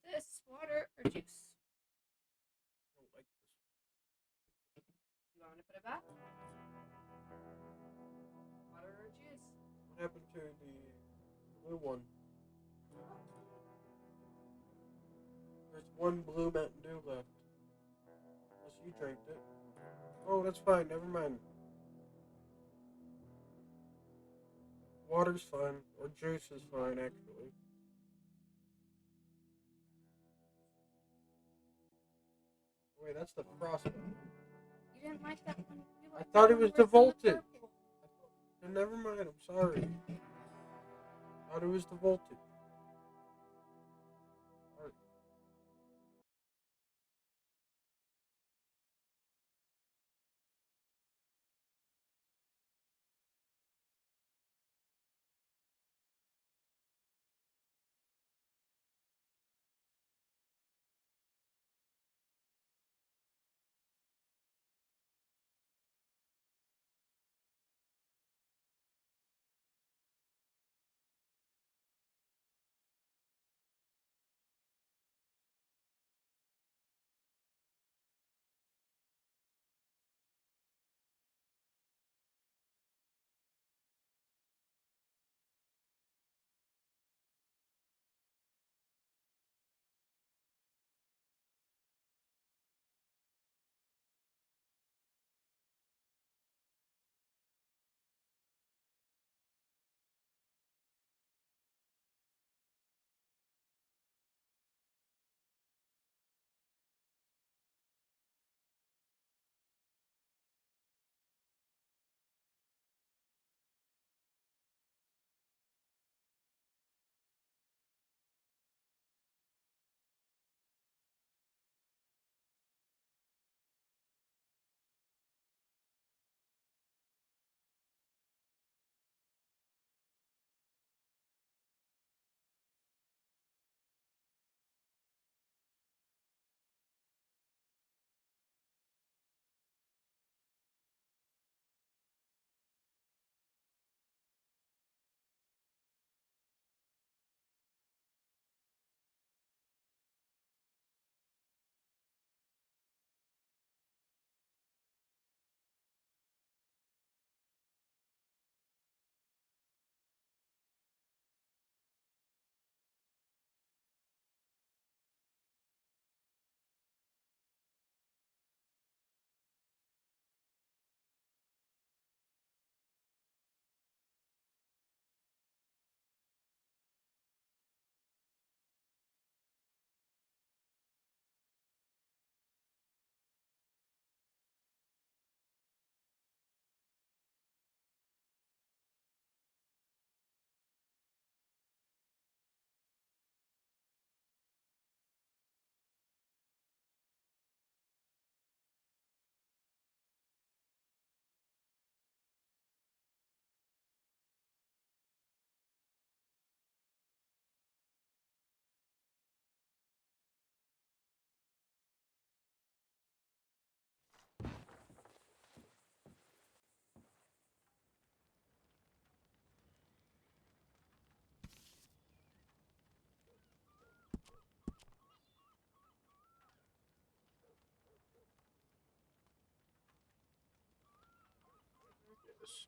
this? Water or juice? I don't like this. You want me to put it back? Water or juice? What happened to the blue one? There's one blue Mountain Dew left. Unless you drank it. Oh, that's fine. Never mind. Water's fine. Or juice is fine, actually. Wait, that's the frostbite. You didn't like that one. You I liked thought that it one was worse than the voltage. purple. Never mind, I'm sorry. Thought it was the voltage. Sorry. Yes.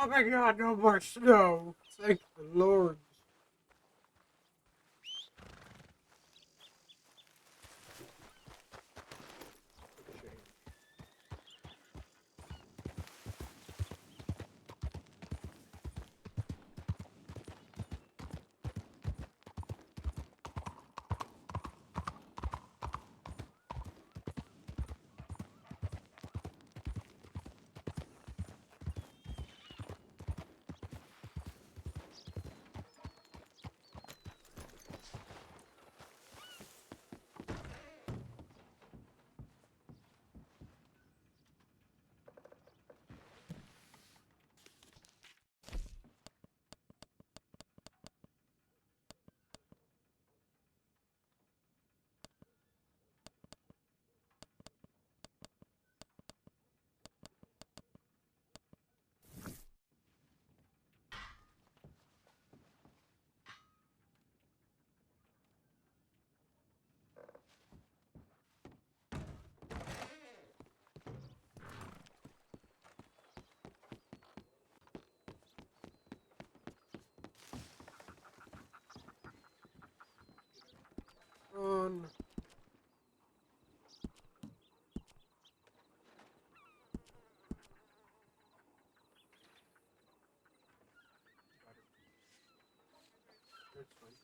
Oh my god, no more snow! Thank the Lord. on. That's fine.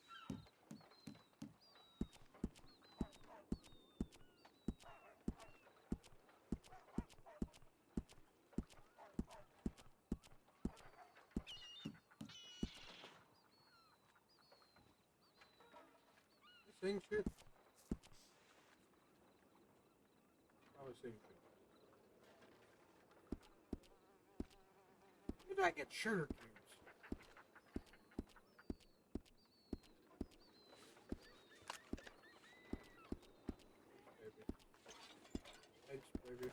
Saying shit? I was saying shit. Where did I get sugar cubes? Baby. Thanks, baby.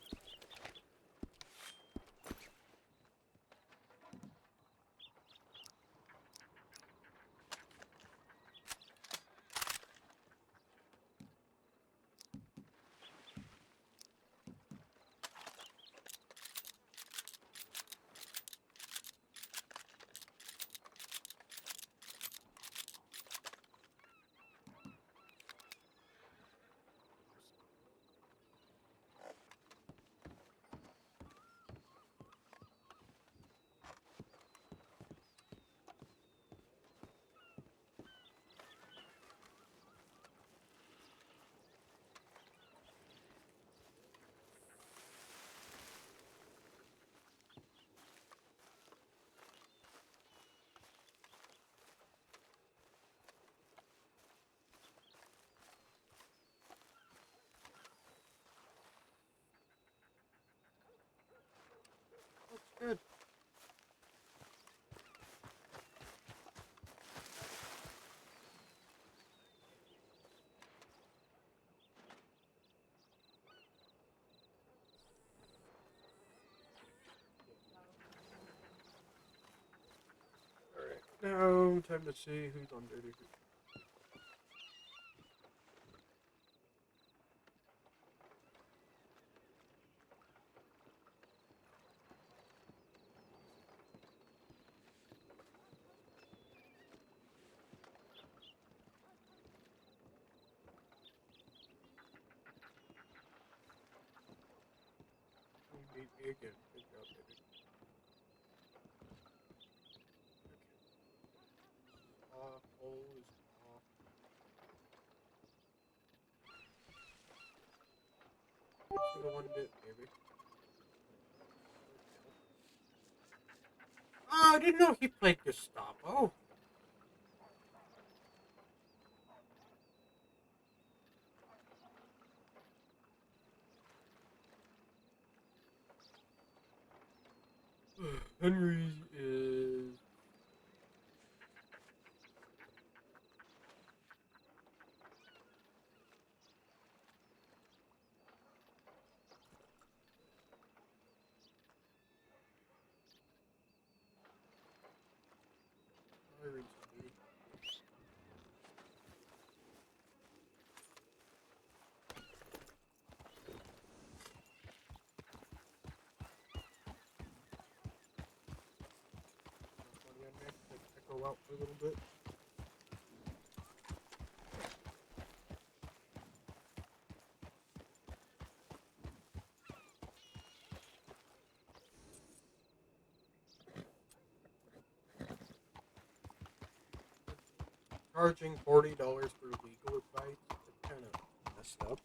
That's good. Alright, now time to see who's on dirty. You beat me again. Good job, baby. Okay. Hole is off. Should have won it, baby. Oh, I didn't know he played Gestapo. Henry's is... Henry's is... Funny on there. Like, echo out for a little bit. Charging $40 for legal advice. It's kind of messed up.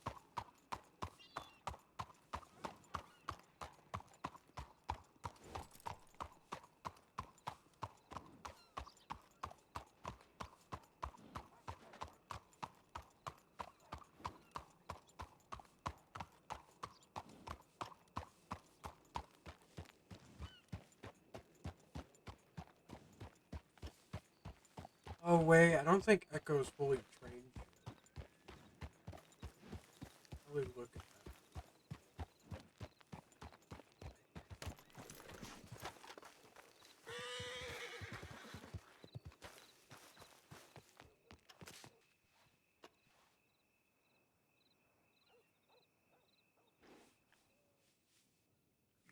Oh wait, I don't think Echo's fully trained. Really look at that.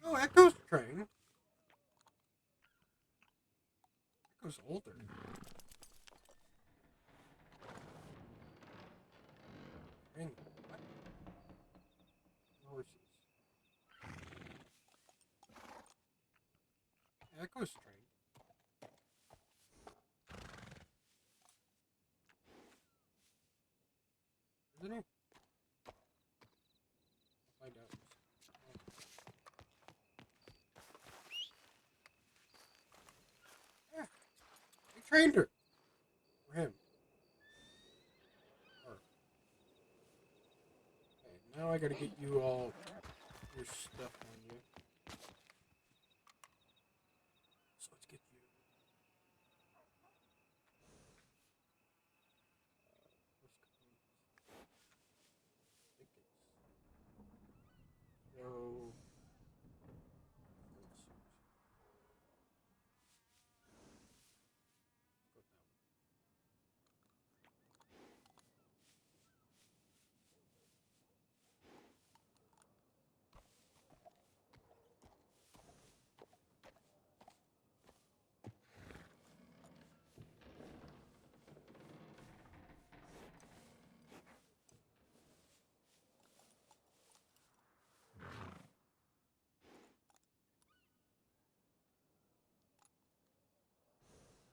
Oh, Echo's trained. Echo's older. Echo's trained. Isn't he? I'll find out. Yeah, we trained her. Or him. Her. Okay, now I gotta get you all your stuff on you. So let's get you. First components. I think it's. No. Let's go with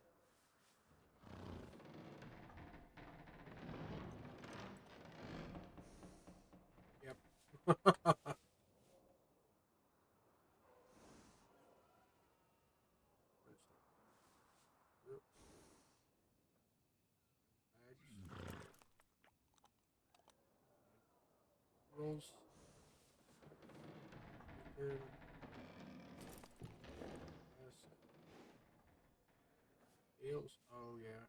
that one. Yep. Where's that? Yep. Bags. Rolls. Return. Mask. Ales. Oh, yeah.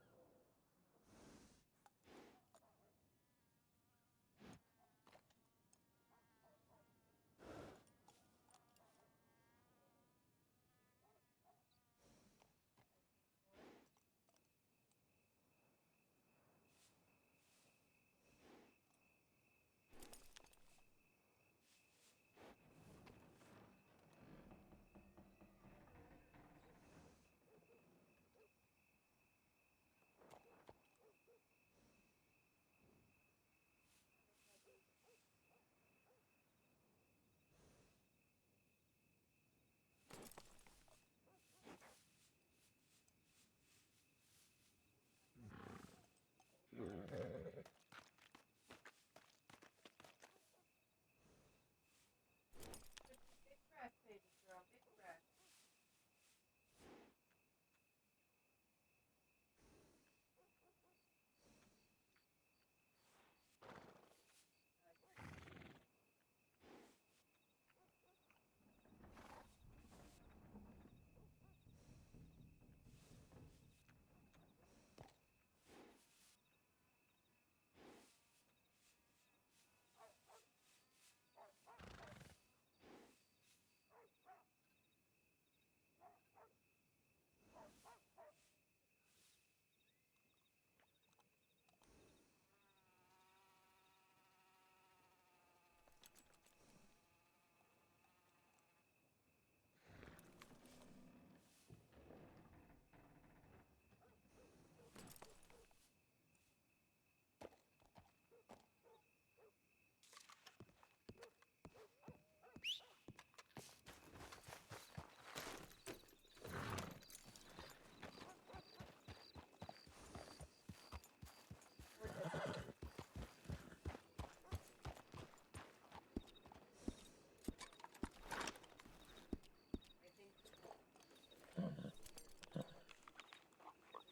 Big breath, baby girl. Big breath.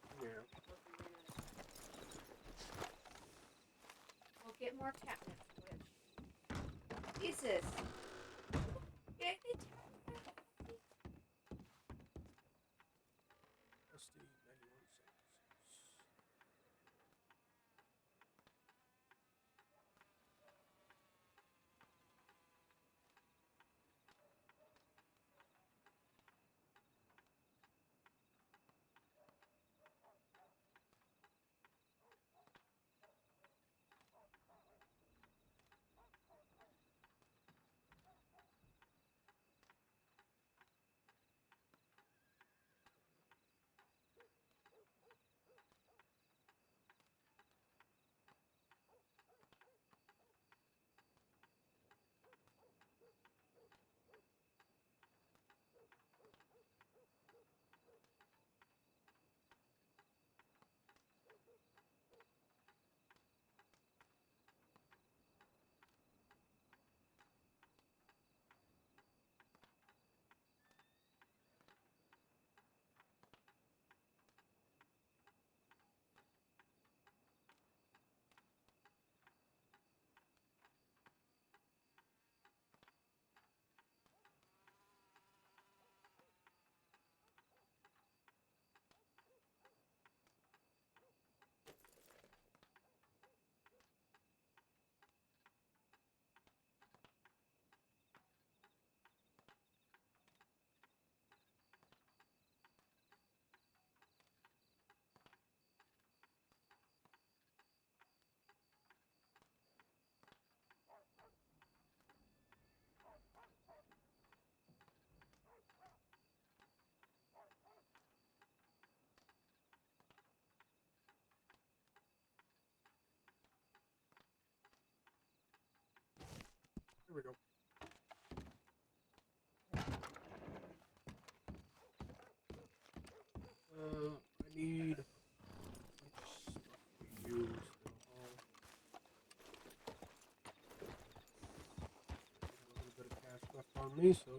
I think Yeah. we'll get more catnip switch. Jesus. Get it. SD 91 cents. Here we go. I need a bunch of stuff to use for the haul. I got a little bit of cash left on me, so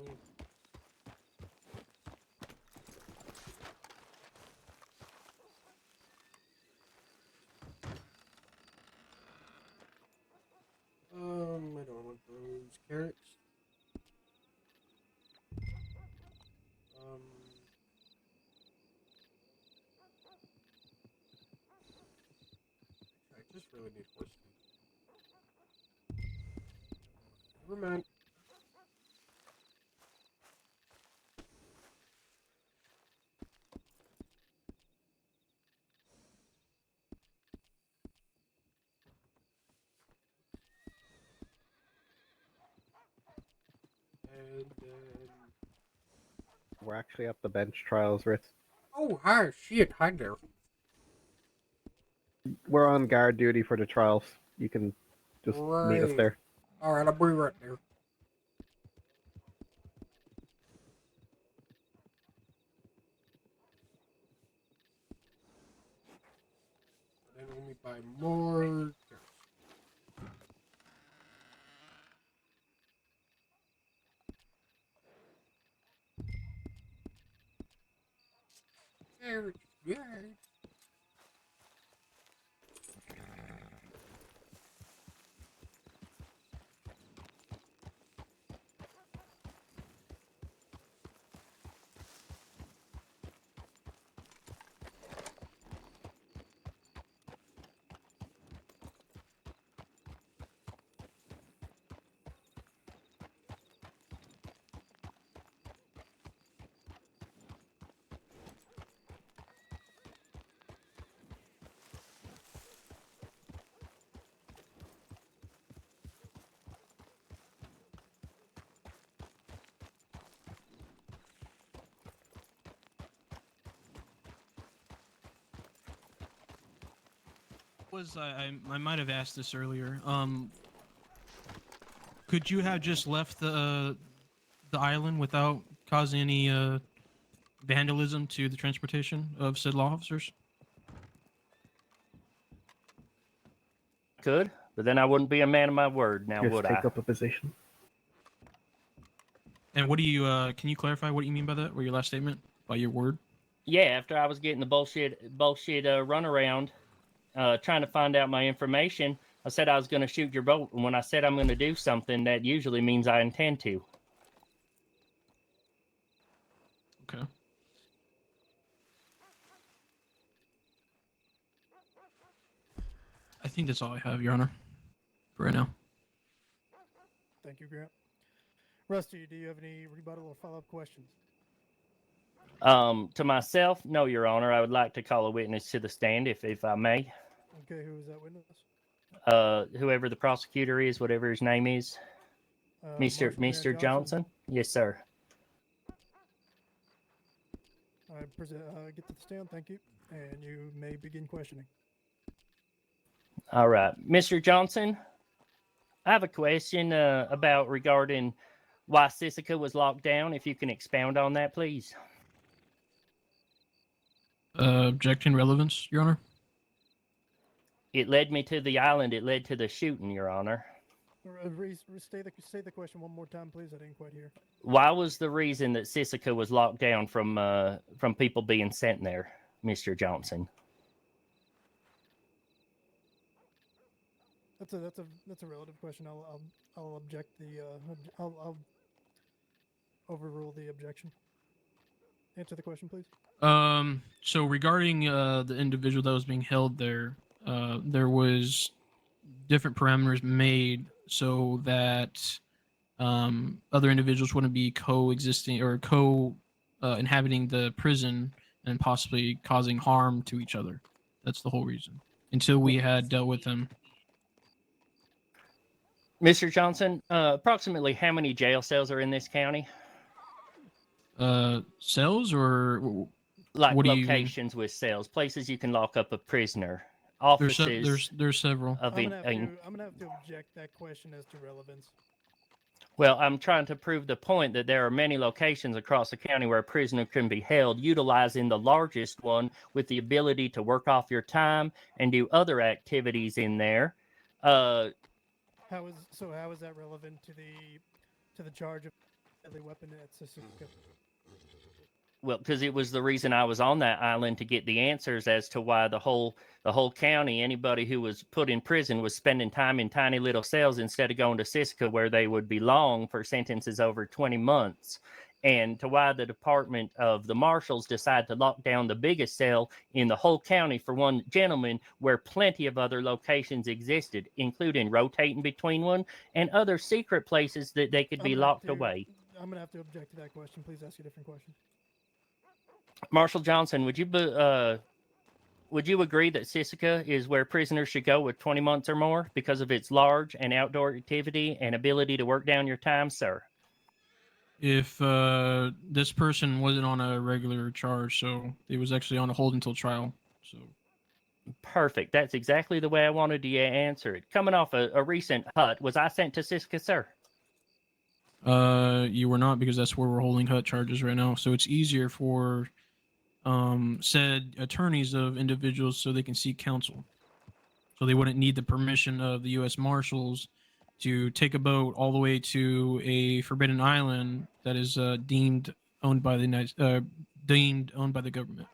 I don't want those carrots. I just really need horse feed. Never mind. And then... We're actually at the bench trials, Ritz. Oh, hi, shit, hi there. We're on guard duty for the trials. You can just meet us Right. there. Alright, I'll be right there. Then let me buy more carrots. Carrots, yeah. I might have asked this earlier. Could you have just left the island without causing any vandalism to the transportation of said law officers? Could, but then I wouldn't be a man of my word now, Just would take I? up a position. And what do you can you clarify what you mean by that? Or your last statement? By your word? Yeah, after I was getting the bullshit runaround, trying to find out my information, I said I was going to shoot your boat. And when I said I'm going to do something, that usually means I intend to. Okay. I think that's all I have, Your Honor, for right now. Thank you, Grant. Rusty, do you have any rebuttal or follow-up questions? To myself, no, Your Honor. I would like to call a witness to the stand, if I may. Okay, who is that witness? Whoever the prosecutor is, whatever his name is, Mr. Marshal Grant Johnson. Yes, sir. I get to the stand, thank you, and you may begin questioning. All right, Mr. Johnson. I have a question about regarding why Sisika was locked down. If you can expound on that, please. Objection relevance, Your Honor. It led me to the island. It led to the shooting, Your Honor. Say the question one more time, please. I didn't quite hear. Why was the reason that Sisika was locked down from people being sent there, Mr. Johnson? That's a relative question. I'll object I'll overrule the objection. Answer the question, please. So regarding the individual that was being held there, there was different parameters made so that other individuals wouldn't be coexisting or inhabiting the prison and possibly causing harm to each other. That's the whole reason. Until we had dealt with them. Mr. Johnson, approximately how many jail cells are in this county? Cells or Like what do you mean? locations with cells, places you can lock up a prisoner, There's offices. there's several. Of I'm gonna have to object that question as to relevance. Well, I'm trying to prove the point that there are many locations across the county where a prisoner can be held, utilizing the largest one with the ability to work off your time and do other activities in there. How is that relevant to the charge of deadly weapon at Sisika? Well, because it was the reason I was on that island to get the answers as to why the whole county, anybody who was put in prison was spending time in tiny little cells instead of going to Siska where they would belong for sentences over 20 months. And to why the Department of the Marshals decided to lock down the biggest cell in the whole county for one gentleman, where plenty of other locations existed, including rotating between one and other secret places that they could be locked away. I'm going to have to object to that question. Please ask a different question. Marshal Johnson, would you agree that Sisika is where prisoners should go with 20 months or more because of its large and outdoor activity and ability to work down your time, sir? If this person wasn't on a regular charge, so it was actually on a hold until trial. So Perfect. That's exactly the way I wanted you to answer it. Coming off a recent hut, was I sent to Sisika, sir? you were not, because that's where we're holding hut charges right now. So it's easier for said attorneys of individuals so they can seek counsel. So they wouldn't need the permission of the U.S. Marshals to take a boat all the way to a forbidden island that is deemed owned by the government.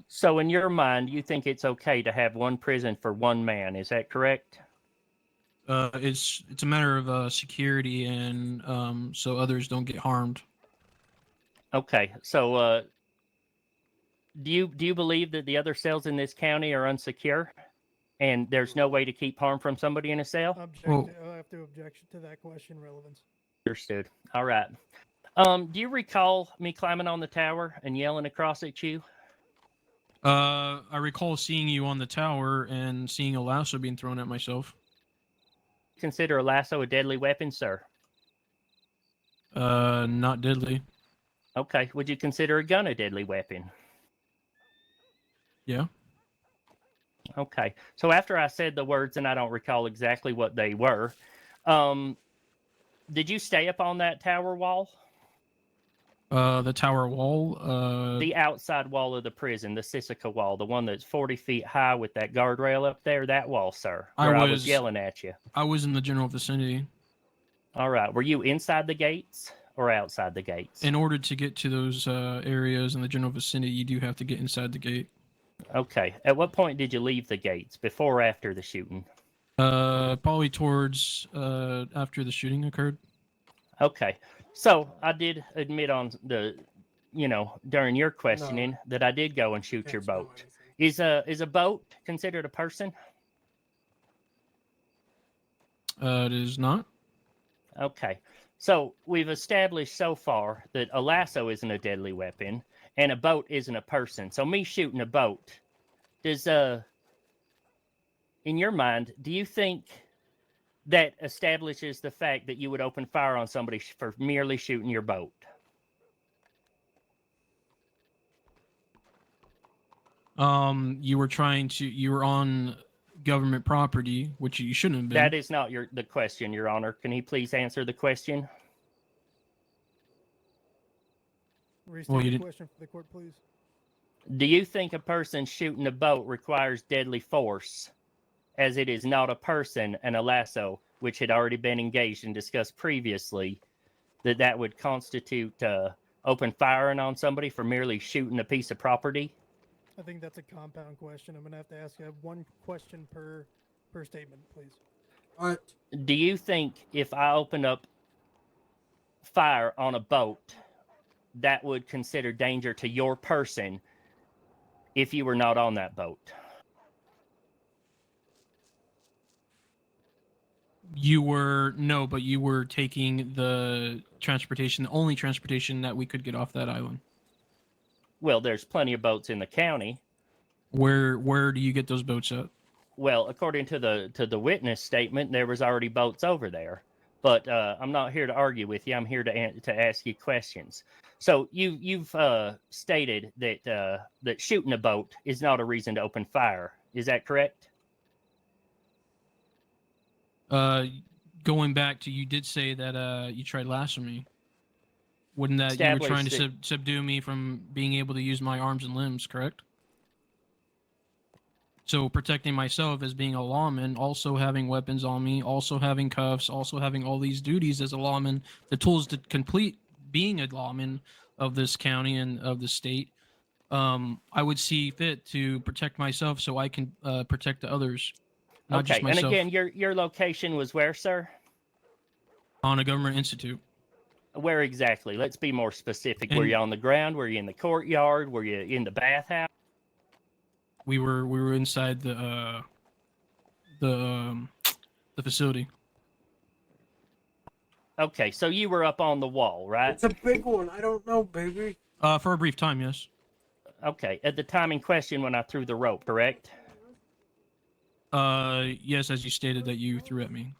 So in your mind, you think it's okay to have one prison for one man, is that correct? It's a matter of security, and so others don't get harmed. Okay, so do you believe that the other cells in this county are unsecure, and there's no way to keep harm from somebody in a cell? I'll have to object to that question. Relevance. Understood. All right. Do you recall me climbing on the tower and yelling across at you? I recall seeing you on the tower and seeing a lasso being thrown at myself. Consider a lasso a deadly weapon, sir? Not deadly. Okay. Would you consider a gun a deadly weapon? Yeah. Okay. So after I said the words, and I don't recall exactly what they were, did you stay up on that tower wall? The tower wall. The outside wall of the prison, the Sisika wall, the one that's 40 feet high with that guardrail up there, that wall, sir, where I was yelling at you. I was in the general vicinity. All right. Were you inside the gates or outside the gates? In order to get to those areas in the general vicinity, you do have to get inside the gate. Okay. At what point did you leave the gates? Before or after the shooting? Probably towards after the shooting occurred. Okay. So I did admit on the, during your questioning that I did go and shoot your boat. Is a boat considered a person? It is not. Okay. So we've established so far that a lasso isn't a deadly weapon and a boat isn't a person. So me shooting a boat, does in your mind, do you think that establishes the fact that you would open fire on somebody for merely shooting your boat? You were on government property, which you shouldn't have been. That is not the question, Your Honor. Can he please answer the question? Restate the question for the court, please. Do you think a person shooting a boat requires deadly force, as it is not a person and a lasso, which had already been engaged and discussed previously, that would constitute open firing on somebody for merely shooting a piece of property? I think that's a compound question. I'm going to have to ask you one question per statement, please. What? Do you think if I open up fire on a boat, that would consider danger to your person if you were not on that boat? But you were taking the only transportation that we could get off that island. Well, there's plenty of boats in the county. Where do you get those boats at? Well, according to the witness statement, there was already boats over there. But I'm not here to argue with you. I'm here to ask you questions. So you've stated that shooting a boat is not a reason to open fire. Is that correct? going back to, you did say that you tried lashing me. Wouldn't that you were trying to Established subdue me from being able to use my arms and limbs, correct? So protecting myself as being a lawman, also having weapons on me, also having cuffs, also having all these duties as a lawman, the tools to complete being a lawman of this county and of the state, I would see fit to protect myself so I can protect the others, not just Okay, and myself. again, your location was where, sir? On a government institute. Where exactly? Let's be more specific. Were And you on the ground? Were you in the courtyard? Were you in the bathhouse? we were inside the facility. Okay, so you were up on the wall, right? It's a big one. I don't know, baby. For a brief time, yes. Okay, at the time in question when I threw the rope, correct? Yes, as you stated that you threw at me.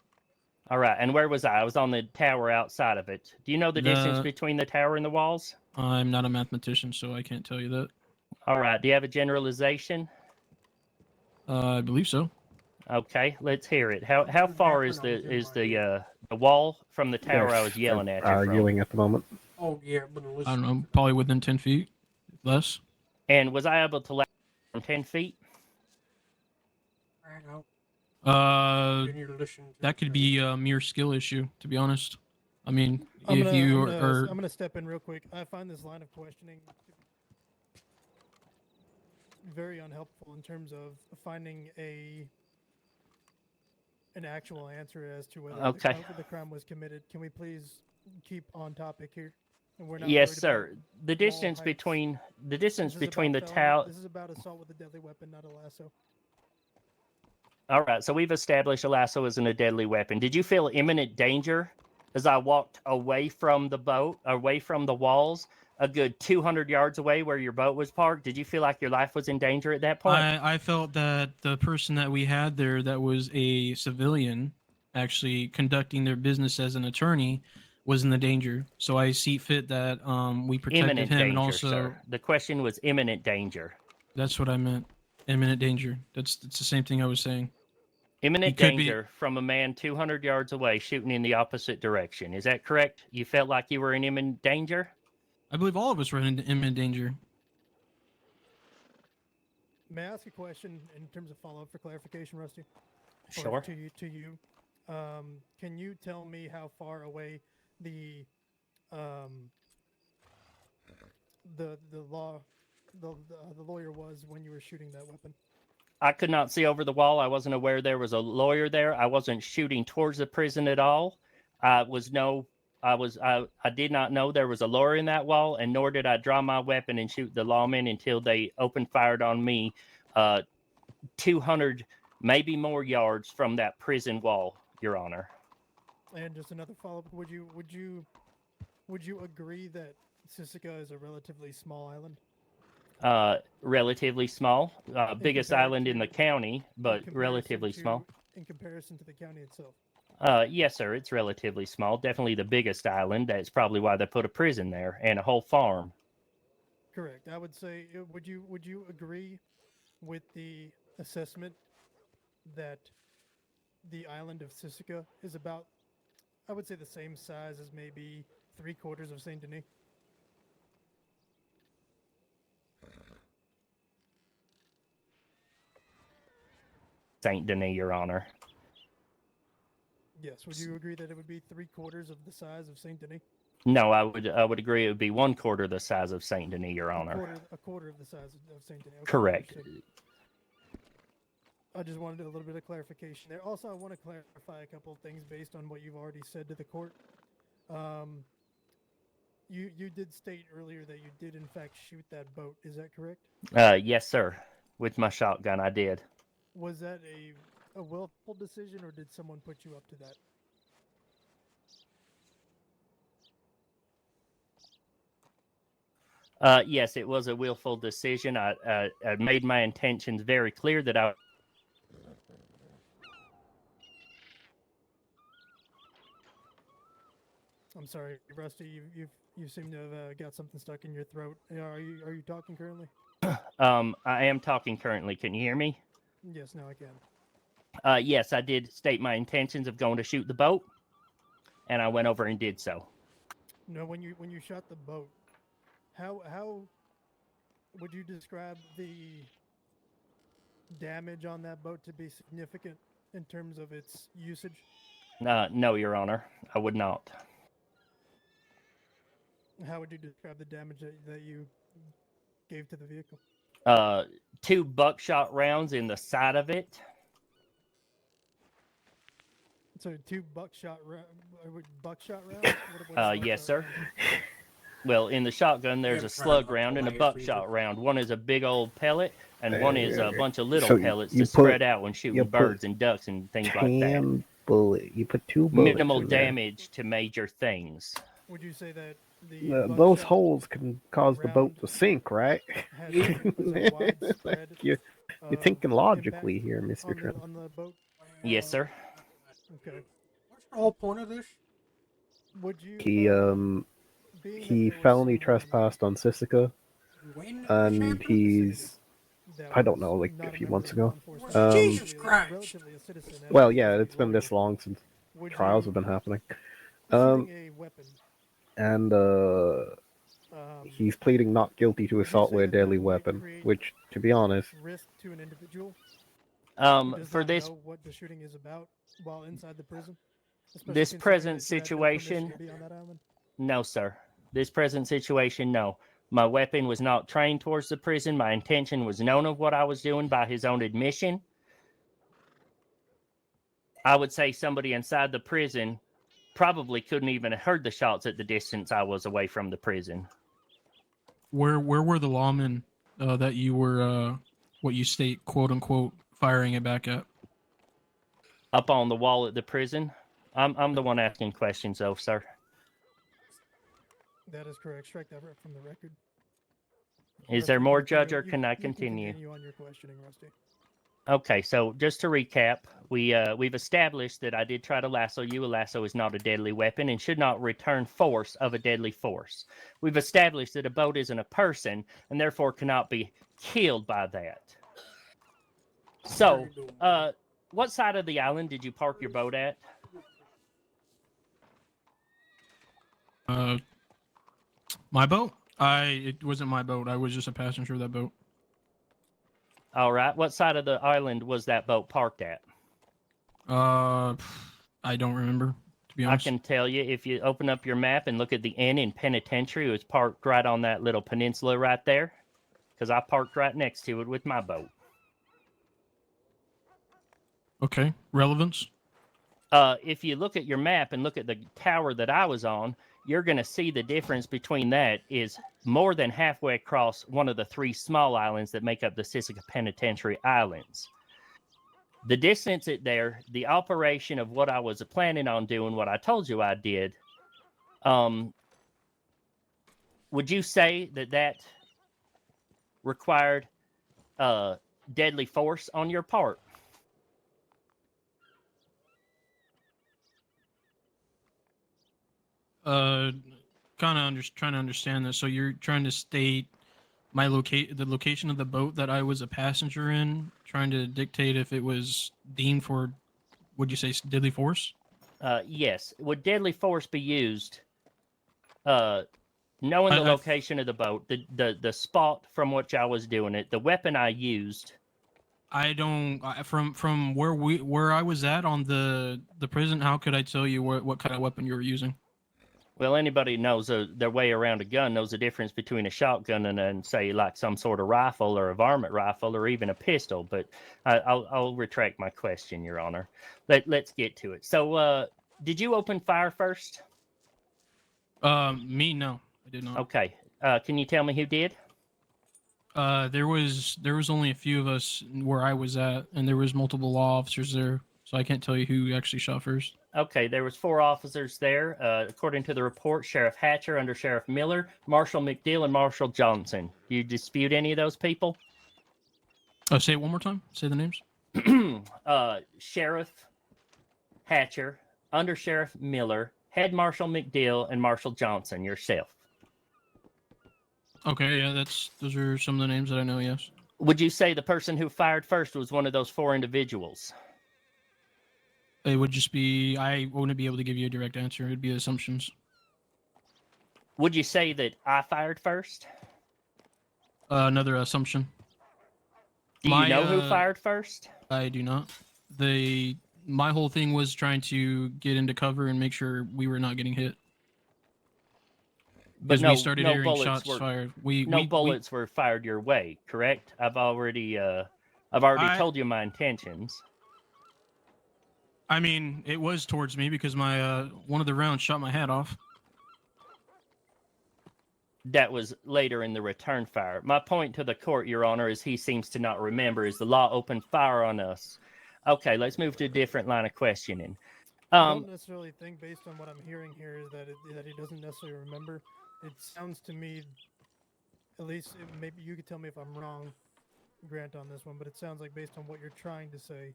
All right, and where was I? I was on the tower outside of it. Do you know the distance between the tower and the walls? I'm not a mathematician, so I can't tell you that. All right, do you have a generalization? I believe so. Okay, let's hear it. How far is the wall from the tower I was yelling at you from? Arguing at the moment. Oh yeah, but I listen. don't know, probably within 10 feet, less. And was I able to land from 10 feet? Right out. Uh, Then you're listening to that could the- be a mere skill issue, to be honest. I mean, I'm if gonna, you I'm gonna, are, I'm gonna step in real quick. I find this line of questioning very unhelpful in terms of finding an actual answer as to whether Okay. the crime was committed. Can we please keep on topic here? And we're not Yes, worried sir. about The distance heights. between the This distance is between the about felony- tower. This is about assault with a deadly weapon, not a lasso. All right, so we've established a lasso isn't a deadly weapon. Did you feel imminent danger as I walked away from the boat, away from the walls, a good 200 yards away where your boat was parked? Did you feel like your life was in danger at that point? I felt that the person that we had there that was a civilian actually conducting their business as an attorney was in the danger. So I see fit that we protected Imminent him, danger, and also sir. The question was imminent danger. that's what I meant. Imminent danger. That's the same thing I was saying. Imminent could be- danger from a man 200 yards away shooting in the opposite direction. Is that correct? You felt like you were in imminent danger? I believe all of us were in imminent danger. May I ask a question in terms of follow-up for clarification, Rusty? Or Sure. To you. Can you tell me how far away the lawyer was when you were shooting that weapon? I could not see over the wall. I wasn't aware there was a lawyer there. I wasn't shooting towards the prison at all. I did not know there was a lawyer in that wall, and nor did I draw my weapon and shoot the lawman until they opened fired on me 200, maybe more yards from that prison wall, Your Honor. And just another follow-up: would you agree that Sisika is a relatively small island? Relatively small. Biggest compared island in to- the county, in but comparison relatively to- small. In comparison to the county itself. Yes, sir. It's relatively small. Definitely the biggest island. That's probably why they put a prison there and a whole farm. Correct. I would say, would you agree with the assessment that the island of Sisika is about, I would say, the same size as maybe 3/4 of Saint Denis? Saint Denis, Your Honor. Yes. Would you agree that it would be 3/4 of the size of Saint Denis? No, I would agree it would be 1/4 the size of Saint Denis, Your Honor. A quarter of the size of Saint Denis. Okay, Correct. understood. I just wanted a little bit of clarification there. Also, I want to clarify a couple of things based on what you've already said to the court. You did state earlier that you did in fact shoot that boat. Is that correct? Yes, sir. With my shotgun, I did. Was that a willful decision, or did someone put you up to that? Yes, it was a willful decision. I made my intentions very clear that I. I'm sorry, Rusty. You seem to have got something stuck in your throat. Are you talking currently? I am talking currently. Can you hear me? Yes, now I can. Yes, I did state my intentions of going to shoot the boat. and I went over and did so. No, when you shot the boat, how would you describe the damage on that boat to be significant in terms of its usage? No, Your Honor, I would not. How would you describe the damage that you gave to the vehicle? 2 buckshot rounds in the side of it. So 2 buckshot rounds? What are Yes, buckshot sir. rounds? Well, in the shotgun, there's Yeah, a slug probably round and a life buckshot reason. round. One is a big old pellet, and one is a bunch of little So pellets you to put- spread out when you shooting put birds and ducks and things like that. 10 bullet. You put 2 bullets Minimal in there. damage to major things. Would you say that the Those buckshot holes can cause the boat round to sink, right? has a widespread you're thinking logically here, Mr. on Trent. on the boat? Yes, sir. Okay. What's the whole point of this? Would you? He being that he there was felony someone trespassed on Sissica, When did this and happen? he's that I don't was know, like not a few member months of law ago. enforcement, Jesus Christ. relatively a citizen, and Well, a yeah, lawyer, it's been this long since would trials you, have been happening. shooting a weapon, And he's pleading not guilty to would you assault say with a that that deadly would weapon, create which, to be honest, risk to an individual who does For not this know what the shooting is about while inside the prison? Especially this considering present that you had no permission situation, to be on that island? no, sir. This present situation, no. My weapon was not trained towards the prison. My intention was known of what I was doing by his own admission. I would say somebody inside the prison probably couldn't even have heard the shots at the distance I was away from the prison. Where were the lawmen that you were what you state quote unquote firing it back at? Up on the wall at the prison. I'm the one asking questions, though, sir. That is correct. Strike that from the record. Is Rusty, there you more, can Judge, continue- or can I you can continue? continue on your questioning, Rusty. Okay, so just to recap, we've established that I did try to lasso you. A lasso is not a deadly weapon and should not return force of a deadly force. We've established that a boat isn't a person and therefore cannot be killed by that. So, what side of the island did you park your boat at? My boat? It wasn't my boat. I was just a passenger of that boat. All right. What side of the island was that boat parked at? I don't remember, to be I honest. can tell you if you open up your map and look at the inn in Penitentiary, it was parked right on that little peninsula right there. Because I parked right next to it with my boat. Okay, relevance. If you look at your map and look at the tower that I was on, you're going to see the difference between that is more than halfway across one of the 3 small islands that make up the Sissica Penitentiary Islands. The distance there, the operation of what I was planning on doing, what I told you I did, would you say that required deadly force on your part? Kind of trying to understand this. So you're trying to state the location of the boat that I was a passenger in, trying to dictate if it was deemed for, would you say, deadly force? Yes. Would deadly force be used? Knowing the location of the boat, the spot from which I was doing it, the weapon I used. I don't. From where I was at on the prison. How could I tell you what kind of weapon you were using? Well, anybody knows their way around a gun knows the difference between a shotgun and say, like some sort of rifle or a varmint rifle or even a pistol. But I'll retract my question, Your Honor. Let's get to it. So, did you open fire first? Me, no, I did not. Okay. Can you tell me who did? There was only a few of us where I was at, and there was multiple law officers there, so I can't tell you who actually shot first. Okay, there was 4 officers there. According to the report, Sheriff Hatcher, Under Sheriff Miller, Marshal McDill, and Marshal Johnson. Do you dispute any of those people? Say it one more time. Say the names. Sheriff Hatcher, Under Sheriff Miller, Head Marshal McDill, and Marshal Johnson, yourself. Okay, yeah, those are some of the names that I know, yes. Would you say the person who fired first was one of those 4 individuals? It would just be I wouldn't be able to give you a direct answer. It'd be assumptions. Would you say that I fired first? Another assumption. Do you know who fired first? I do not. My whole thing was trying to get into cover and make sure we were not getting hit. But Because we started hearing bullets shots were, fired. bullets were fired your way, correct? I've already told you my intentions. I mean, it was towards me because my one of the rounds shot my hat off. That was later in the return fire. My point to the court, Your Honor, is he seems to not remember, is the law opened fire on us. Okay, let's move to a different line of questioning. I don't necessarily think, based on what I'm hearing here, is that that he doesn't necessarily remember. It sounds to me, at least maybe you could tell me if I'm wrong, Grant, on this one, but it sounds like based on what you're trying to say,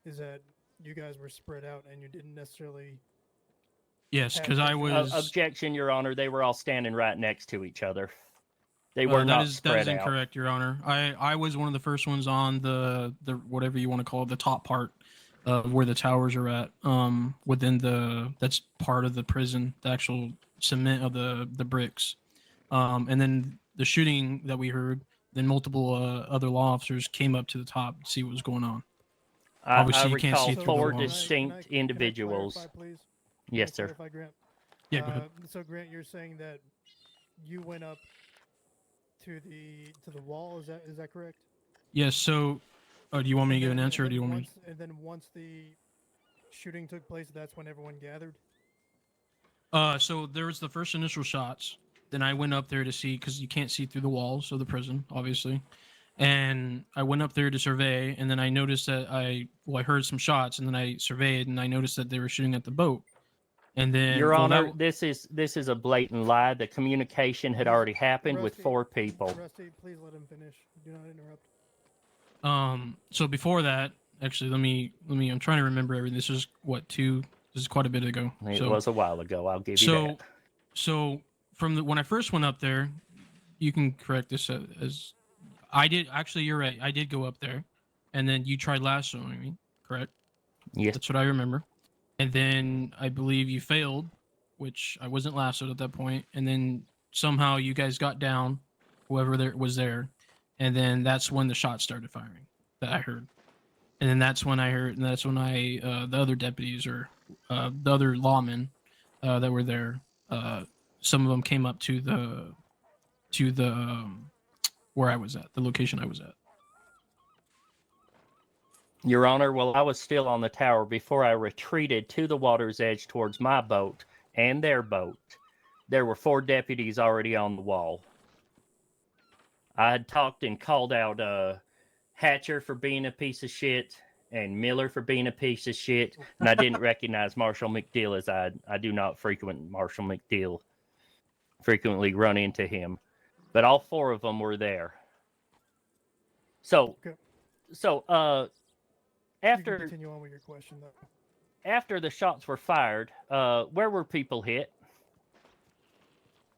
is that you guys were spread out and you didn't necessarily. Yes, because I was. Objection, Your Honor. They were all standing right next to each other. They were not spread out. That is incorrect, Your Honor. I was one of the first ones on the whatever you want to call it, the top part of where the towers are at. Within that's part of the prison, the actual cement of the bricks. And then the shooting that we heard, then multiple other law officers came up to the top to see what was going on. Obviously, you can't see through the four walls. distinct individuals. Can I clarify, please? Yes, Can I sir. clarify, Grant? Yeah, go ahead. So Grant, you're saying that you went up to the wall. Is that correct? Yes. So, do you want me to give an answer, or do you want me? And then once the shooting took place, that's when everyone gathered. So there was the first initial shots. Then I went up there to see, because you can't see through the walls of the prison, obviously. And I went up there to survey, and then I noticed that I heard some shots, and then I surveyed, and I noticed that they were shooting at the boat. And then, Your Honor, this is a blatant lie. The communication had already happened with 4 people. Rusty, please let him finish. Do not interrupt. So before that, actually, let me. I'm trying to remember everything. This is this is quite a bit ago. It was a while ago. I'll give you that. So from when I first went up there, you can correct this as I did. Actually, you're right. I did go up there, and then you tried lassoing me. Correct? Yes. That's what I remember. And then I believe you failed, which I wasn't lassoed at that point. And then somehow you guys got down, whoever there was there, and then that's when the shots started firing that I heard. And then that's when the other deputies or the other lawmen that were there, some of them came up to the where I was at, the location I was at. Your Honor, while I was still on the tower, before I retreated to the water's edge towards my boat and their boat, there were 4 deputies already on the wall. I had talked and called out Hatcher for being a piece of shit and Miller for being a piece of shit, and I didn't recognize Marshal McDill, as I do not frequent Marshal McDill, frequently run into him. But all 4 of them were there. So, Okay. After you can continue on with your question, though. After the shots were fired, where were people hit?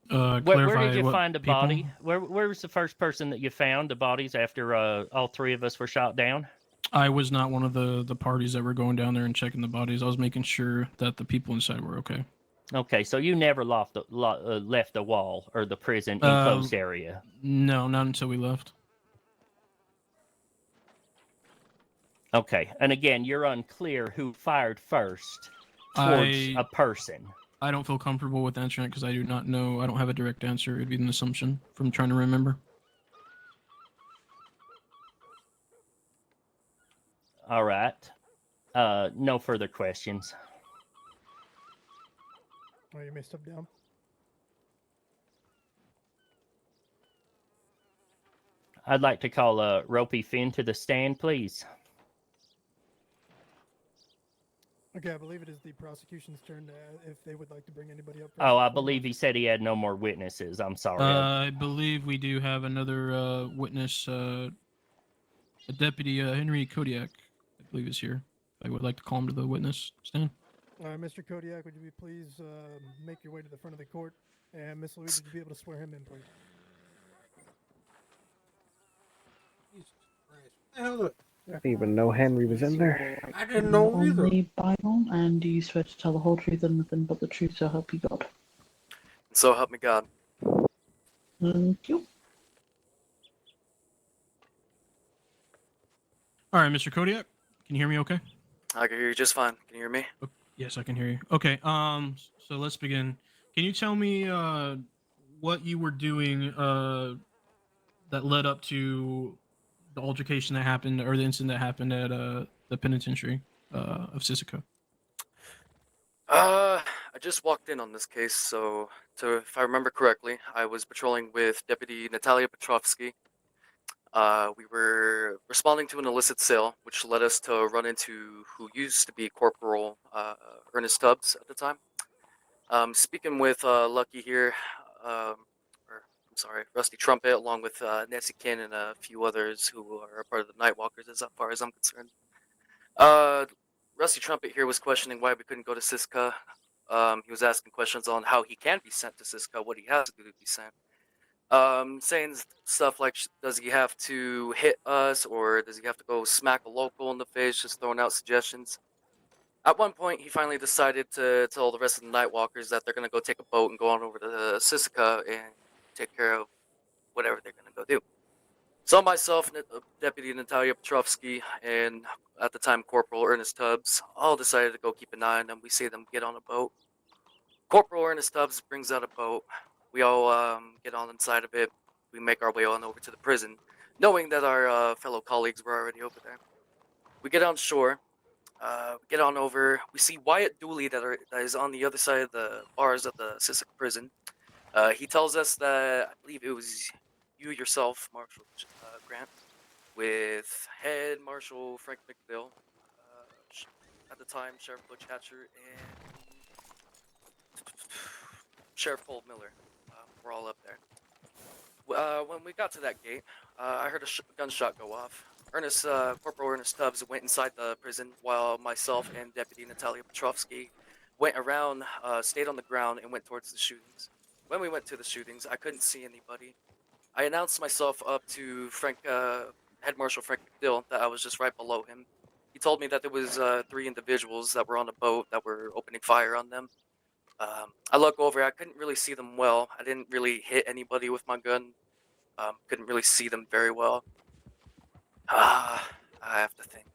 Where did you find a body? Where was the first person that you found the bodies after all 3 of us were shot down? I was not one of the parties that were going down there and checking the bodies. I was making sure that the people inside were okay. Okay, so you never left the wall or the prison enclosed area? No, not until we left. Okay, and again, you're unclear who fired first towards a person. I don't feel comfortable with answering it because I do not know. I don't have a direct answer. It'd be an assumption from trying to remember. All right. No further questions. Oh, you may step down. I'd like to call Ropey Finn to the stand, please. Okay, I believe it is the prosecution's turn if they would like to bring anybody up. Oh, I believe he said he had no more witnesses. I'm sorry. I believe we do have another witness, a deputy, Henry Kodiak, I believe is here. I would like to call him to the witness stand. All right, Mr. Kodiak, would you please make your way to the front of the court? And Miss Louise, would you be able to swear him in, please? Jesus Christ. What the hell? I didn't even know Henry was in there. I didn't know either. Only Bible, and do you swear to tell the whole truth and nothing but the truth, so help you God? So help me God. Thank you. All right, Mr. Kodiak, can you hear me? Okay. I can hear you just fine. Can you hear me? Yes, I can hear you. Okay. So let's begin. Can you tell me what you were doing that led up to the altercation that happened or the incident that happened at the penitentiary of Sisika? I just walked in on this case, so if I remember correctly, I was patrolling with Deputy Natalia Petrovsky. We were responding to an illicit sale, which led us to run into who used to be Corporal Ernest Tubbs at the time. Speaking with Lucky here, or I'm sorry, Rusty Trumpet, along with Nancy Kin and a few others who are a part of the Nightwalkers, as far as I'm concerned. Rusty Trumpet here was questioning why we couldn't go to Siska. He was asking questions on how he can be sent to Siska, what he has to do to be sent. Saying stuff like, does he have to hit us, or does he have to go smack a local in the face, just throwing out suggestions. At one point, he finally decided to tell the rest of the Nightwalkers that they're going to go take a boat and go on over to Siska and take care of whatever they're going to go do. So myself, Deputy Natalia Petrovsky, and at the time Corporal Ernest Tubbs, all decided to go keep an eye on them. We see them get on a boat. Corporal Ernest Tubbs brings out a boat. We all get on inside of it. We make our way on over to the prison, knowing that our fellow colleagues were already over there. We get on shore. We get on over. We see Wyatt Dooley that is on the other side of the bars of the Sisek prison. He tells us that, I believe it was you yourself, Marshal Grant, with Head Marshal Frank McDill, at the time Sheriff Butch Hatcher, and Sheriff Cole Miller. We're all up there. When we got to that gate, I heard a gunshot go off. Corporal Ernest Tubbs went inside the prison while myself and Deputy Natalia Petrovsky went around, stayed on the ground, and went towards the shootings. When we went to the shootings, I couldn't see anybody. I announced myself up to Head Marshal Frank McDill that I was just right below him. He told me that there was 3 individuals that were on a boat that were opening fire on them. I look over, I couldn't really see them well. I didn't really hit anybody with my gun. Couldn't really see them very well. I have to think.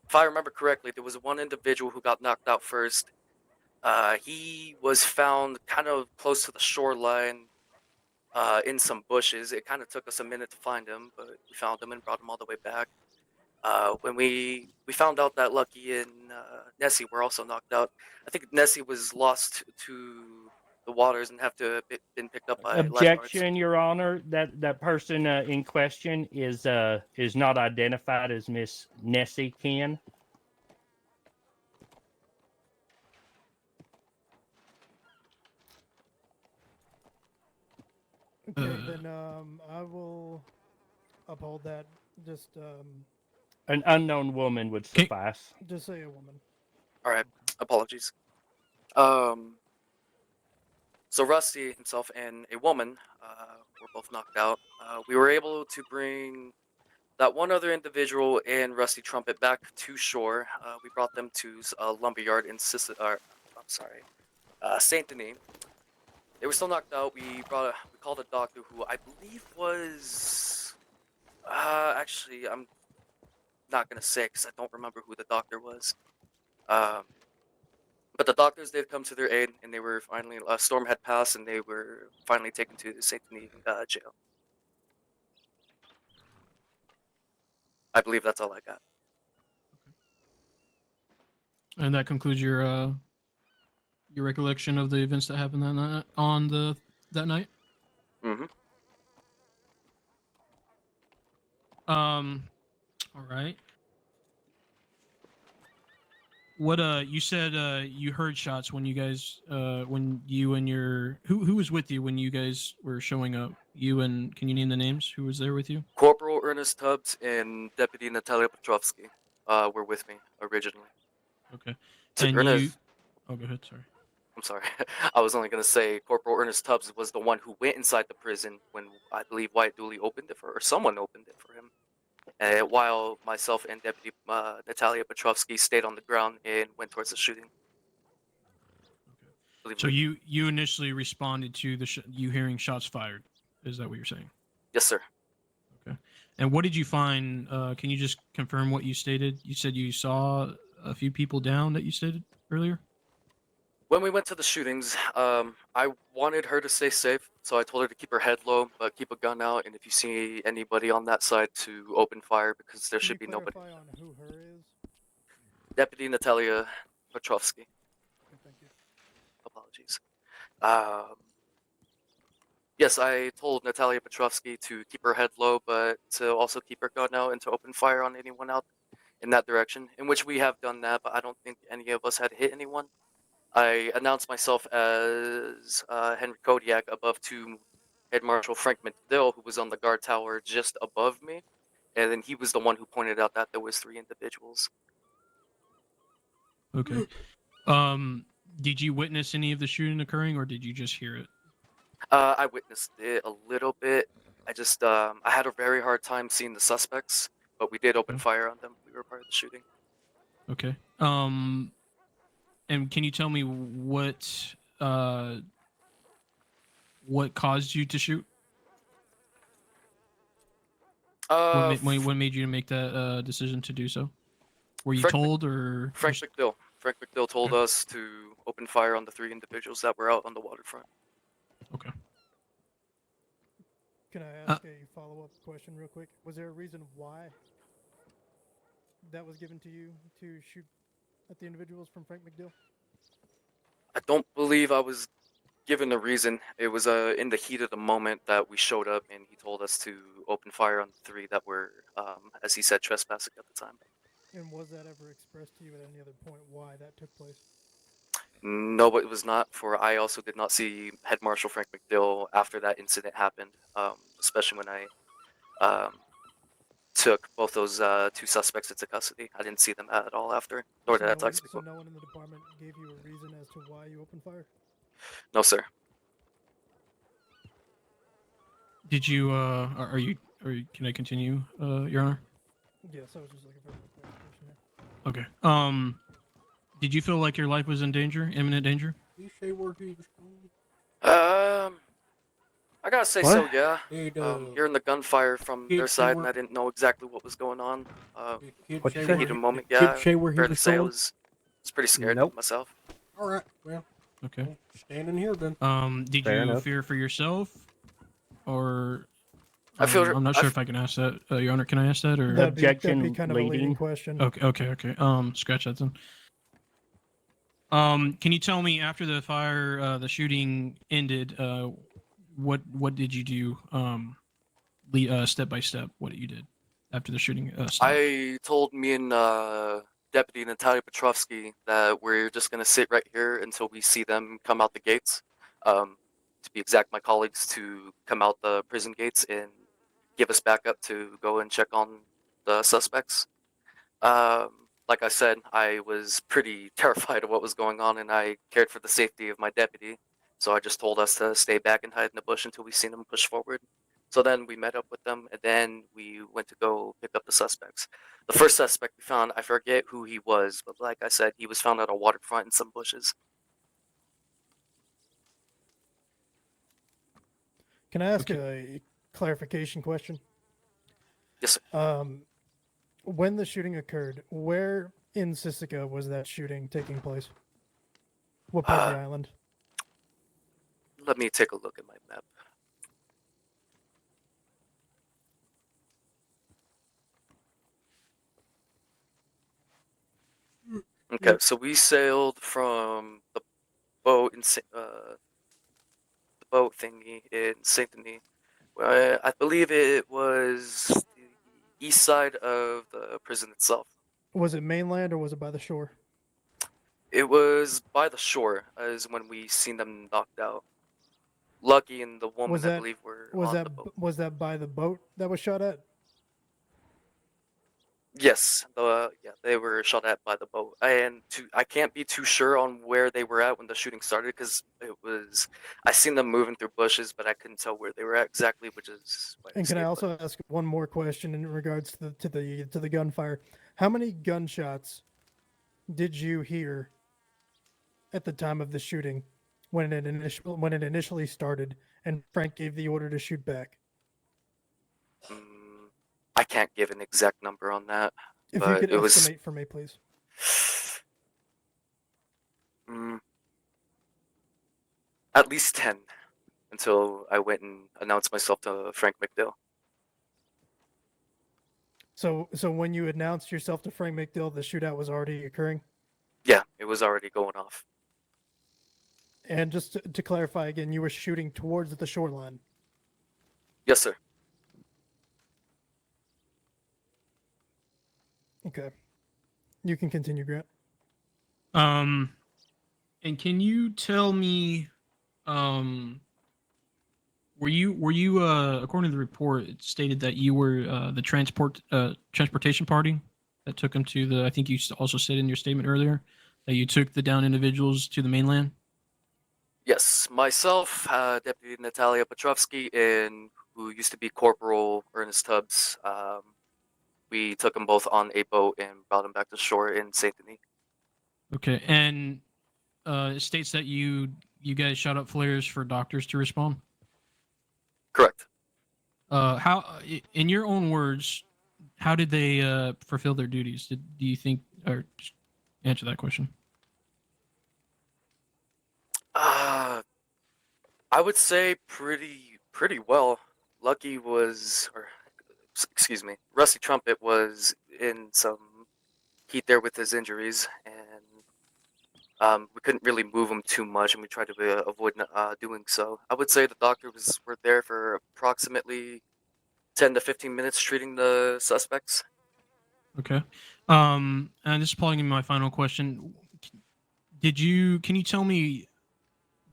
If I remember correctly, there was one individual who got knocked out first. He was found kind of close to the shoreline in some bushes. It kind of took us a minute to find him, but we found him and brought him all the way back. When we found out that Lucky and Nessie were also knocked out, I think Nessie was lost to the waters and have to been picked up by lifeguards. Objection, Your Honor. That person in question is not identified as Miss Nessie Ken. Okay, then I will uphold that. Just An unknown woman would suffice. just say a woman. All right, apologies. So Rusty himself and a woman were both knocked out. We were able to bring that one other individual and Rusty Trumpet back to shore. We brought them to a lumberyard in Saint Denis. They were still knocked out. We called a doctor who I believe was actually I'm not gonna say because I don't remember who the doctor was. But the doctors did come to their aid, and they were finally a storm had passed, and they were finally taken to the Saint Denis jail. I believe that's all I got. And that concludes your recollection of the events that happened that night. Mm-hmm. All right. What you said you heard shots when you guys when you and your who was with you when you guys were showing up? You and can you name the names? Who was there with you? Corporal Ernest Tubbs and Deputy Natalia Petrovsky were with me originally. Okay. So And Ernest, you Oh, go ahead, sorry. I'm sorry. I was only gonna say Corporal Ernest Tubbs was the one who went inside the prison when I believe Wyatt Dooley opened it or someone opened it for him. while myself and Deputy Natalia Petrovsky stayed on the ground and went towards the shooting. Believe So it- you initially responded to the you hearing shots fired. Is that what you're saying? Yes, sir. Okay. And what did you find? Can you just confirm what you stated? You said you saw a few people down that you stated earlier. When we went to the shootings, I wanted her to stay safe, so I told her to keep her head low, but keep a gun out, and if you see anybody on that side, to open fire, because there Can should you be nobody. clarify on who her is? Deputy Natalia Petrovsky. Okay, thank you. Apologies. Um, yes, I told Natalia Petrovsky to keep her head low, but to also keep her gun out and to open fire on anyone out in that direction, in which we have done that, but I don't think any of us had hit anyone. I announced myself as Henry Kodiak above to Head Marshal Frank McDill, who was on the guard tower just above me, and then he was the one who pointed out that there was 3 individuals. Okay. Did you witness any of the shooting occurring, or did you just hear it? I witnessed it a little bit. I just I had a very hard time seeing the suspects, but we did open Okay. fire on them. We were part of the shooting. Okay. And can you tell me what caused you to shoot? What made you make that decision to do so? Were you Frank told, or Frank McDill. Frank McDill told Okay. us to open fire on the 3 individuals that were out on the waterfront. Okay. Can I ask a follow-up question real quick? Was there a reason why that was given to you to shoot at the individuals from Frank McDill? I don't believe I was given a reason. It was in the heat of the moment that we showed up, and he told us to open fire on the 3 that were, as he said, trespassing at the time. And was that ever expressed to you at any other point why that took place? No, it was not. For I also did not see Head Marshal Frank McDill after that incident happened, especially when I took both those 2 suspects into custody. I didn't see them at all after, nor did I talk to So people. no one in the department gave you a reason as to why you opened fire? No, sir. did you? Are you? Can I continue, Your Honor? Yes, I was just looking for a clarification there. Okay. Did you feel like your life was in danger, imminent danger? Did you say where he was from? I gotta say What? so, yeah. Did, Hearing the gunfire from Kid their say side, and where- I didn't know exactly what was going on. did Kid What'd you say say? where Heat of he- moment, did yeah. Kid say where he Fair to was say, I going? was pretty scared Nope. myself. All right, well, Okay. standing here then. Did Fair you enough. fear for yourself, or? I feel- I'm not sure if I can ask that, Your Honor. Can I ask that, or? That'd be Objection kind of a leading leading. question. Okay. Scratch that then. Can you tell me after the fire, the shooting ended, what did you do? Step by step, what you did after the shooting stopped. I told me and Deputy Natalia Petrovsky that we're just gonna sit right here until we see them come out the gates. To be exact, my colleagues to come out the prison gates and give us backup to go and check on the suspects. Like I said, I was pretty terrified of what was going on, and I cared for the safety of my deputy. So I just told us to stay back and hide in the bush until we seen them push forward. So then we met up with them, and then we went to go pick up the suspects. The first suspect we found, I forget who he was, but like I said, he was found at a waterfront in some bushes. Can I ask a clarification question? Yes, sir. When the shooting occurred, where in Sisika was that shooting taking place? What part of the island? Let me take a look at my map. Okay, so we sailed from the boat in the boat thingy in Saint Denis. I believe it was the east side of the prison itself. Was it mainland or was it by the shore? It was by the shore, as when we seen them knocked out. Lucky and the woman, Was I that- believe, were Was on that the boat. was that by the boat that was shot at? Yes, they were shot at by the boat, and I can't be too sure on where they were at when the shooting started because I seen them moving through bushes, but I couldn't tell where they were at exactly, which is why I And can I escaped. also ask one more question in regards to the gunfire? How many gunshots did you hear at the time of the shooting when it initially started and Frank gave the order to shoot back? I can't give an exact number on that, If you but could it was estimate for me, please. mm, at least 10 until I went and announced myself to Frank McDill. So when you announced yourself to Frank McDill, the shootout was already occurring. Yeah, it was already going off. And just to clarify again, you were shooting towards the shoreline. Yes, sir. Okay. You can continue, Grant. And can you tell me, were you according to the report, it stated that you were the transportation party that took them to the. I think you also said in your statement earlier that you took the down individuals to the mainland. Yes, myself, Deputy Natalia Petrovsky, and who used to be Corporal Ernest Tubbs. We took them both on a boat and brought them back to shore in Saint Denis. Okay, and it states that you guys shot up flares for doctors to respond. Correct. How, in your own words, how did they fulfill their duties? Do you think, or just answer that question? I would say pretty well. Lucky was, or excuse me, Rusty Trumpet was in some heat there with his injuries, and we couldn't really move him too much, and we tried to avoid doing so. I would say the doctors were there for approximately 10 to 15 minutes treating the suspects. Okay. And this is probably gonna be my final question. Can you tell me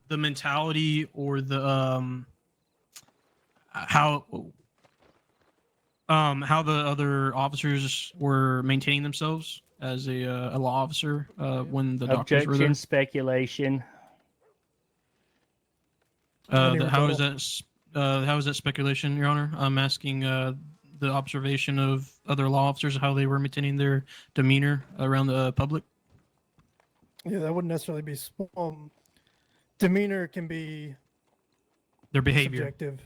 the mentality or the how the other officers were maintaining themselves as a law officer when the doctors were Objection, there? speculation. Any How is rebuttal? that? How is that speculation, Your Honor? I'm asking the observation of other law officers, how they were maintaining their demeanor around the public. Yeah, that wouldn't necessarily be. Demeanor can be Their behavior. subjective.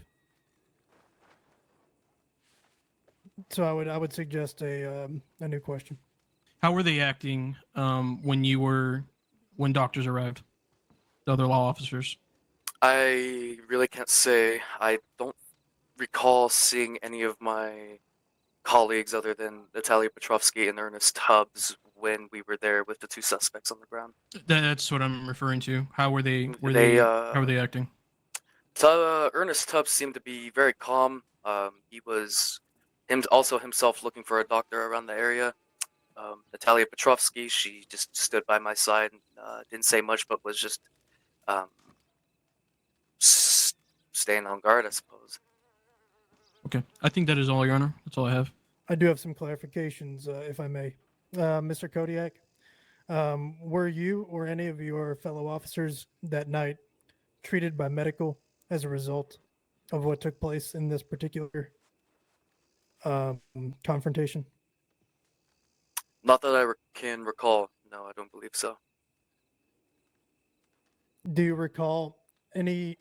So I would suggest a new question. How were they acting when doctors arrived? The other law officers. I really can't say. I don't recall seeing any of my colleagues other than Natalia Petrovsky and Ernest Tubbs when we were there with the two suspects on the ground. That's what I'm referring to. How were they? How were they acting? Ernest Tubbs seemed to be very calm. He was himself looking for a doctor around the area. Natalia Petrovsky, she just stood by my side and didn't say much, but was just um, staying on guard, I suppose. Okay, I think that is all, Your Honor. That's all I have. I do have some clarifications, if I may. Mr. Kodiak, were you or any of your fellow officers that night treated by medical as a result of what took place in this particular confrontation? Not that I can recall. No, I don't believe so. Do you recall any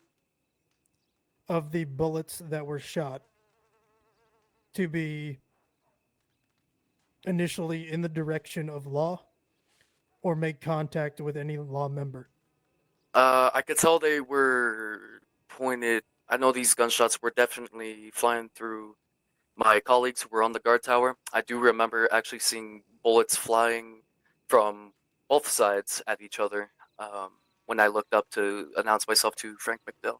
of the bullets that were shot to be initially in the direction of law or make contact with any law member? I could tell they were pointed. I know these gunshots were definitely flying through my colleagues who were on the guard tower. I do remember actually seeing bullets flying from both sides at each other when I looked up to announce myself to Frank McDill.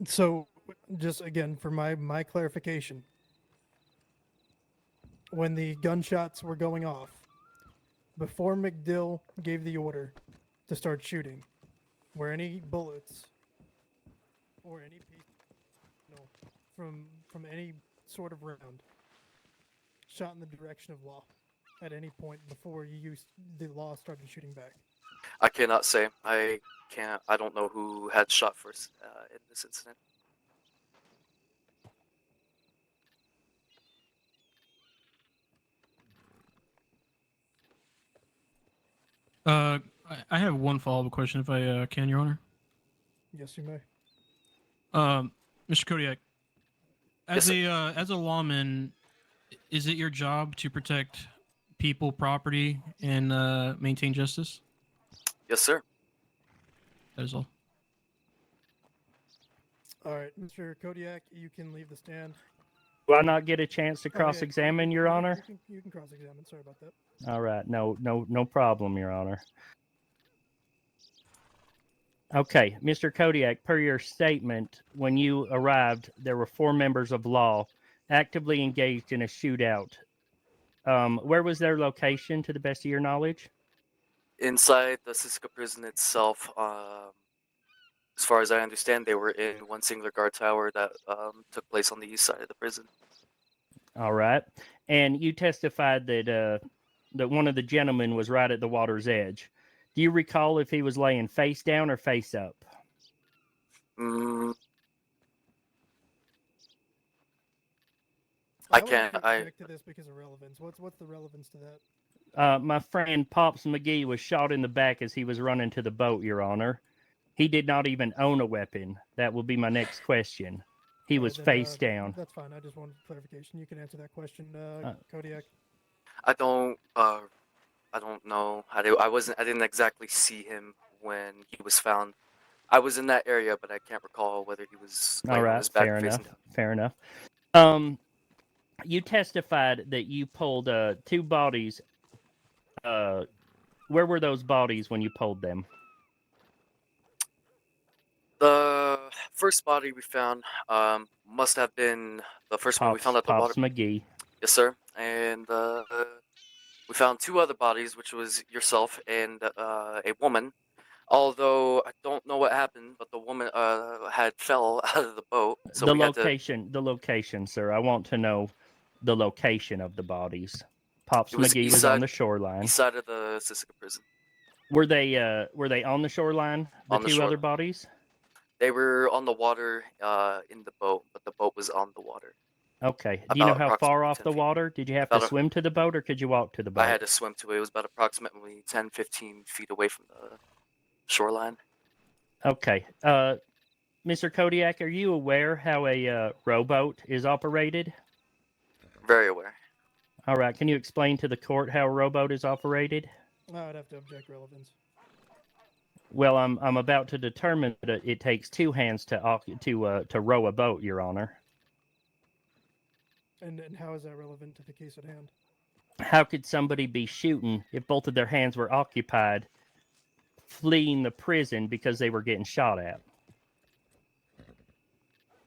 So, just again, for my clarification, when the gunshots were going off, before McDill gave the order to start shooting, were any bullets or any piece from any sort of round shot in the direction of law at any point before the law started shooting back? I cannot say. I can't. I don't know who had shot first in this incident. I have one follow-up question, if I can, Your Honor. Yes, you may. Mr. Kodiak, Yes, as a lawman, is it your job to protect people, property, and maintain justice? Yes, sir. That is all. All right, Mr. Kodiak, you can leave the stand. Do I not get a chance to Oh, yeah, cross-examine, Your Honor? You can cross-examine. Sorry about that. All right. No problem, Your Honor. Okay, Mr. Kodiak, per your statement, when you arrived, there were 4 members of law actively engaged in a shootout. Where was their location, to the best of your knowledge? Inside the Siska prison itself, as far as I understand, they were in one singular guard tower that took place on the east side of the prison. All right. And you testified that that one of the gentlemen was right at the water's edge. Do you recall if he was laying face down or face up? I would can't. object to this because of relevance. What's the relevance to that? My friend Pops McGee was shot in the back as he was running to the boat, Your Honor. He did not even own a weapon. That will be my next question. He was face down. That's fine. I just wanted clarification. You can answer that question, Kodiak. I don't know. I didn't exactly see him when he was found. I was in that area, but I can't recall whether he was laying on his back fair facing enough. down. Fair enough. You testified that you pulled 2 bodies. Where were those bodies when you pulled them? The first body we found must have been the first one we found at the Pops water. McGee. Yes, sir. And we found 2 other bodies, which was yourself and a woman. Although I don't know what happened, but the woman had fell out of the boat. So The we location, sir. I want to know the location of the bodies. Pops It was McGee east was side- on the shoreline. east side of the Siska prison. Were they on the shoreline? The On the 2 other shoreline. bodies? They were on the water in the boat, but the boat was on the water. Okay. Do you know About how far approximately off 10 the feet. water? Did you have to About a- swim to the boat, or could you walk to the boat? I had to swim to it. It was about approximately 10, 15 feet away from the shoreline. Okay. Mr. Kodiak, are you aware how a rowboat is operated? Very aware. All right. Can you explain to the court how a rowboat is operated? I would have to object relevance. Well, I'm about to determine that it takes 2 hands to row a boat, Your Honor. And how is that relevant to the case at hand? How could somebody be shooting if both of their hands were occupied, fleeing the prison because they were getting shot at?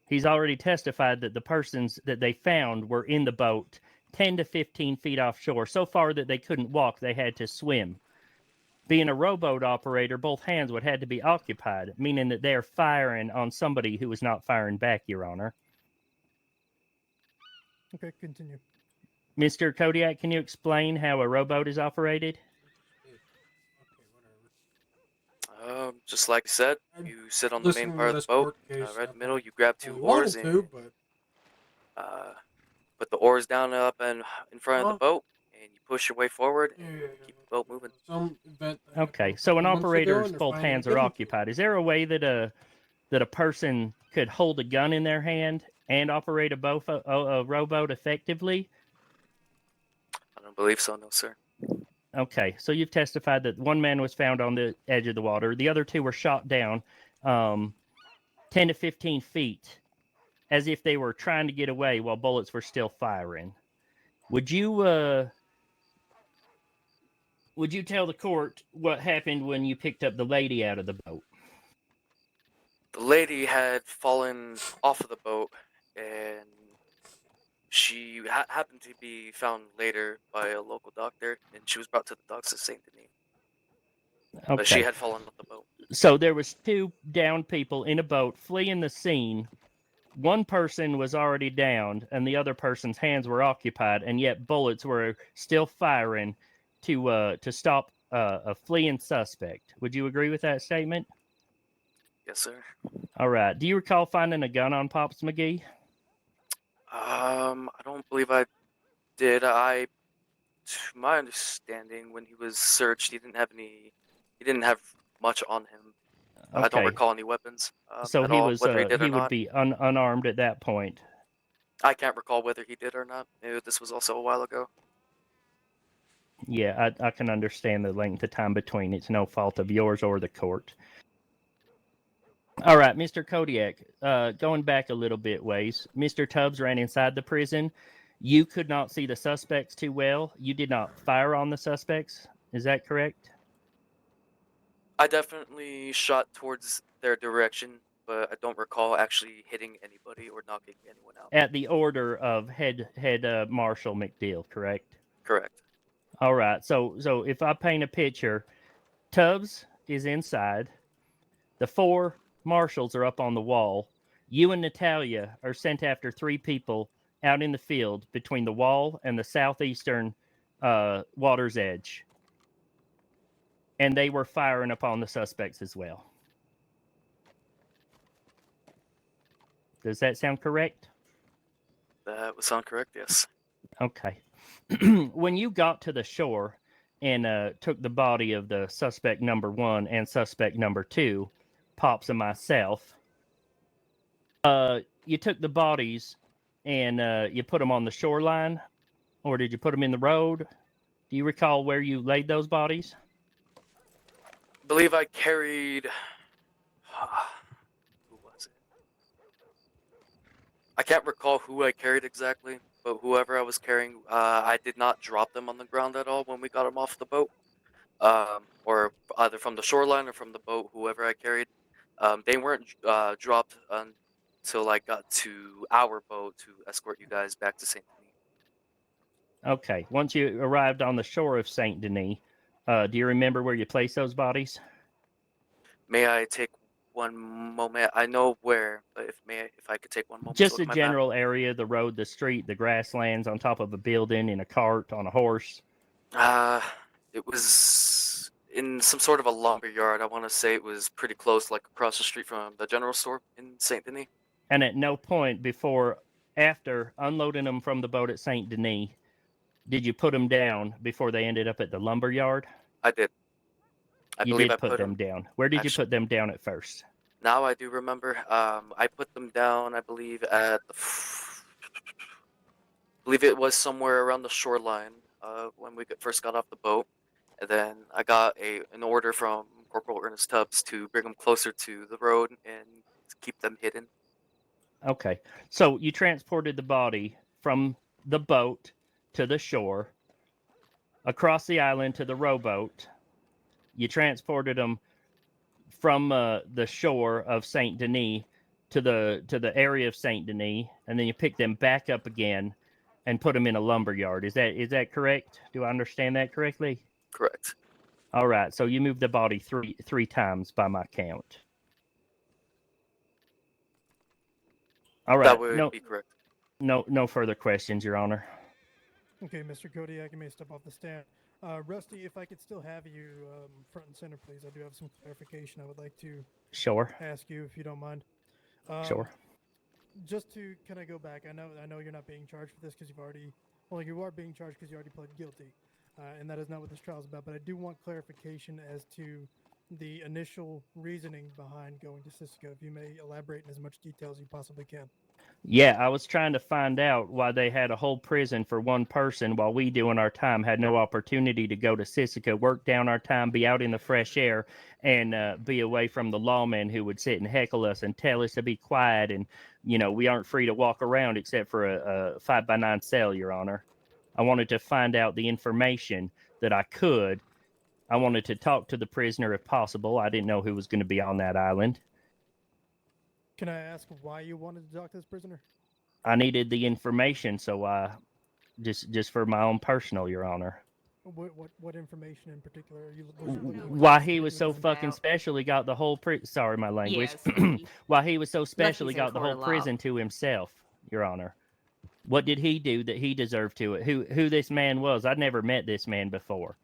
He's already testified that the persons that they found were in the boat 10 to 15 feet offshore, so far that they couldn't walk, they had to swim. Being a rowboat operator, both hands would have to be occupied, meaning that they're firing on somebody who was not firing back, Your Honor. Okay, continue. Mr. Kodiak, can you explain how a rowboat is operated? Just like I said, you sit on the main part of the boat, right in the middle. You grab 2 oars and put the oars down up and in front of the boat, and you push your way forward and keep the boat moving. Okay, so an operator's both hands are occupied. Is there a way that a person could hold a gun in their hand and operate a rowboat effectively? I don't believe so, no, sir. Okay, so you've testified that 1 man was found on the edge of the water. The other 2 were shot down 10 to 15 feet as if they were trying to get away while bullets were still firing. Would you tell the court what happened when you picked up the lady out of the boat? The lady had fallen off of the boat, and she happened to be found later by a local doctor, and she was brought to the docks of Saint Denis. Okay. But she had fallen off the boat. So there was 2 downed people in a boat fleeing the scene one person was already downed and the other person's hands were occupied, and yet bullets were still firing to stop a fleeing suspect. Would you agree with that statement? Yes, sir. All right. Do you recall finding a gun on Pops McGee? I don't believe I did. To my understanding, when he was searched, he didn't have any. He didn't have much on him. I don't Okay. recall any weapons So at he all, was whether he did he or would not. be unarmed at that point. I can't recall whether he did or not. This was also a while ago. Yeah, I can understand the length of time between. It's no fault of yours or the court. All right, Mr. Kodiak, going back a little bit ways, Mr. Tubbs ran inside the prison. You could not see the suspects too well. You did not fire on the suspects. Is that correct? I definitely shot towards their direction, but I don't recall actually hitting anybody or knocking anyone out. At the order of head Marshal McDeal, correct? Correct. All right. So if I paint a picture, Tubbs is inside. The four marshals are up on the wall. You and Natalia are sent after three people out in the field between the wall and the southeastern water's edge. And they were firing upon the suspects as well. Does that sound correct? That would sound correct, yes. Okay. When you got to the shore and took the body of the suspect number 1 and suspect number 2, Pops and myself, you took the bodies and you put them on the shoreline, or did you put them in the road? Do you recall where you laid those bodies? I believe I carried. Who was it? I can't recall who I carried exactly, but whoever I was carrying, I did not drop them on the ground at all when we got them off the boat, or either from the shoreline or from the boat. Whoever I carried, they weren't dropped until I got to our boat to escort you guys back to Saint Denis. Okay. Once you arrived on the shore of Saint Denis, do you remember where you placed those bodies? May I take one moment? I know where, but if I could take one moment to Just look a at my map. general area, the road, the street, the grasslands, on top of a building, in a cart, on a horse. It was in some sort of a lumber yard. I want to say it was pretty close, like across the street from the general store in Saint Denis. And at no point after unloading them from the boat at Saint Denis, did you put them down before they ended up at the lumber yard? I did. I You believe did I put them down. Where did you put them down at first? Now I do remember. I put them down. I believe at I believe it was somewhere around the shoreline. When we first got off the boat, and then I got an order from Corporal Ernest Tubbs to bring them closer to the road and keep them hidden. Okay. So you transported the body from the boat to the shore, across the island to the rowboat. You transported them from the shore of Saint Denis to the area of Saint Denis, and then you picked them back up again and put them in a lumber yard. Is that correct? Do I understand that correctly? Correct. All right. So you moved the body three times by my count. All right. That would be correct. No further questions, Your Honor. Okay, Mr. Kodiak, you may step off the stand. Rusty, if I could still have you front and center, please. I do have some clarification I would like to Sure. ask you, if you don't mind. Sure. Just to kind of go back, I know you're not being charged for this because you are being charged because you already pled guilty, and that is not what this trial is about. But I do want clarification as to the initial reasoning behind going to Cisco. If you may elaborate in as much detail as you possibly can. Yeah, I was trying to find out why they had a whole prison for one person while we, doing our time, had no opportunity to go to Sisika, work down our time, be out in the fresh air, and be away from the lawmen who would sit and heckle us and tell us to be quiet. And, we aren't free to walk around except for a 5x9 cell, Your Honor. I wanted to find out the information that I could. I wanted to talk to the prisoner if possible. I didn't know who was going to be on that island. Can I ask why you wanted to talk to this prisoner? I needed the information, so I just for my own personal, Your Honor. What information in particular are you looking for? Why he was so About- fucking special, he got the whole sorry, my language. Yes, Lucky. Why he was so special, he Lucky's in got the whole court a lot. prison to himself, Your Honor. What did he do that he deserved to it? Who this man was? I'd never met this man before.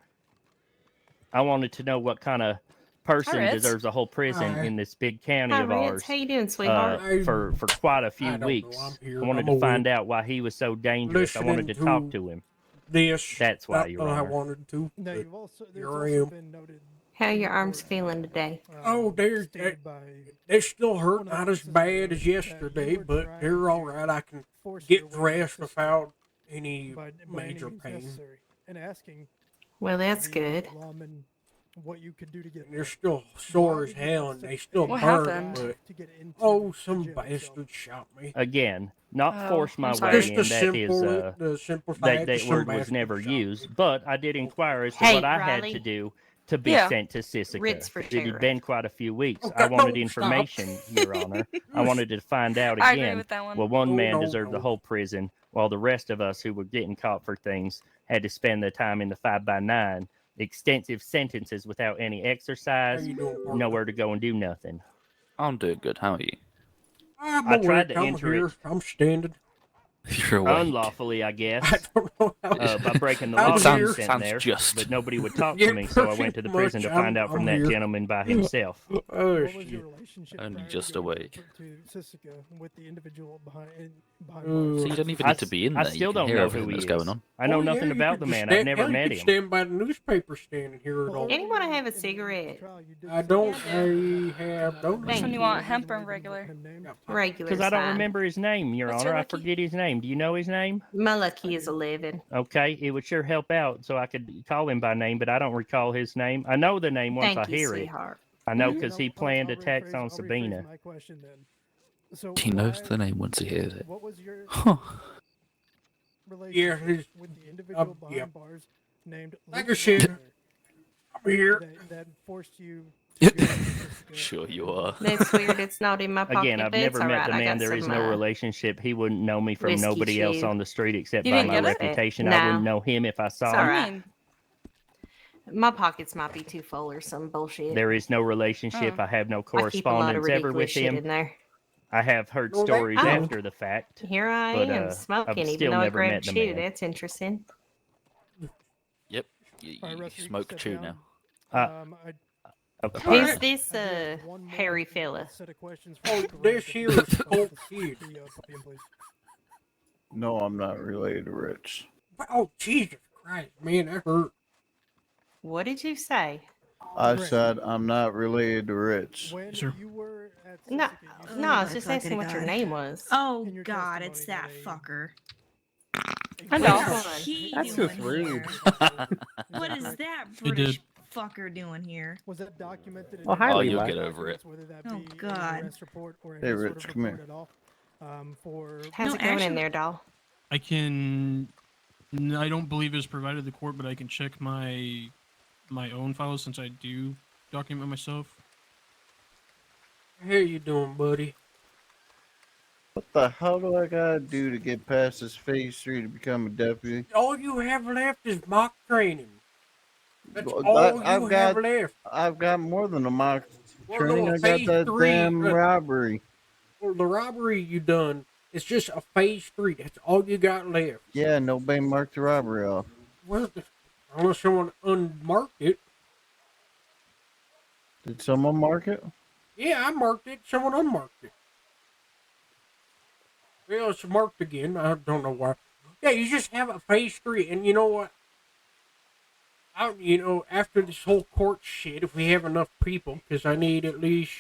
I wanted to know what kind of person Ritz. deserves a whole prison Hi. in this big county Hi, of Ritz. ours. How you doing, sweetheart? For quite a few I don't know, weeks. I'm here, I wanted I'm to find awake. out why he was so dangerous. I wanted to Listening talk to- to him. This. That's why, Your I Honor. wanted to. Now, but you've also, there's here I also am. been noted. How in your the arms report, feeling today? Oh, they're- stated by They still hurt, one of not the as witnesses bad that as you yesterday, were but trying they're all to right. I can force get your way dressed into without any by any major means pain. necessary, and asking Well, that's the good. lawman what you could do to get And they're still sore as hell, and they still What burn. happened? But to get into oh, the some jail bastard itself. shot me. Again, not Oh, force my I'm way sorry. Just in. the That is, simple, the simple fact that some word was bastard never shot me. used. But I did inquire as to Hey, what I had Riley. to do to be Yeah. sent to Sissica. Ritz for It had terror. been quite a few weeks. Okay, I wanted don't stop. information, Your Honor. I wanted to find out I agree again. with that one. Well, one No, man no, deserved the no. whole prison, while the rest of us who were getting caught for things had to spend the time in the 5x9, extensive sentences without any How exercise, you doing, partner? nowhere to go and do nothing. I'm doing good. How are you? I'm I tried awake. to I'm enter here. it. I'm standing. You're awake. Unlawfully, I I guess, don't know how. by breaking the I'm law, It here. being sounds, sent sounds there. just. But nobody would talk Yeah, to me, so I went to the pretty prison to much. find out from I'm that here. gentleman by himself. Oh What was shit. your relationship Only prior to just going awake. to Sissica with the individual behind Ooh. So bars? you don't even I need to be in there. I still you can don't hear know everything who he that's is. going on. I know Oh, nothing yeah, about you the could man. stand, I've never hell, met you could him. stand by the newspaper stand and hear it all. Anyone have a cigarette? I don't. I have no. Which one you want, hemp or regular? Regular. Because I don't sign. remember his name, Your What's Honor. your I lucky? forget his name. Do you know his name? My lucky is 11. Okay, it would sure help out so I could call him by name, but I don't recall his name. I know the name once Thank I you, hear it. sweetheart. I know And because he I'll planned rephrase- attacks on I'll rephrase Sabina. my question then. So He knows why- the name once he hears it. What was your Huh. relationship he's- with the individual behind yeah. bars named Like I Luke said, Wagner I'm here. that forced you to go to Sissica? Sure you are. That's weird. It's not in my pocket. Again, I've but it's never met alright. the I man. got There is some, no relationship. He wouldn't know me from whiskey nobody else chew. on the street except You by didn't my get it? reputation. No. I wouldn't know him if I saw It's him. alright. Mean. My pockets might be too full or some bullshit. There is no relationship. Oh. I have no I keep a lot of correspondence ever with ridiculous shit him. in there. I have heard Well, that- stories Oh. after the fact. Here I But, am I've smoking, even still though I never met grabbed the chew. man. That's interesting. Yep. You, All right, you Russ, you can smoke step chew down. now. I Okay. Who's Alright. this I do have one more hairy fella? set of questions for Oh, you to this wrap here up. is Colt Kid. The podium, please. No, I'm not related to Ritz. Oh Jesus Christ, man, that hurt. What did you say? I Right. said I'm not related to Ritz. When Sir. you were at No, Sissica, you no, I was said just that asking what your name was. Oh in your God, it's that testimony fucker. I Which know. one? What's he That's doing just rude. here? What is correct? that He did. British fucker doing here? Was that documented? in Oh, hi, any Oh, Levi. you'll get over it. documents, whether that Oh, be in God. the arrest report or Hey, any sort Rich, of come here. report at all? For How's No, it going in actually- there, doll? I can. I don't believe it was provided to the court, but I can check my own files since I do document myself. How you doing, buddy? What the hell do I gotta do to get past this phase 3 to become a deputy? All you have left is mock training. That's Well, all I've you have got- left. I've got more than a mock Well, training. no, I got phase that 3, damn robbery. well, the robbery you done, it's just a phase 3. That's all you got left. Yeah, nobody marked the robbery off. Well, unless someone unmarked it. Did someone mark it? Yeah, I marked it. Someone unmarked it. Well, it's marked again. I don't know why. Yeah, you just have a phase 3, and you know what? After this whole court shit, if we have enough people, because I need at least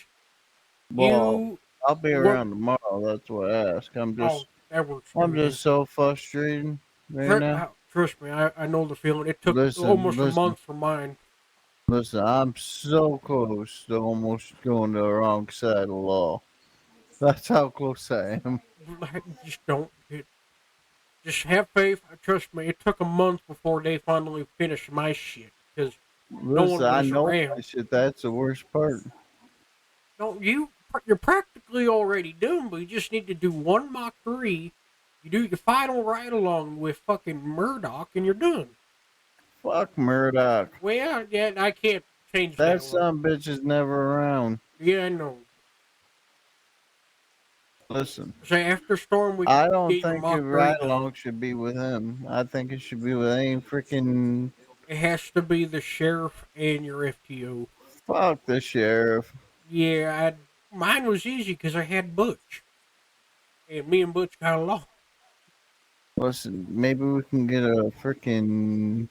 Well, I'll be what- around tomorrow. That's what I ask. I'm just, that works. for I'm me. just so frustrated right now. Trust me, I know the feeling. It took Listen, almost a listen. month for mine. Listen, I'm so close to almost going to the wrong side of the law. That's how close I am. Just don't. Just have faith. Trust me, it took a month before they finally finished my shit. Because no one Listen, I was know around. that shit. That's the worst part. You're practically already done, but you just need to do one mock 3. You do your final ride along with fucking Murdoch, and you're done. Fuck Murdoch. Well, yeah, I can't change That that one. son of a bitch is never around. Yeah, I know. Listen, So after Storm, we I can don't get your think your mock breed ride done. along should be with him. I think it should be with any freaking. It has to be the sheriff and your FTO. Fuck the sheriff. Yeah, mine was easy because I had Butch. And me and Butch got along. Listen, maybe we can get a freaking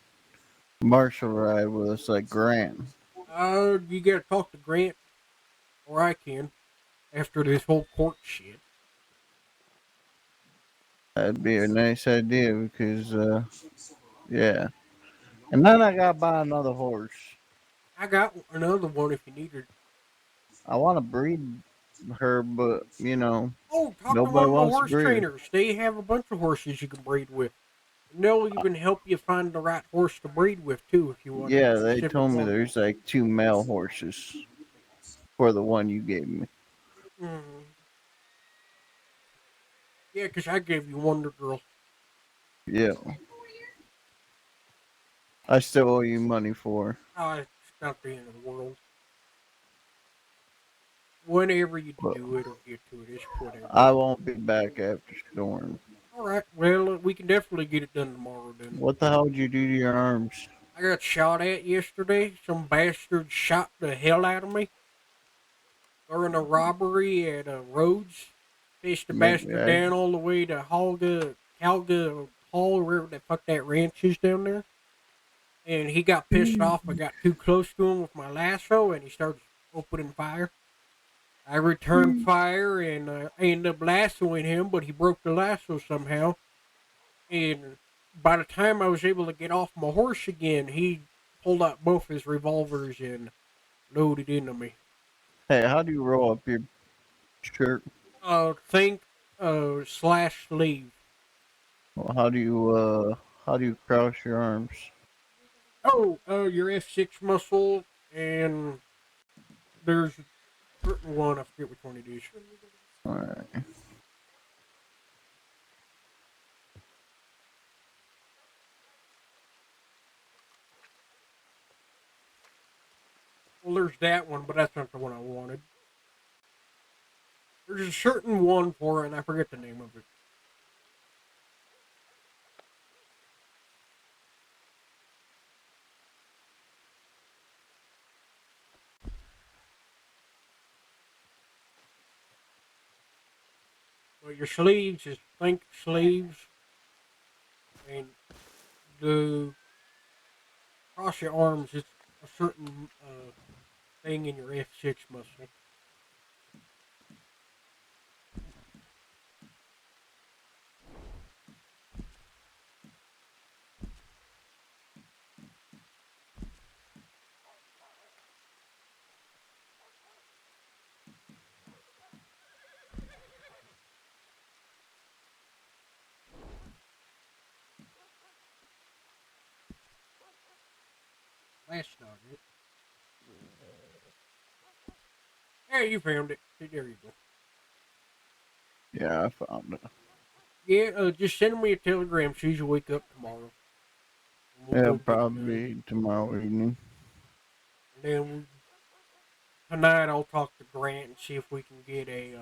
marshal ride with us like Grant. You gotta talk to Grant, or I can, after this whole court shit. That'd be a nice idea because, yeah. And then I gotta buy another horse. I got another one if you need it. I want to breed her, but Oh, talk to nobody one of the wants to horse breed her. trainers. They have a bunch of horses you can breed with. And they'll even help you find the right horse to breed with too, if you want a Yeah, they specific told me one. there's like 2 male horses for the one you gave me. Mm. Yeah, because I gave you Wonder Girl. Yeah. I still owe you money for her. It's not the end of the world. Whenever you Well, do it or get to it, it's whatever. I won't be back after Storm. Alright, well, we can definitely get it done tomorrow then. What the hell did you do to your arms? I got shot at yesterday. Some bastard shot the hell out of me during a robbery at Rhodes. Chased the bastard down all the way to Calga Hall, wherever the fuck that ranch is down there. And he got pissed off. I got too close to him with my lasso, and he started opening fire. I returned fire, and I ended up lassoing him, but he broke the lasso somehow. And by the time I was able to get off my horse again, he pulled out both his revolvers and loaded into me. Hey, how do you roll up your shirt? Think slash sleeve. Well, how do you cross your arms? Your F6 muscle, and there's a certain one, I forget which one it is. Alright. Well, there's that one, but that's not the one I wanted. There's a certain one for it, and I forget the name of it. Well, your sleeves is think sleeves, and the across your arms is a certain thing in your F6 muscle. That's not it. Hey, you found it. There you go. Yeah, I found it. Yeah, just send me a telegram as soon as you wake up tomorrow. It'll probably be tomorrow evening. And then tonight I'll talk to Grant and see if we can get a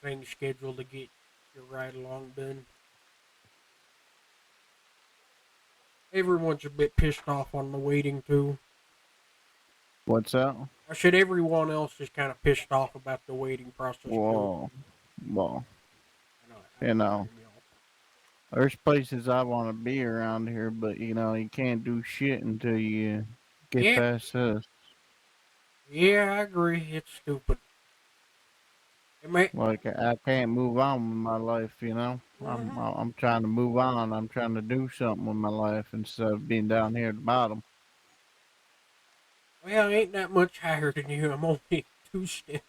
thing scheduled to get your ride along done. Everyone's a bit pissed off on the waiting too. What's that? I said everyone else is kind of pissed off about the waiting process Well, too. There's places I want to be around here, but you can't do shit until you get past this. Yeah, I agree. It's stupid. Like I can't move on with my life, I'm trying to move on. I'm trying to do something with my life instead of being down here at the bottom. Well, I ain't that much higher than you. I'm only 2 steps,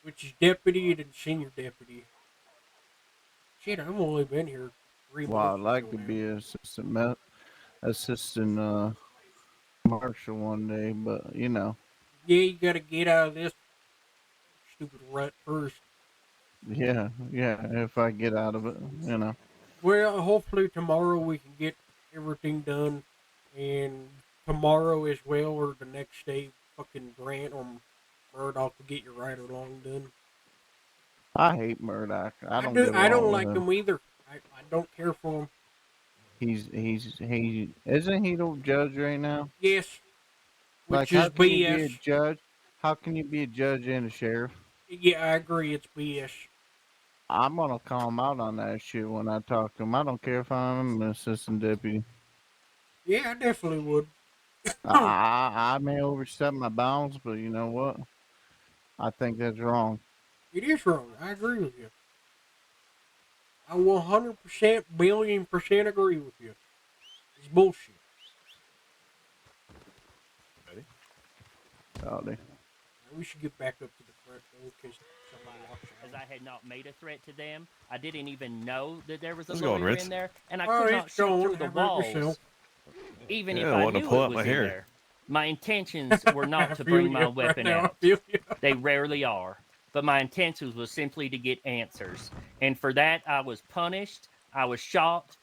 which is deputy and senior deputy. Shit, I've only been here 3 months. Well, I'd like to be assistant marshal one day, but Yeah, you gotta get out of this stupid rut first. Yeah, if I get out of it, Well, hopefully tomorrow we can get everything done. and tomorrow as well, or the next day, fucking Grant or Murdoch will get your ride along done. I hate Murdoch. I don't do. get I don't along with like him. him either. I don't care for him. He isn't he the judge right now? Yes, Like, which how is can you be a BS. judge? How can you be a judge and a sheriff? Yeah, I agree. It's BS. I'm gonna call him out on that shit when I talk to him. I don't care if I'm an assistant deputy. Yeah, I definitely would. I may overstep my bounds, but you know what? I think that's wrong. It is wrong. I agree with you. I 100%, billion percent agree with you. It's bullshit. Howdy. We should get back up to the front though, in case somebody walks out. As I had not made a threat to them, I didn't even know that there was a How's it going, lawyer Ritz? in there, and I Oh, could it's not shoot going. through the How about walls, yourself? even Yeah, if I I wanted to knew pull it out my was in hair. there. My intentions were I not to feel bring you my right weapon now, I out. feel you. They rarely are. But my intentions was simply to get answers. And for that, I was punished. I was shot.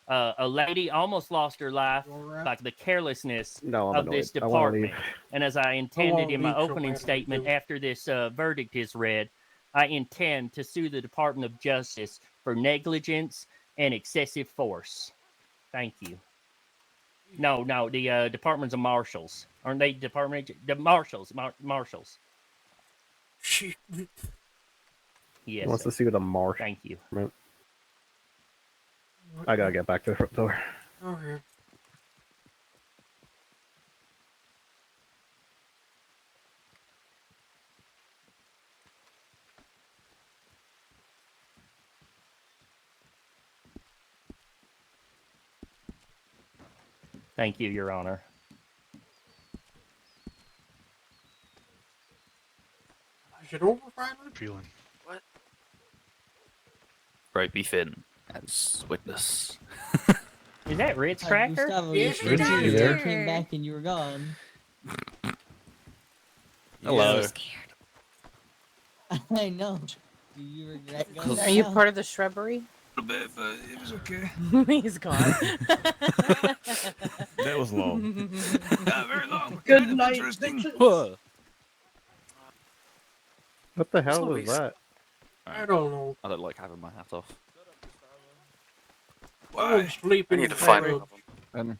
A lady almost lost her life by the carelessness No, I'm of this annoyed. I want to leave. department. And as I I intended want to in my leave so opening badly, statement too. after this verdict is read, I intend to sue the Department of Justice for negligence and excessive force. Thank you. No, the Departments of Marshals. Aren't they the Marshals? Marshals. Shit. He Yes, wants sir. to see the marsh. Thank you. I gotta get back to the front door. Okay. Thank you, Your Honor. Is it over finally? Feeling. What? Right, be Finn as witness. Is that Ritz Cracker? Gustavo, Yes, you it said is. you there? came back and you were gone. Hello. I know. Do you regret going Are you now? part of the shrubbery? A little bit, but it was okay. He's gone. That was long. Not very long. Good Kind of night, interesting. bitches. What the hell Louise. is that? I don't know. I don't like having my hat off. I Why? was sleeping I need in to find bed. one of them. And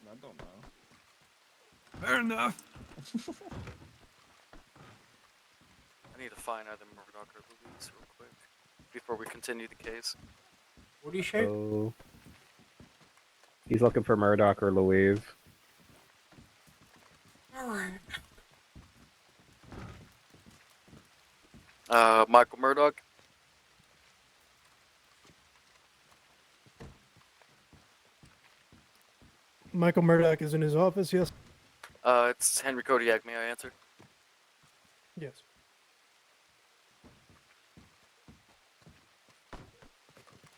Fair enough. I need to find either Murdoch or Louise real quick before we continue the case. What do you say? Oh, he's looking for Murdoch or Louise. Alright. Michael Murdoch. Michael Murdoch is in his office, yes? It's Henry Kodiak. May I answer? Yes.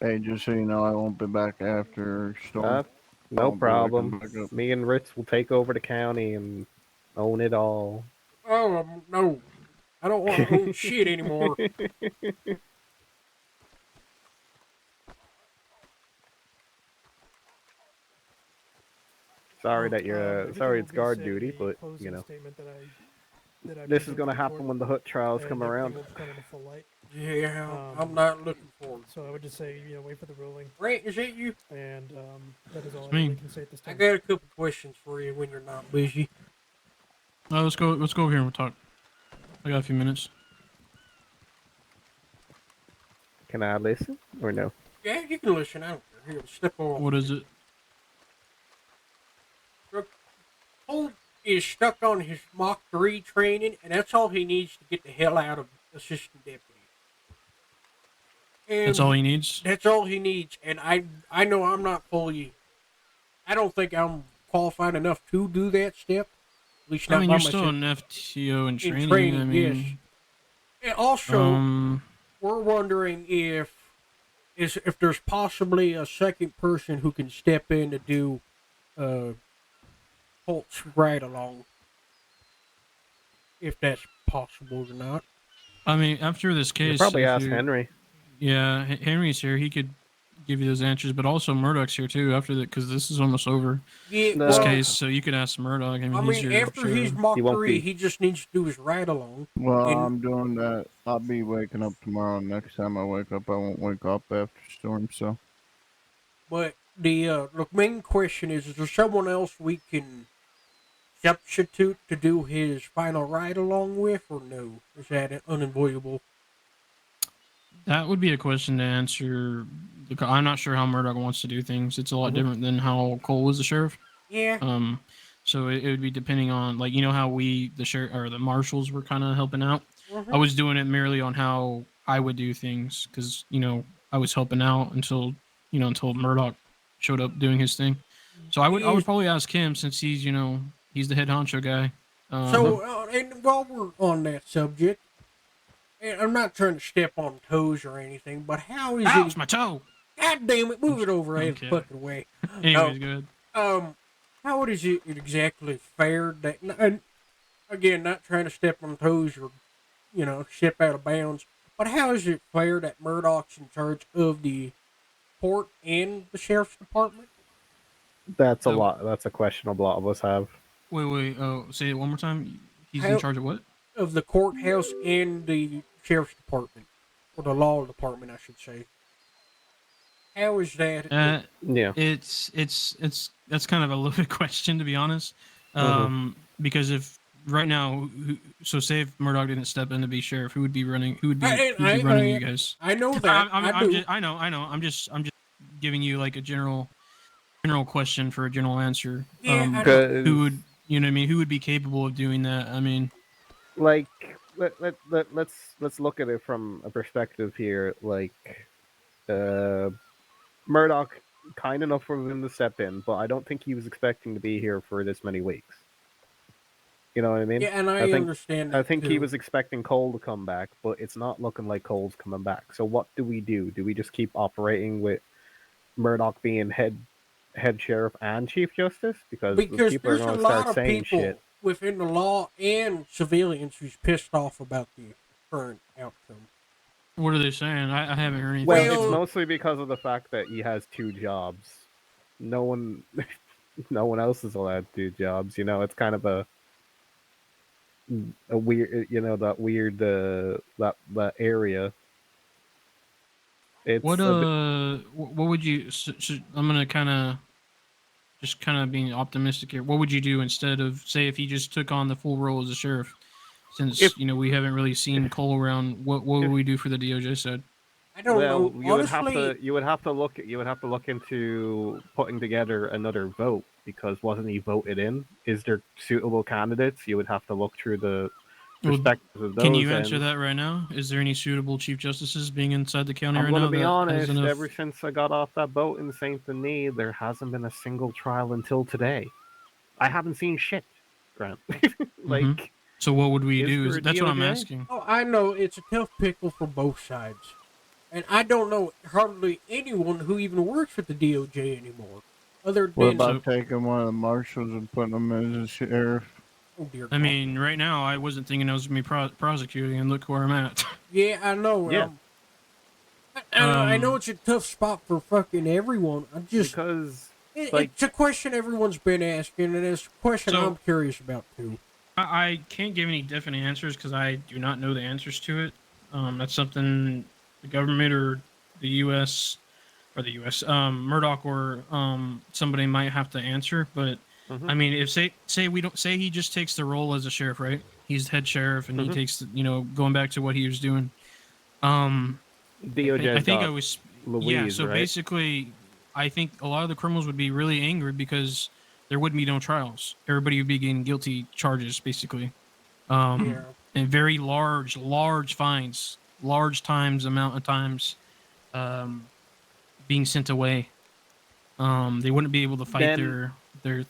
hey, just so you know, I won't be back after storm. No I'll be problem. back up. Me and Ritz will take over the county and own it all. Oh, no. I don't want to own shit anymore. Sorry that you're Everything sorry will it's be guard said in duty, the but closing you know statement that I this is presented gonna to happen court, when the Hood trials and come everything around. will come into full light. Yeah, I'm Um, not looking for it. So I would just say, wait for the ruling, Grant, is that you? and that is all It's I really me. can say at this I time. got a couple questions for you when you're not busy. Let's go over here and we'll talk. I got a few minutes. Can I listen or no? Yeah, you can listen. I don't care. Here, step on. What is it? Holt is stuck on his Mach 3 training, and that's all he needs to get the hell out of assistant deputy. And That's all he needs? That's all he needs. And I know I'm not fully. I don't think I'm qualified enough to do that step. At least not I mean, by you're still myself. an FTO in training. In training, I mean, yes. And also, Um, we're wondering if there's possibly a second person who can step in to do Holt's ride along. If that's possible or not. I mean, after this You case, probably if ask you- Henry. Yeah, Henry's here. He could give you those answers, but also Murdoch's here too after that because this is almost over. Yeah, This well, case, so you could ask Murdoch. I mean, he's your after his sheriff. mockery, he just needs to do his ride along. Well, And- I'm doing that. I'll be waking up tomorrow. Next time I wake up, I won't wake up after storm. So, But the main question is there someone else we can substitute to do his final ride along with, or no? Is that unavoidable? That would be a question to answer. I'm not sure how Murdoch wants to do things. It's a lot different than how Cole was the sheriff. Yeah. So it would be depending on, like, you know how the sheriff or the marshals were kind of helping out. Mhm. I was doing it merely on how I would do things because I was helping out until Murdoch showed up doing his thing. So I would probably ask him since he's he's the head honcho guy. And while we're on that subject, and I'm not trying to step on toes or anything, but how is Ouch, it? my toe! God damn it! Move it over out of the kidding. fucking way. Anyways, good. How is it exactly fared that? And again, not trying to step on toes or step out of bounds, but how is it fair that Murdoch's in charge of the port and the sheriff's department? That's a lot. That's a question a lot of us have. Wait. Oh, say it one more time. He's in charge of what? Of the courthouse and the sheriff's department, or the law department, I should say. How is that? Yeah. It's that's kind of a loaded question, to be honest. Because if right now, so say if Murdoch didn't step in to be sheriff, who would be running? Who'd be running you guys? I know that. I know. I'm just giving you like a general question for a general answer. Yeah, who would what I mean? Who would be capable of doing that? I mean, like let's look at it from a perspective here. Like, Murdoch kind enough for him to step in, but I don't think he was expecting to be here for this many weeks. You know what I mean? Yeah, and I understand that I think he too. was expecting Cole to come back, but it's not looking like Cole's coming back. So what do we do? Do we just keep operating with Murdoch being head sheriff and chief justice? Because people are there's going a to lot start of saying people shit. within the law and civilians who's pissed off about the current outcome. what are they saying? I haven't heard anything. Well, it's mostly because of the fact that he has 2 jobs. No one else is allowed 2 jobs. It's kind of a weird, that weird that area. It's what would you? I'm gonna kind of being optimistic here. What would you do instead of, say, if he just took on the full role as a sheriff? Since we haven't really seen Cole around, what would we do for the DOJ side? I don't know. You would have to look into putting together another vote, because wasn't he voted in? Is there suitable candidates? You would have to look through the perspectives of those. Can you answer that right now? Is there any suitable chief justices being inside the county right now? I'm gonna be honest. enough... Ever since I got off that boat in Saint Denis, there hasn't been a single trial until today. I haven't seen shit, Grant. So what would we do? That's what I'm DOJ? asking. Oh, I know it's a tough pickle for both sides, and I don't know hardly anyone who even works with the DOJ anymore. Other what than about taking one of the marshals and putting him as a sheriff? Oh dear I mean, right now I wasn't thinking I was gonna be prosecuting, and look where I'm at. Yeah, I know. Yeah. I know it's a tough spot for fucking everyone. Because it's a question everyone's been asking, and it's a question I'm curious about too. I can't give any definite answers because I do not know the answers to it. That's something the government or the U.S. Murdoch or somebody might have to answer. But I mean, if say we don't say he just takes the role as a sheriff, right? He's head sheriff, and he takes going back to what he was doing. DOJ. I think I was Louise, So right? basically, I think a lot of the criminals would be really angry because there would be no trials. Everybody would be getting guilty charges, basically. And very large fines, large amount of times being sent away. They wouldn't be able to fight their it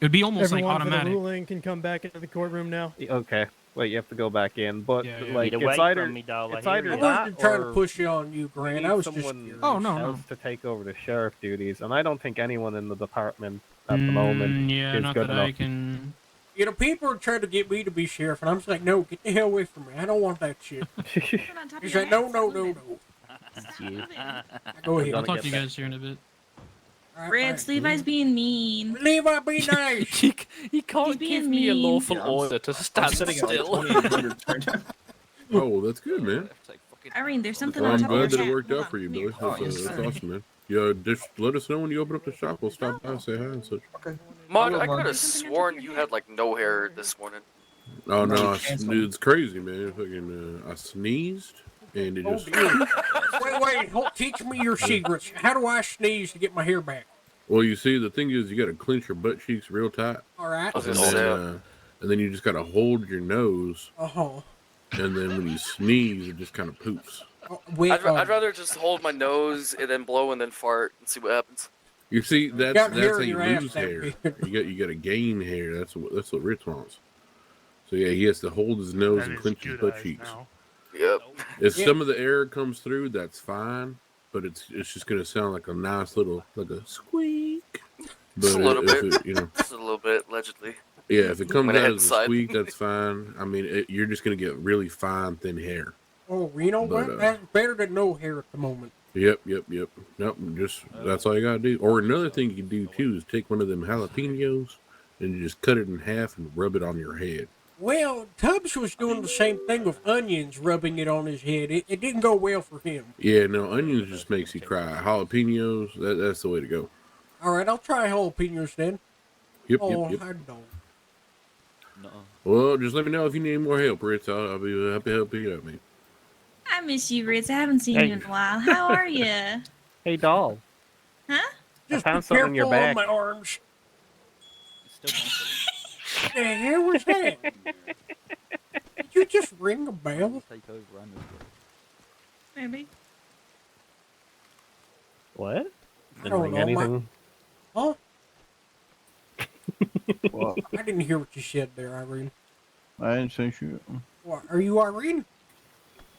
would be almost Everyone like automatic. For the ruling can come back into the courtroom now. Okay. Well, you have to go back in, but like Get away it's either from me, doll. it's I either hear I ya. wasn't trying to or push you on you, Grant. we I need was just someone curious. Oh, no. else to take over the sheriff duties, and I don't think anyone in the department at the moment Yeah, is not good that enough. I can. People are trying to get me to be sheriff, and I'm just like, no, get the hell away from me. I don't want that shit. He's like, no. You. Go ahead. I'll talk to you guys here in a bit. All right, Ritz, bye. Levi's being mean. Levi, be nice. He can't He's being give me a mean. lawful Yeah, order to stand I'm sitting at like still. 2800 turned down. Oh, well, that's good, man. Irene, there's something Well, on I'm top of your glad that it hat. worked Hold out on, for you, come Billy. here. Oh, yes, That's sir. awesome, man. Yeah, just let us know when you open up the shop. We'll stop by, say hi and such. Okay. Mod, Hello, I could Mark. have sworn you had like no hair this morning. Oh, No, no, you canceled. dude, it's crazy, man. Fucking, I sneezed, and it Oh, just... dear. Wait, teach me your secrets. How do I sneeze to get my hair back? Well, you see, the thing is, you got to clench your butt cheeks real tight, All right. I was and gonna say, then you just got to hold your nose, Uh-huh. and then when you sneeze, it just kind of poofs. Oh, wait, I'd rather just hold my nose and then blow and then fart and see what happens. You see, got that's hair how in you your ass lose that hair. big. You got to gain hair. That's what Ritz wants. So yeah, he has to hold his nose and clench his butt cheeks. Yep. If Yeah. some of the air comes through, that's fine, but it's just gonna sound like a nice little like a squeak. But Just a little if bit. it, you know, Just a little bit, allegedly. yeah, if it comes Went out ahead as a side. squeak, that's fine. I mean, you're just gonna get really fine, thin hair. Oh, you know But, what? That's better than no hair at the moment. Yep. Nope, just that's all you gotta do. Or another thing you can do too is take one of them jalapenos and just cut it in half and rub it on your head. Well, Tubbs was doing the same thing with onions, rubbing it on his head. It didn't go well for him. Yeah, no, onions just makes you cry. Jalapenos, that's the way to go. All right, I'll try jalapenos then. Yep. I don't. No. Well, just let me know if you need more help, Ritz. I'll be happy to help you out, man. I miss you, Ritz. I haven't seen Hey. you in a while. How are you? Hey, doll. Huh? Just found be something in your careful bag. on my arms. Still possible. What the hell was that? Did you just ring a bell? Take over, I know. Maybe. What? I Didn't don't ring know. anything. Huh? Well, I didn't hear what you said there, Irene. I didn't say shit. What, are you Irene?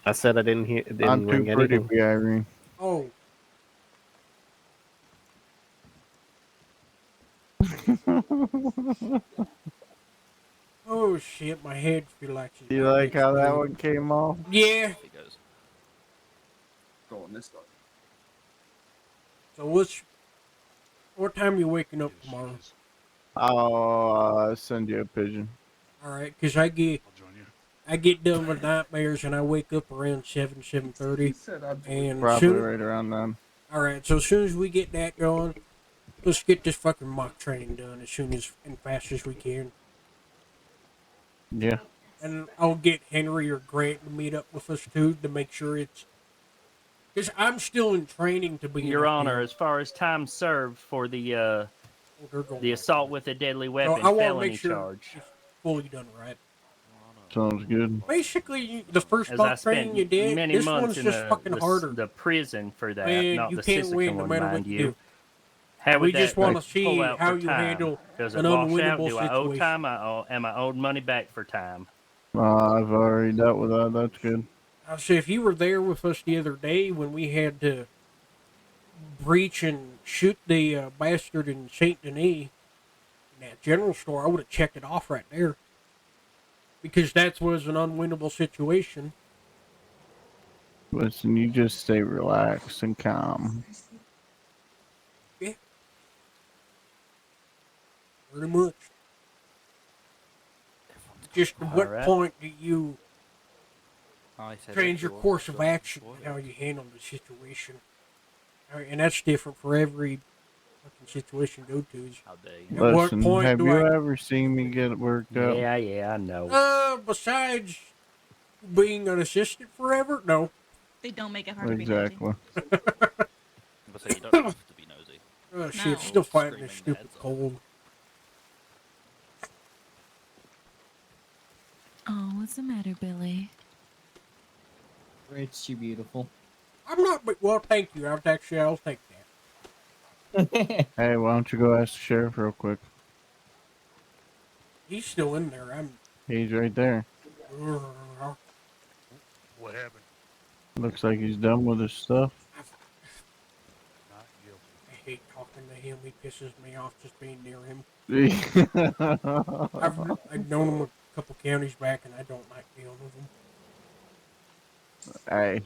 I said I didn't hear. It I'm didn't too ring pretty to anything. be Irene. Oh. Oh shit, my head feel like it's You like how that one came off? Yeah. Off he goes. Go on this side. So what time you waking up tomorrow? I'll send you a pigeon. Alright, cause I get done with nightmares and I wake up around 7:30. And Probably right around then. Alright, so as soon as we get that going, let's get this fucking mock training done as soon as and fast as we can. Yeah. And I'll get Henry or Grant to meet up with us too to make sure it's. Because I'm still in training to be. Your Honor, as far as time served for the assault with a deadly weapon I want to felony make sure charge. it's fully done right. Sounds good. Basically, the first As I mock training spent you did, many this months one's in just fucking harder. the prison for that, Man, not you the can't Sisseton win no one, matter what mind you you. do. How We would just that want to pull see out how for you time? handle Does it an wash out? unwinnable Do I owe situation. time? Am I owed money back for time? I've already dealt with that. That's good. I say if you were there with us the other day when we had to breach and shoot the bastard in Saint Denis in that general store, I would have checked it off right there because that was an unwinnable situation. Listen, you just stay relaxed and calm. Yeah, pretty much. Just at what Alright. point do you I said change your everyone course of was action before. and how you handle the situation? And that's different for every fucking situation you go to. How dare At you? what Listen, point have do you I... ever seen me get worked up? Yeah, I know. Besides being an assistant forever? No. They don't make it hard to be nosy. Exactly. But say you don't have to be nosy. Oh, shit, No. still fighting this Screaming stupid heads off. cold. Oh, what's the matter, Billy? Ritz, you beautiful. I'm not, but well, thank you. I'll take that. Hey, why don't you go ask the sheriff real quick? He's still in there. He's right there. What happened? Looks like he's done with his stuff. Not guilty. I hate talking to him. He pisses me off just being near him. I've known him a couple counties back, and I don't like dealing with him. Hey,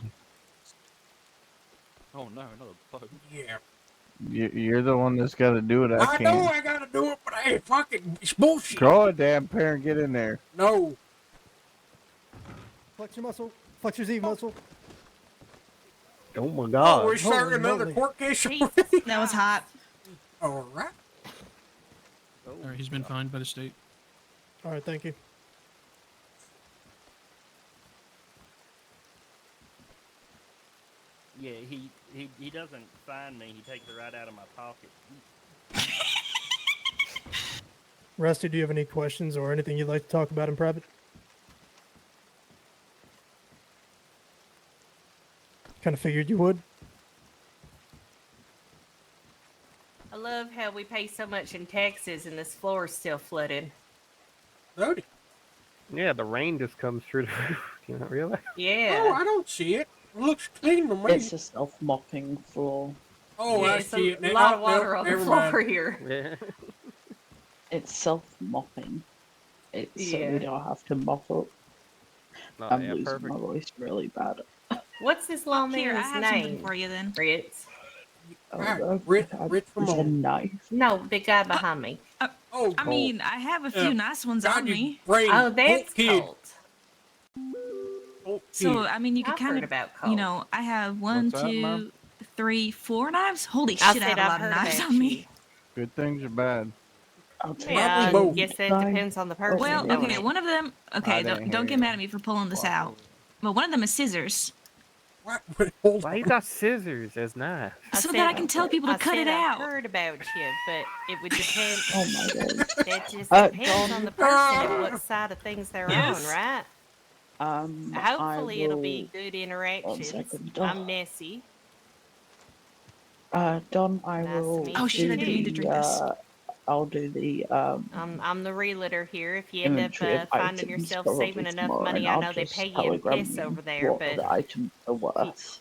Oh no, another boat. Yeah. You're the one that's got to do it. I I know can't. I gotta do it, but hey, fucking, it's bullshit. Grow a damn pair and get in there. No. Flex your muscle. Flex your Z muscle. Oh my Oh, god. we're starting Holy another moly. court case. That was hot. All right. All right, he's been fined by the state. All right, thank you. Yeah, he doesn't find me. He takes it right out of my pocket. Rusty, do you have any questions or anything you'd like to talk about in private? Kind of figured you would. I love how we pay so much in taxes and this floor is still flooded. Loaded. Yeah, the rain just comes through the roof. You not realize? Yeah. Oh, I don't see it. It looks clean to me. It's a self-mopping floor. Oh, Yeah, I it's see a it now. lot of Oh, water no, on the never floor mind. here. Yeah. It's self-mopping. It's so Yeah. we don't have to mop up. Oh, I'm yeah, losing perfect. my voice really bad. What's this Here, I lawman's have something name? for you then. Ritz. Oh, Ritz It's a Ramone. knife. No, the guy behind me. Oh, I mean, I have a few nice ones God, on you me. brain. Oh, that's kid. Colt. Colt So, kid. I mean, you could I've kind heard of, about you Colt. know, I have one, What's that, Mom? 2, 3, 4 knives. Holy I shit, I said have a I've lot of heard knives about on you. me. Good things or bad? I'll take Yeah, both. I guess that depends on the person. Well, don't okay, it? one of them, okay, I didn't don't hear get you. mad at me for pulling this out. But one of them is scissors. What? Wait, hold Why on. you got scissors as knives? So that I can tell people to cut said it I've out. heard about you, but it would depend. Oh my god. That just Uh, depends on the person and what side of things they're Yes. on, right? Hopefully it'll be good interactions. second. I'm Nessie. Don, I Nice to will meet Oh shit, you I didn't mean to too. drink this. I'll do the I'm the realtor here. If you end up inventory of finding items yourself probably saving enough tomorrow, money, and I I'll know they just pay you in telegram piss you over there, what but the items are worth.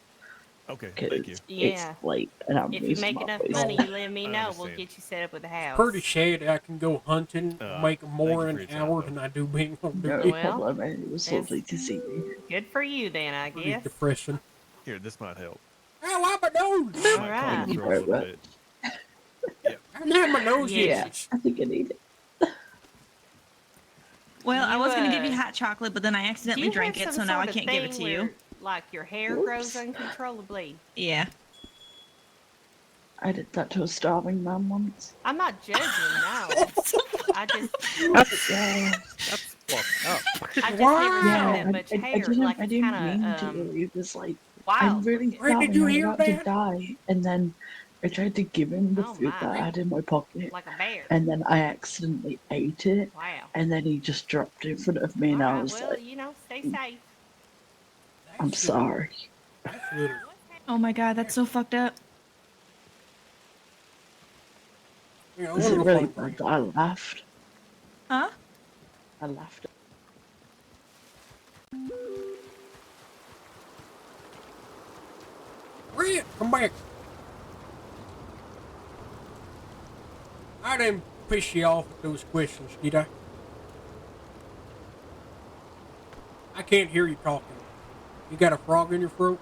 Okay, Because thank you. Yeah. it's late and I'm if you losing make my enough voice. money, you let me I know. We'll understand. get you set up with a house. Pretty sad I can go hunting and make more you an for your time, hour though. than I do being on No duty. Well, problem, and it was lovely to see you. Good for you then, I Pretty guess. depressing. Here, this might help. Ow, I'm a nose! Might calm Alright. your throat a little bit. I'm having my nose Yeah. itches. I think I need it. Well, I You, was going to give you uh, hot chocolate, but then I Do accidentally you drank have it, some so now I sort of can't give it thing to you. where, like, your hair grows uncontrollably? Yeah. I did that to a starving man once. I'm not judging, no. I just Yeah, That's fucked up. I just never saw yeah, that much hair. Like I it's didn't kind mean of to. It was like, wild. I'm really looking. Wait, did starving, you I'm hear about to that? die. And then I tried to give him the Oh, food that my. I had in my pocket, Like a bear. and then I accidentally ate it, Wow. and then he just dropped it in front of me, and I Alright, was well, like, you know, stay safe. I'm sorry. That's little. Oh my god, that's so fucked up. Yeah, I Was it wonder if really I'm bad that I laughed? Huh? I laughed. Red, come back. I didn't piss you off with those questions, did I? I can't hear you talking. You got a frog in your throat?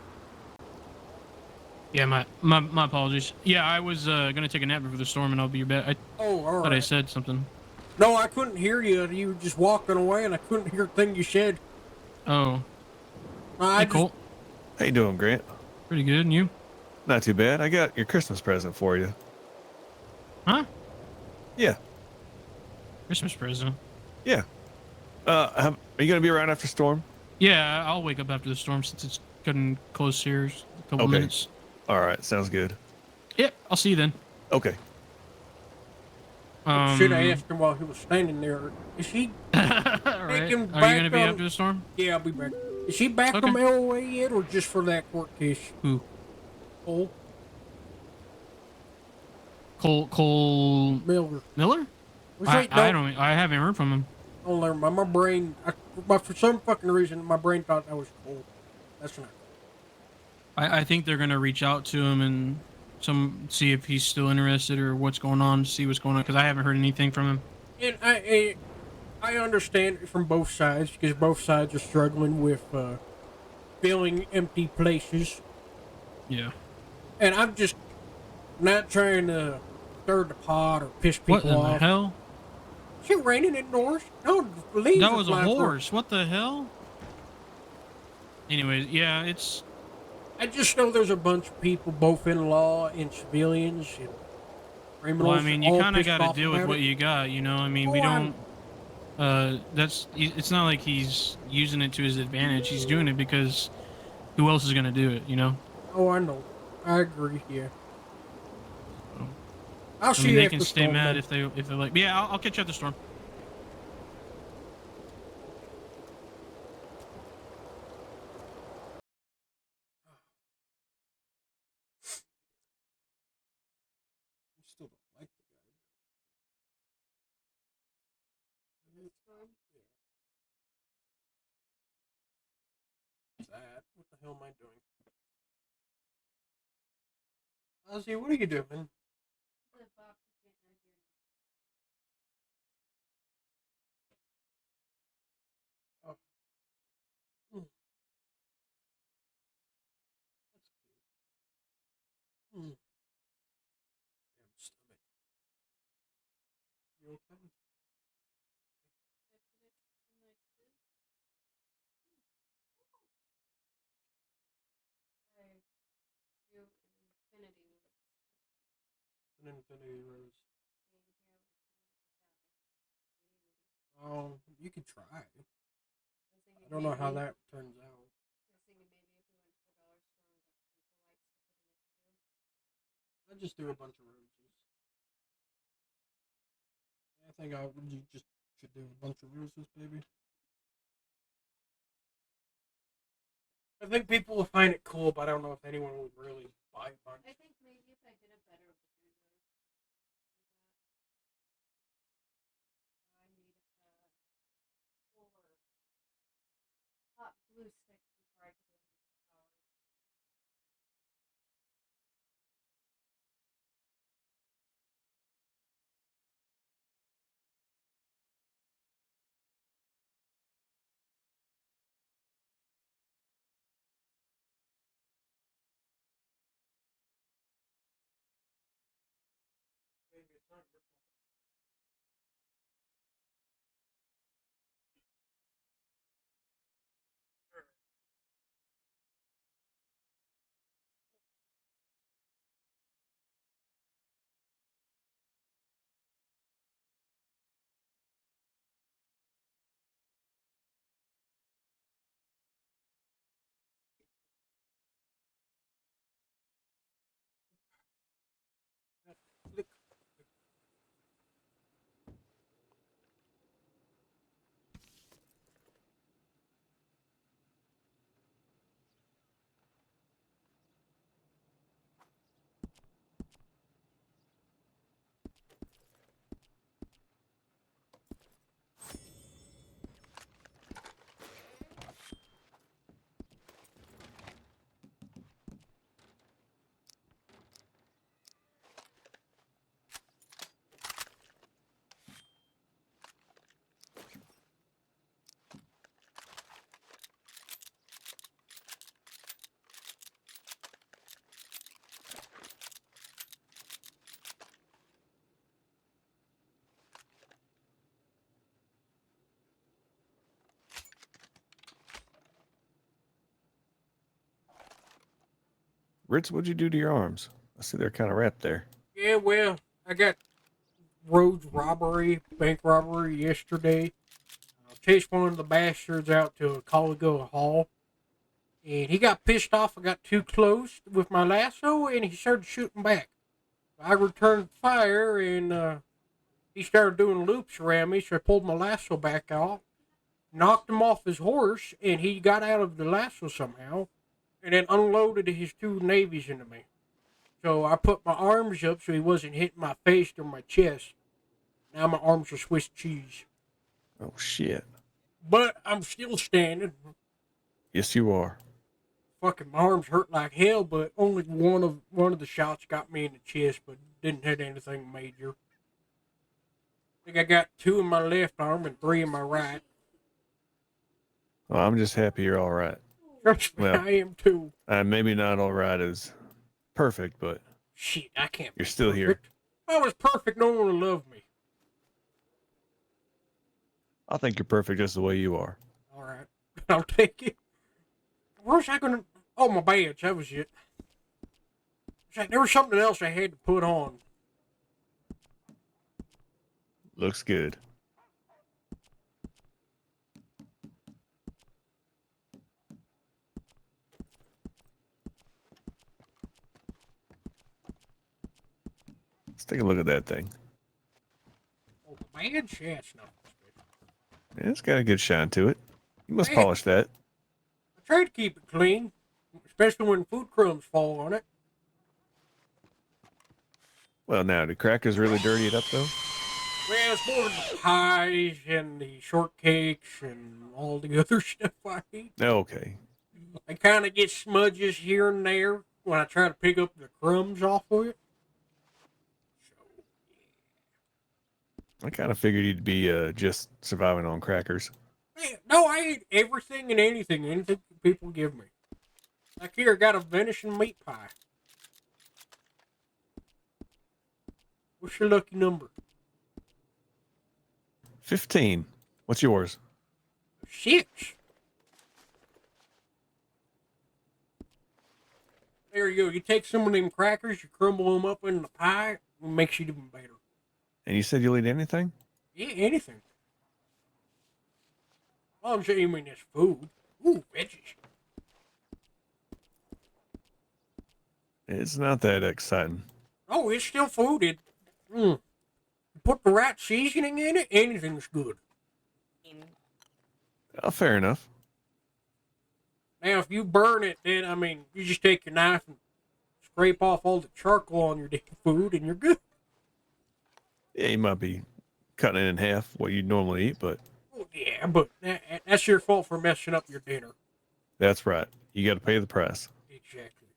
Yeah, my apologies. Yeah, I was gonna take a nap before the storm, and I'll be your bed. I Oh, all thought I right. said something. No, I couldn't hear you. You were just walking away, and I couldn't hear a thing you said. Oh, I hey just, Colt, How you doing, Grant? pretty good, and you? Not too bad. I got your Christmas present for you. Huh? Yeah. Christmas present. Yeah. Are you gonna be around after storm? Yeah, I'll wake up after the storm since it's getting close here. A couple Okay. minutes. All right, sounds good. Yep, I'll see you then. Okay. should have asked him while he was standing there. Is he Alright. taking Are back you gonna be on- after the storm? Yeah, I'll be back. Is he back Okay. from LOA yet, or just for that court case? Who? Cole Cole Miller. Miller? Was I, it- I no. don't. I haven't heard from him. Oh, never mind. My brain, but for some fucking reason, my brain thought that was Cole. That's not. I think they're gonna reach out to him and see if he's still interested or what's going on. See what's going on because I haven't heard anything from him. And I understand it from both sides because both sides are struggling with filling empty places. Yeah. And I'm just not trying to stir the pot or piss What people in the off. hell? Is it raining indoors? No, the leaves That are was a flying through. horse. What the hell? Anyways, yeah, it's. I just know there's a bunch of people, both in law and civilians and criminals. Well, I mean, you all kind of pissed got to off deal with about what it. you got, you know? I mean, we Oh, I'm- don't. It's not like he's using it to his advantage. He's doing it because who else is going to do it, you know? Oh, I know. I agree. Yeah. I'll I see mean, you they at can the stay storm, mad then. if they're like, yeah, I'll catch you at the storm. Still don't like the guy. What's that? What the hell am I doing? Ozzy, what are you doing? Oh. Mm. Mm. Damn stomach. You okay? An infinity rose. Oh, you could try. I don't know how that turns out. I just do a bunch of roses. I think you just should do a bunch of roses, baby. I think people will find it cool, but I don't know if anyone would really buy a bunch. I think maybe if I did a better hot glue sticks before I could do flowers. Baby, it's not your fault. Ritz, what'd you do to your arms? I see they're kind of wrapped there. Yeah, well, I got road robbery, bank robbery yesterday. Chased one of the bastards out to a Coligo Hall. And he got pissed off. I got too close with my lasso, and he started shooting back. I returned fire, and he started doing loops around me, so I pulled my lasso back off, knocked him off his horse, and he got out of the lasso somehow, and then unloaded his two navies into me. So I put my arms up so he wasn't hitting my face or my chest. Now my arms are Swiss cheese. Oh, shit. But I'm still standing. Yes, you are. Fucking my arms hurt like hell, but only one of the shots got me in the chest, but didn't hit anything major. I think I got 2 in my left arm and 3 in my right. Well, I'm just happy you're all right. Trust me, Well, I am too. maybe not all right as perfect, but Shit, I can't. you're be still here. perfect. If I was perfect, no one would love me. I think you're perfect just the way you are. All right, I'll take it. Where's I gonna? Oh, my badge. That was it. There was something else I had to put on. Looks good. Let's take a look at that thing. Oh, my badge? Yeah, it's not. Yeah, it's got a good shine to it. You must Man. polish that. I try to keep it clean, especially when food crumbs fall on it. Well, now, do crackers really dirty it up, though? Well, it's more the pies and the shortcakes and all the other stuff I eat. Okay. I kind of get smudges here and there when I try to pick up the crumbs off of it. I kind of figured you'd be just surviving on crackers. Man, no, I eat everything and anything people give me. Like here, I got a venison meat pie. What's your lucky number? 15. What's yours? 6. There you go. You take some of them crackers, you crumble them up in the pie, it makes it even better. And you said you'll eat anything? Yeah, anything. I'm sure you mean it's food. Ooh, veggies. It's not that exciting. Oh, it's still food. You put the right seasoning in it, anything's good. Oh, fair enough. Now, if you burn it, then, I mean, you just take your knife and scrape off all the charcoal on your damn food, and you're good. Yeah, you might be cutting it in half, what you'd normally eat, but Oh, yeah, but that's your fault for messing up your dinner. that's right. You got to pay the price. Exactly.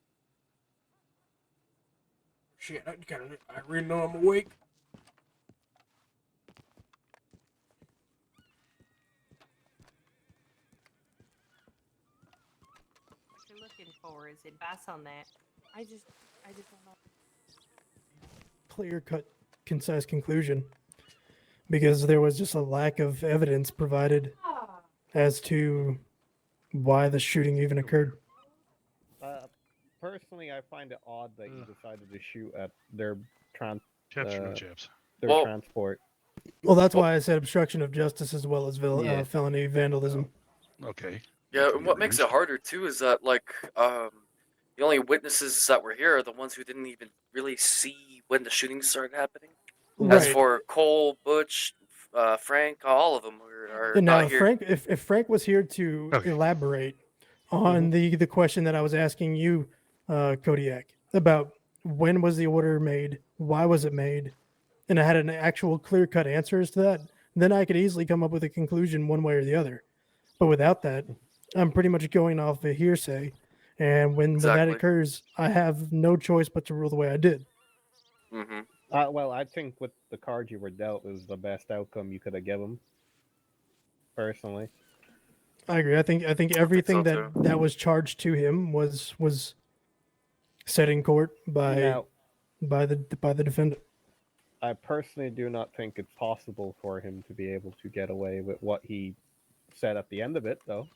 Shit, I really know I'm awake. What you're looking for is advice on that. I just don't know. Clear-cut, concise conclusion, because there was just a lack of evidence provided as to why the shooting even occurred. Personally, I find it odd that you decided to shoot at their chips. Their transport. Well, that's why I said obstruction of justice as well as Yeah. felony vandalism. Okay. Yeah, and what makes it harder too is that the only witnesses that were here are the ones who didn't even really see when the shooting started happening. As Right. for Cole, Butch, Frank, all of them are And now, not here. Frank, if Frank was here to elaborate on the question that I was asking you, Kodiak, about when was the order made, why was it made, and I had an actual clear-cut answers to that, then I could easily come up with a conclusion one way or the other. But without that, I'm pretty much going off a hearsay, and when that Exactly. occurs, I have no choice but to rule the way I did. Mm-hmm. Well, I think with the card you were dealt was the best outcome you could have given. Personally, I agree. I think everything so, that was charged to him was set in court by Now- the defendant. I personally do not think it's possible for him to be able to get away with what he said at the end of it, though.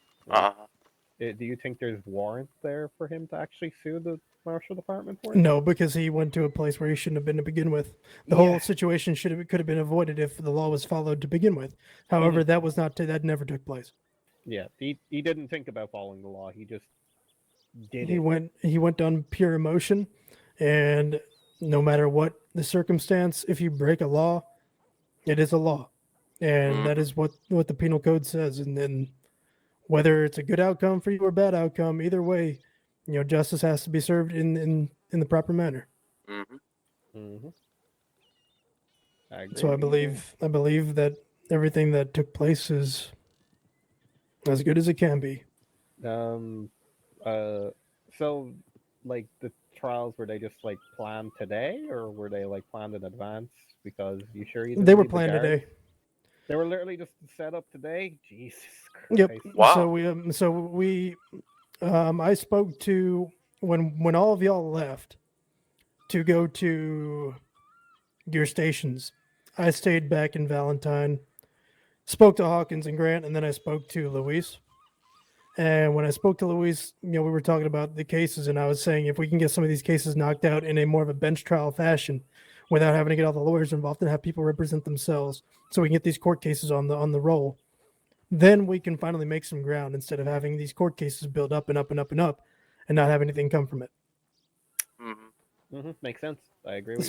Do you think there's warrant there for him to actually sue the Marshal Department for it? No, because he went to a place where he shouldn't have been to begin with. The whole situation could have been avoided if the law was followed to begin with. However, that was not that never took place. Yeah, he didn't think about following the law. He just did He it. went on pure emotion, and no matter what the circumstance, if you break a law, it is a law, and that is what the penal code says. And then whether it's a good outcome for you or a bad outcome, either way, justice has to be served in the proper manner. Mm-hmm. So I believe that everything that took place is as good as it can be. So, like, the trials, were they just, like, planned today, or were they, like, planned in advance? Because you sure you didn't They were need the planned guard? today. They were literally just set up today? Jesus Yep. Christ. So we I spoke to when all of y'all left. to go to your stations. I stayed back in Valentine, spoke to Hawkins and Grant, and then I spoke to Luis. And when I spoke to Luis, we were talking about the cases, and I was saying if we can get some of these cases knocked out in a more of a bench trial fashion, without having to get all the lawyers involved and have people represent themselves, so we can get these court cases on the roll, then we can finally make some ground instead of having these court cases build up and up and up and up, and not have anything come from it. Makes sense. I agree with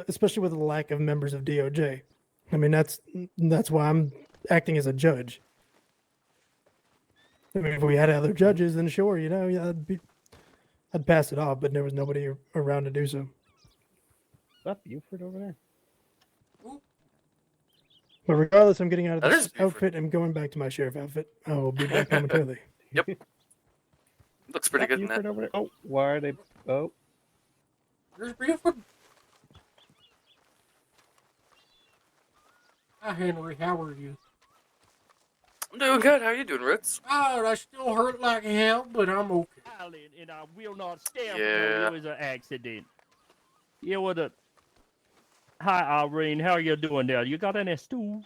Especially with the lack of members of DOJ. I mean, that's why I'm acting as a judge. I mean, if we had other judges, then sure, I'd pass it off, but there was nobody around to do so. Is that Buford over there? But regardless, I'm getting out of That this is Buford. outfit and going back to my sheriff outfit. I will be back momentarily. Yep. Looks pretty Is that good in Buford that. over there? Oh, why are they? Oh, There's Buford. Hi, Henry. How are you? I'm doing good. How are you doing, Ritz? Oh, I still hurt like hell, but I'm okay. And I will not stand Yeah. it was an accident. Yeah, what a... Hi, Irene. How are you doing there? You got any stew?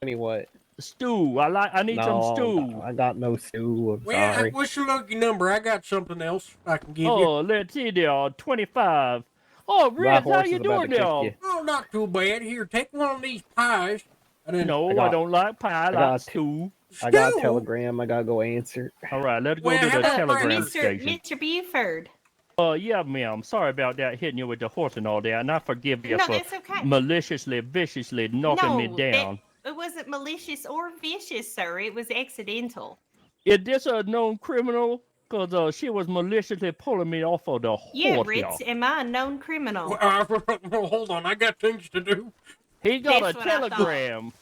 any what? Stew. I need some stew. I got no stew. I'm Well, sorry. what's your lucky number? I got something else I can give you. Oh, let's see there. 25. Oh, That Ritz, how horse you is about doing to kick there? you. Oh, not too bad. Here, take one of these pies. And then No, I don't like pie. I like stew. I got a telegram. I gotta go answer. All right, let's go Well, to how the about telegram Mr. station. Mr. Buford. Yeah, ma'am. Sorry about that, hitting you with the horse and all that. And I forgive you No, for that's okay. maliciously, viciously knocking me down. It wasn't malicious or vicious, sir. It was accidental. Is this a known criminal? Because she was maliciously pulling me off of the horse. Yeah, Ritz, am I a known criminal? Well, hold on. I got things to do. He got That's a what I thought. telegram.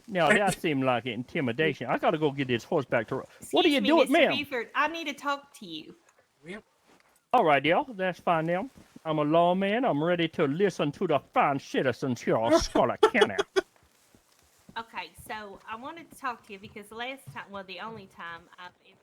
Now, that seemed like intimidation. I got to go get this horse back to... What are you Excuse me, doing, Mr. ma'am? Buford, I need to talk to you. All right, y'all. That's fine now. I'm a lawman. I'm ready to listen to the fine citizens here of Scarlet County. Okay, so I wanted to talk to you because the last time, well, the only time I've ever...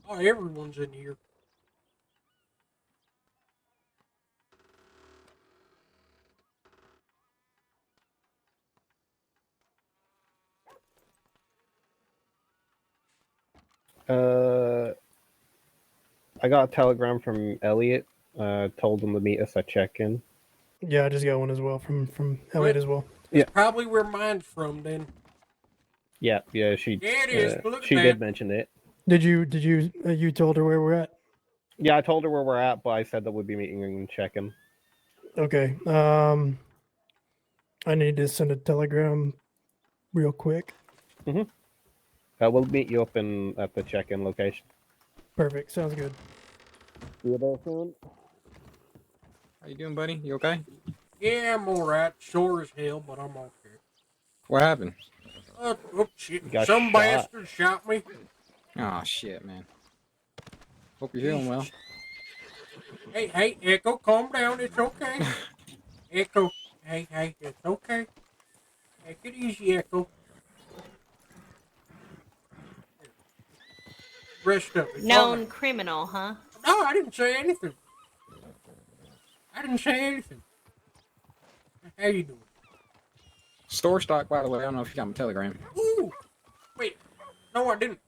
Oh, everyone's in here. I got a telegram from Elliot. Told him to meet us at check-in. Yeah, I just got one as well from Elliot as well. Yeah. Probably where mine's from then. Yeah, she. Yeah, it is. But look at she that. did mention it. Did you told her where we're at? Yeah, I told her where we're at, but I said that we'd be meeting and check-in. Okay. I need to send a telegram real quick. We'll meet you up at the check-in location. Perfect. Sounds good. See you there soon. How you doing, buddy? You okay? Yeah, I'm alright. Sore as hell, but I'm okay. What happened? Oh, shit. Got Some shot. bastard shot me. Oh shit, man. Hope you're feeling well. Hey, Echo, calm down. It's okay. Echo, hey, it's okay. Take it easy, Echo. Rest up. It's all Known right. criminal, huh? No, I didn't say anything. How you doing? Store stock, by the way. I don't know if you got my telegram. Ooh, wait. No, I didn't.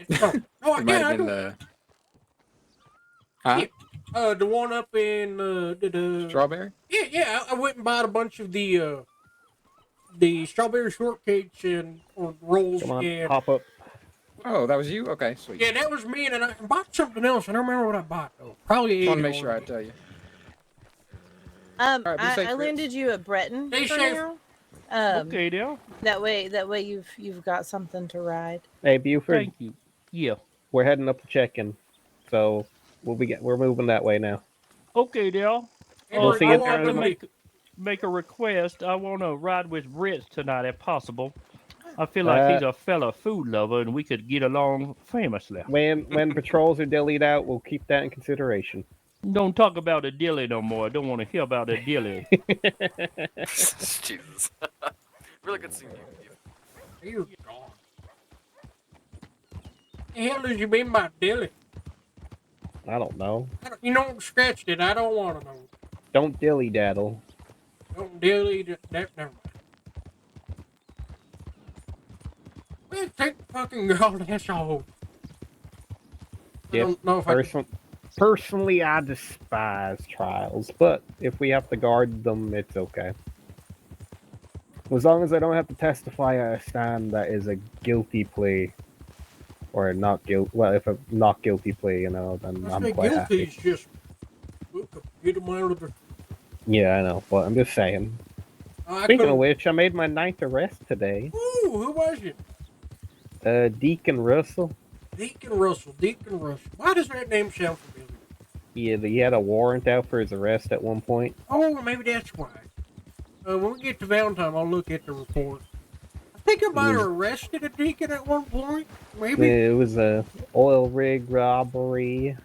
No, It might have been the. Huh? Yeah, the one up in the Strawberry? Yeah. I went and bought a bunch of the strawberry shortcakes and rolls. Come on, and hop up. Oh, that was you? Okay, sweet. yeah, that was me, and I bought something else. I don't remember what I bought though. Probably Just want to 8 make sure I already. tell you. Um, Alright, be I, safe, I Ritz. landed you at Breton Stay for safe. now. Okay, dear. That way you've got something to ride. Hey, Buford, Thank you. Yeah. we're heading up to check-in, so we're moving that way now. Okay, dear. We'll see I you want to during make a request. I want to ride with Ritz tonight, if possible. I feel the. like he's a fella food lover, and we could get along famously. When patrols are dillied out, we'll keep that in consideration. Don't talk about a dilly no more. I don't want to hear about a dilly. Jesus. Really good seeing you. You gone. The hell does you mean by dilly? I don't know. You don't scratch it. I don't want to know. Don't dilly daddle. Don't dilly. Never mind. Man, take the fucking goddamn off. I Yep. don't know if I can. Personally, I despise trials, but if we have to guard them, it's okay. As long as I don't have to testify at a stand that is a guilty plea, or not guilty. Well, if a not guilty plea, then I'm quite happy. Guilty is just get them out of the. Yeah, I know, but I'm just saying. Speaking of which, I made my 9th arrest today. Ooh, who was it? Deacon Russell. Deacon Russell. Why does that name sound familiar? Yeah, he had a warrant out for his arrest at one point. Oh, maybe that's why. When we get to Valentine, I'll look at the report. I think I might have arrested a deacon at one point. Maybe. It was a oil rig robbery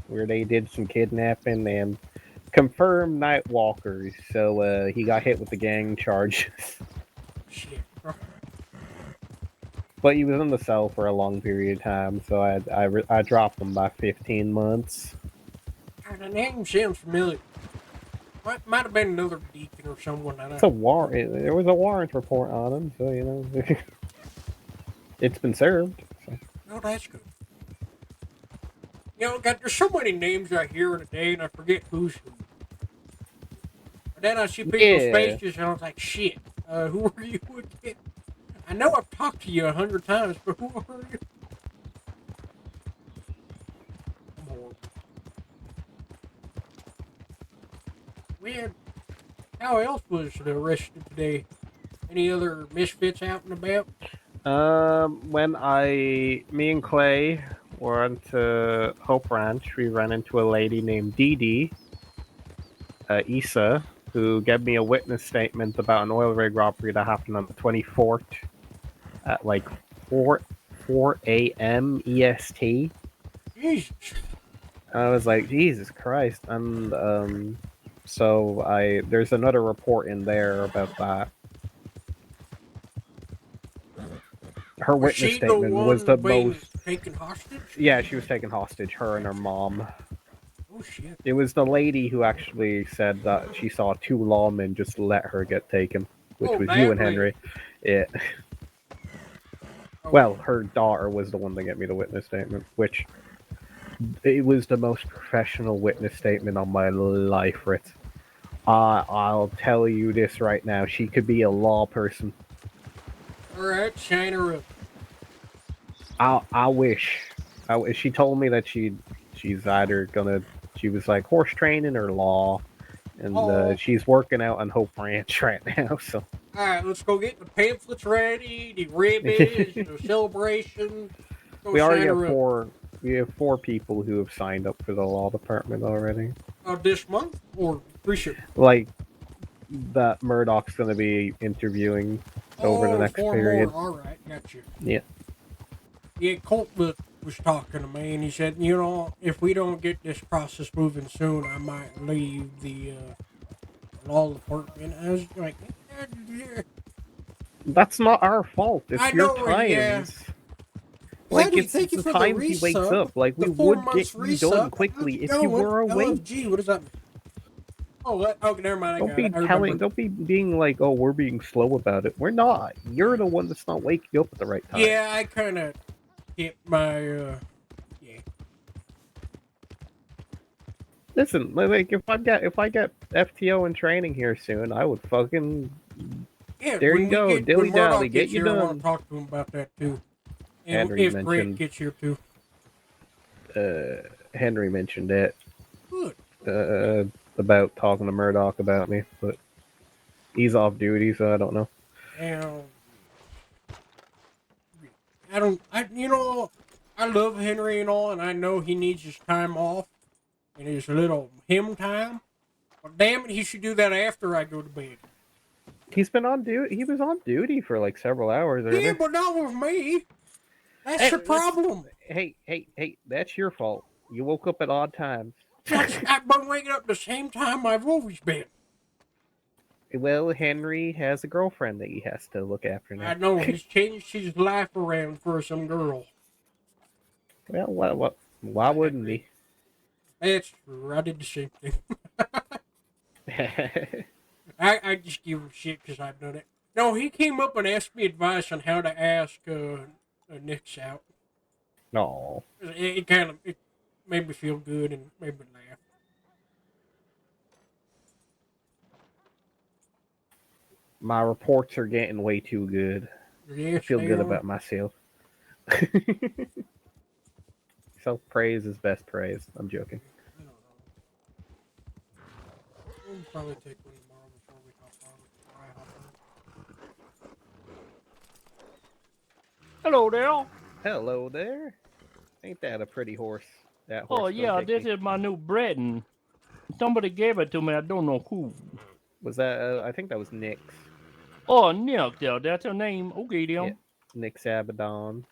where they did some kidnapping and confirmed night walkers. So he got hit with the gang charges. Shit. But he was in the cell for a long period of time, so I dropped him by 15 months. God, the name sounds familiar. Might have been another deacon or someone. It's a warrant. There was a warrant report on him, so you know it's been served. So. Oh, that's good. You know, God, there's so many names I hear in a day, and I forget who's who. But then I see people's faces, and I was like, shit, who are you again? I know I've talked to you 100 times, but who are you? I'm horrible. Man, how else was the arrest today? Any other misfits out and about? When me and Clay were on to Hope Ranch, we ran into a lady named Dee Dee, Issa, who gave me a witness statement about an oil rig robbery that happened on the 24th at like 4 a.m. EST. Jesus. I was like, Jesus Christ. And so there's another report in there about that. Her witness statement was the most taken hostage? Yeah, she was taken hostage, her and her mom. Oh shit. It was the lady who actually said that she saw 2 lawmen just let her get taken, which was you and Henry. Yeah. Well, her daughter was the one that gave me the witness statement, which it was the most professional witness statement of my life, Ritz. I'll tell you this right now. She could be a law person. Alright, shine her up. I wish. She told me that she's either gonna. She was like horse training or law, and she's working out on Hope Ranch right now. So. Alright, let's go get the pamphlets ready, the ribbons, the celebration. We already have 4. We have 4 people who have signed up for the law department already. This month or recent? Like that Murdoch's going to be interviewing over the next 4 period. More. All right, got you. Yeah. Yeah, Colt was talking to me, and he said, you know, if we don't get this process moving soon, I might leave the law department. I was like, that's not our fault. It's your times. Yeah. Like, Patty, it's thank you the for time the he wakes resub. up. Like, we The 4 would months get you done resub. quickly if you were awake. LFG, what does that mean? Oh, okay, never mind. Don't be being like, oh, we're being slow about it. We're not. You're the one that's not waking up at the right time. Yeah, I kind of hit my, yeah. Listen, like, if I get FTO in training here soon, I would fucking. Yeah, there you go, dilly dally, get you done. I want to talk to him about that too. And Henry if mentioned, Grant gets here too. Henry mentioned it. about talking to Murdoch about me, but he's off duty, so I don't know. And I love Henry and all, and I know he needs his time off and his little him time. But damn it, he should do that after I go to bed. He's been on duty. He was on duty for like several hours earlier. Yeah, but not with me. That's the problem. Hey, that's your fault. You woke up at odd times. I've been waking up the same time I've always been. Well, Henry has a girlfriend that he has to look after now. I know, he's changed his life around for some girl. Well, why wouldn't he? That's true. I did the same thing. I just give him shit because I've done it. No, he came up and asked me advice on how to ask Nick's out. No. It kind of made me feel good and made me laugh. My reports are getting way too good. Yes, I feel they good are. about myself. Self-praise is best praise. I'm joking. I don't know. We'll probably take one tomorrow before we hop on. Before I hop on. Hello there. Hello there. Ain't that a pretty horse? That horse. Oh yeah, this is my new Breton. Somebody gave it to me. I don't know who. Was that? I think that was Nick's. Oh, Nick, there. That's her name. Okay, there. Yeah. Nick's Abaddon.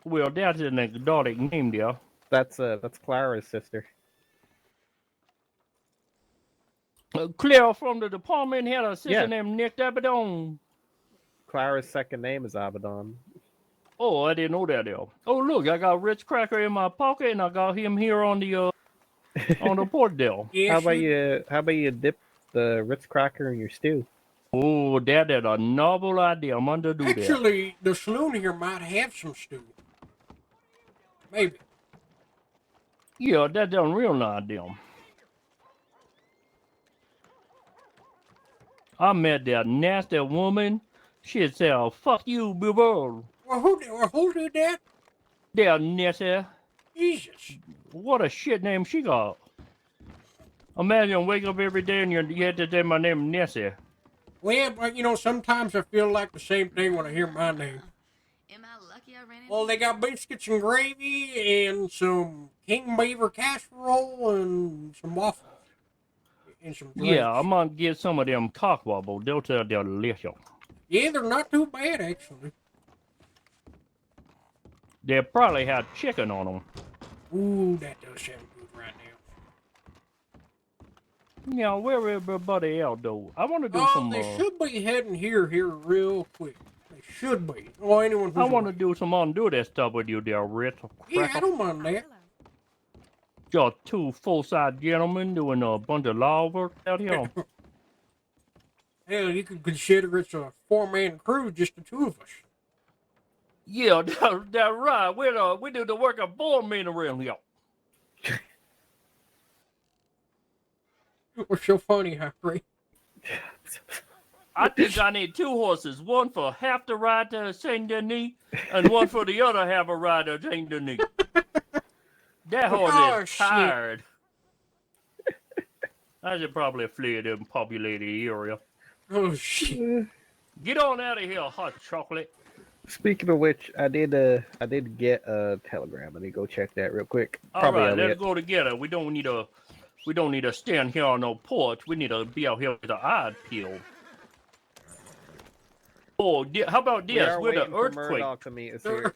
Well, that's an exotic name, there. That's Clara's sister. Claire from the department had a sister named Nick Abaddon. Clara's second name is Abaddon. Oh, I didn't know that, there. Oh, look, I got Ritz cracker in my pocket, and I got him here on the port there. How about you dip the Ritz cracker in your stew? Oh, that is a novel idea. I'm under do that. Actually, the saloon here might have some stew. Maybe. Yeah, that's a real nice idea. I met that nasty woman. She said, "Fuck you, Bill." Well, who did that? That nasty. Jesus. What a shit name she got. Imagine wake up every day and you had to say my name is Nessie. Well, but sometimes I feel like the same thing when I hear my name. Well, they got biscuits and gravy and some king beaver casserole and some waffles. And some drinks. Yeah, I'm gonna get some of them cock wobble. They're delicious. Yeah, they're not too bad, actually. They probably have chicken on them. Ooh, that does sound good right now. Yeah, where everybody else though? I want to do some. They should be heading here real quick. They should be. Well, anyone who's I want to do some undo that stuff with you there, Ritz. Yeah, I don't mind that. Got two full-size gentlemen doing a bunch of law work out here. Hell, you could consider it's a 4-man crew, just the two of us. Yeah, that's right. We do the work of 4 men around here. What's so funny, Harry? I think I need 2 horses, one for half the ride to Saint Denis, and one for the other half a ride to Saint Denis. That horse is tired. I should probably flee the populated area. Oh shit! Get on out of here, hot chocolate. Speaking of which, I did get a telegram. Let me go check that real quick. All right, let's go together. We don't need to stand here on no porch. We need to be out here with our eyes peeled. Oh, how about this? With the earthquake. Murdoch to meet us here.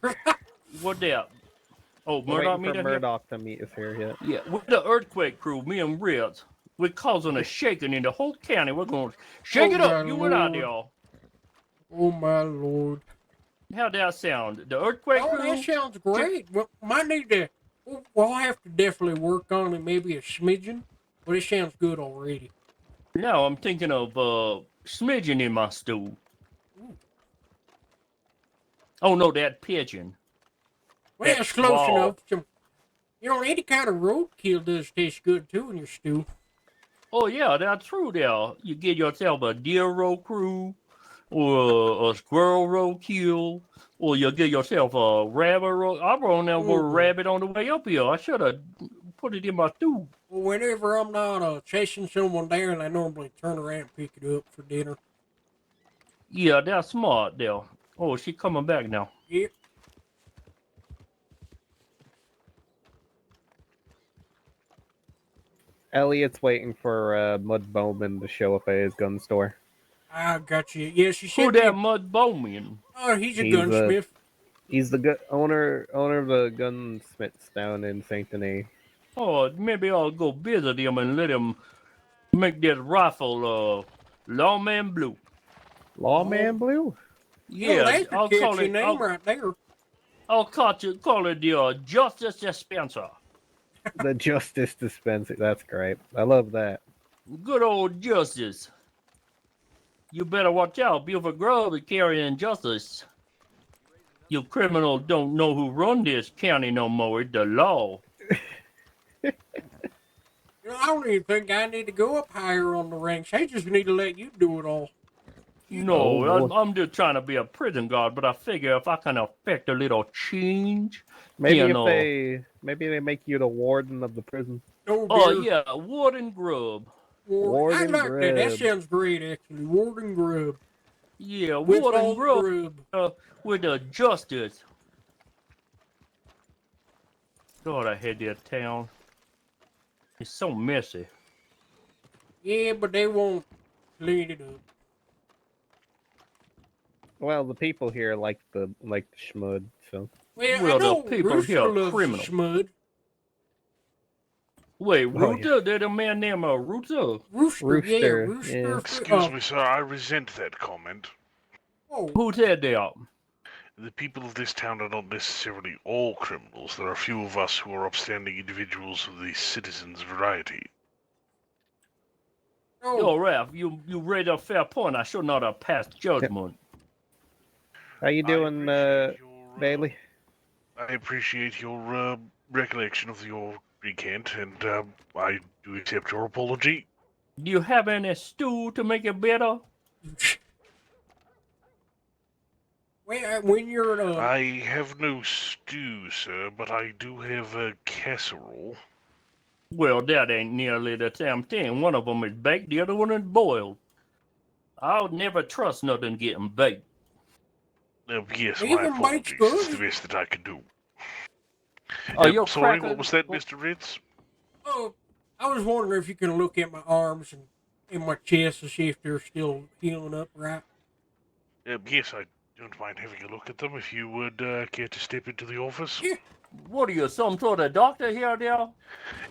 What that? Oh, Murdoch Murdoch to meet us here. Yeah. Yeah, with the earthquake crew, me and Ritz, we're causing a shaking in the whole county. We're going to shake it up. You and I, y'all. Oh my lord! How'd that sound? The earthquake crew? That sounds great. Well, might need to. We'll have to definitely work on it, maybe a smidgen. But it sounds good already. No, I'm thinking of smidgen in my stew. Ooh. Oh no, that pigeon. Well, it's close enough. Any kind of roadkill does taste good too in your stew. Oh yeah, that's true. There, you get yourself a deer roadkill, or a squirrel roadkill, or you get yourself a rabbit road. I run over a rabbit on the way up here. I should have put it in my tube. Well, whenever I'm not chasing someone down, I normally turn around and pick it up for dinner. Yeah, that's smart, there. Oh, she coming back now. Yep. Elliot's waiting for Mud Bowman to show up at his gun store. I got you. Yeah, she Who said that Mud Bowman? Oh, he's a gunsmith. He's the owner of the gunsmiths down in Saint Denis. Oh, maybe I'll go visit him and let him make that rifle Lawman Blue. Lawman Blue? Yeah, that's a I'll catchy call it. name right there. I'll call it the Justice Dispenser. The Justice Dispenser. That's great. I love that. Good old Justice. You better watch out. Buford Grove is carrying justice. You criminals don't know who run this county no more. It's the law. I don't even think I need to go up higher on the ranks. I just need to let you do it all. No, I'm just trying to be a prison guard, but I figure if I can affect a little change, Maybe you know. maybe they make you the warden of the prison. Oh yeah, Warden Grub. Warden I like that. That Grub. sounds great, actually. Warden Grub. Yeah, With Warden all Grub. grub. With the justice. God, I hate that town. It's so messy. Yeah, but they won't clean it up. Well, the people here like the schmud, so. Well, I know the people Rooster here are loves criminal. Schmud. Wait, Oh, Rooster? There's a man named Rooster? Rooster. Yeah. Excuse me, sir. I resent that comment. Who said that? The people of this town are not necessarily all criminals. There are a few of us who are upstanding individuals of the citizens' variety. Yo, Ralph, you raised a fair point. I should not have passed judgment. How you doing, Bailey? I appreciate your recollection of your recant, and I do accept your apology. Do you have any stew to make it better? When you're I have no stew, sir, but I do have a casserole. Well, that ain't nearly the same thing. One of them is baked, the other one is boiled. I'll never trust nothing getting baked. Yes, Even my apologies. It's the best that I can do. Oh, your sorry, cracker- what was that, Mr. Ritz? Oh, I was wondering if you can look at my arms and in my chest to see if they're still healing up right. Yes, I don't mind having a look at them if you would care to step into the office. What are you, some sort of doctor here, Dale?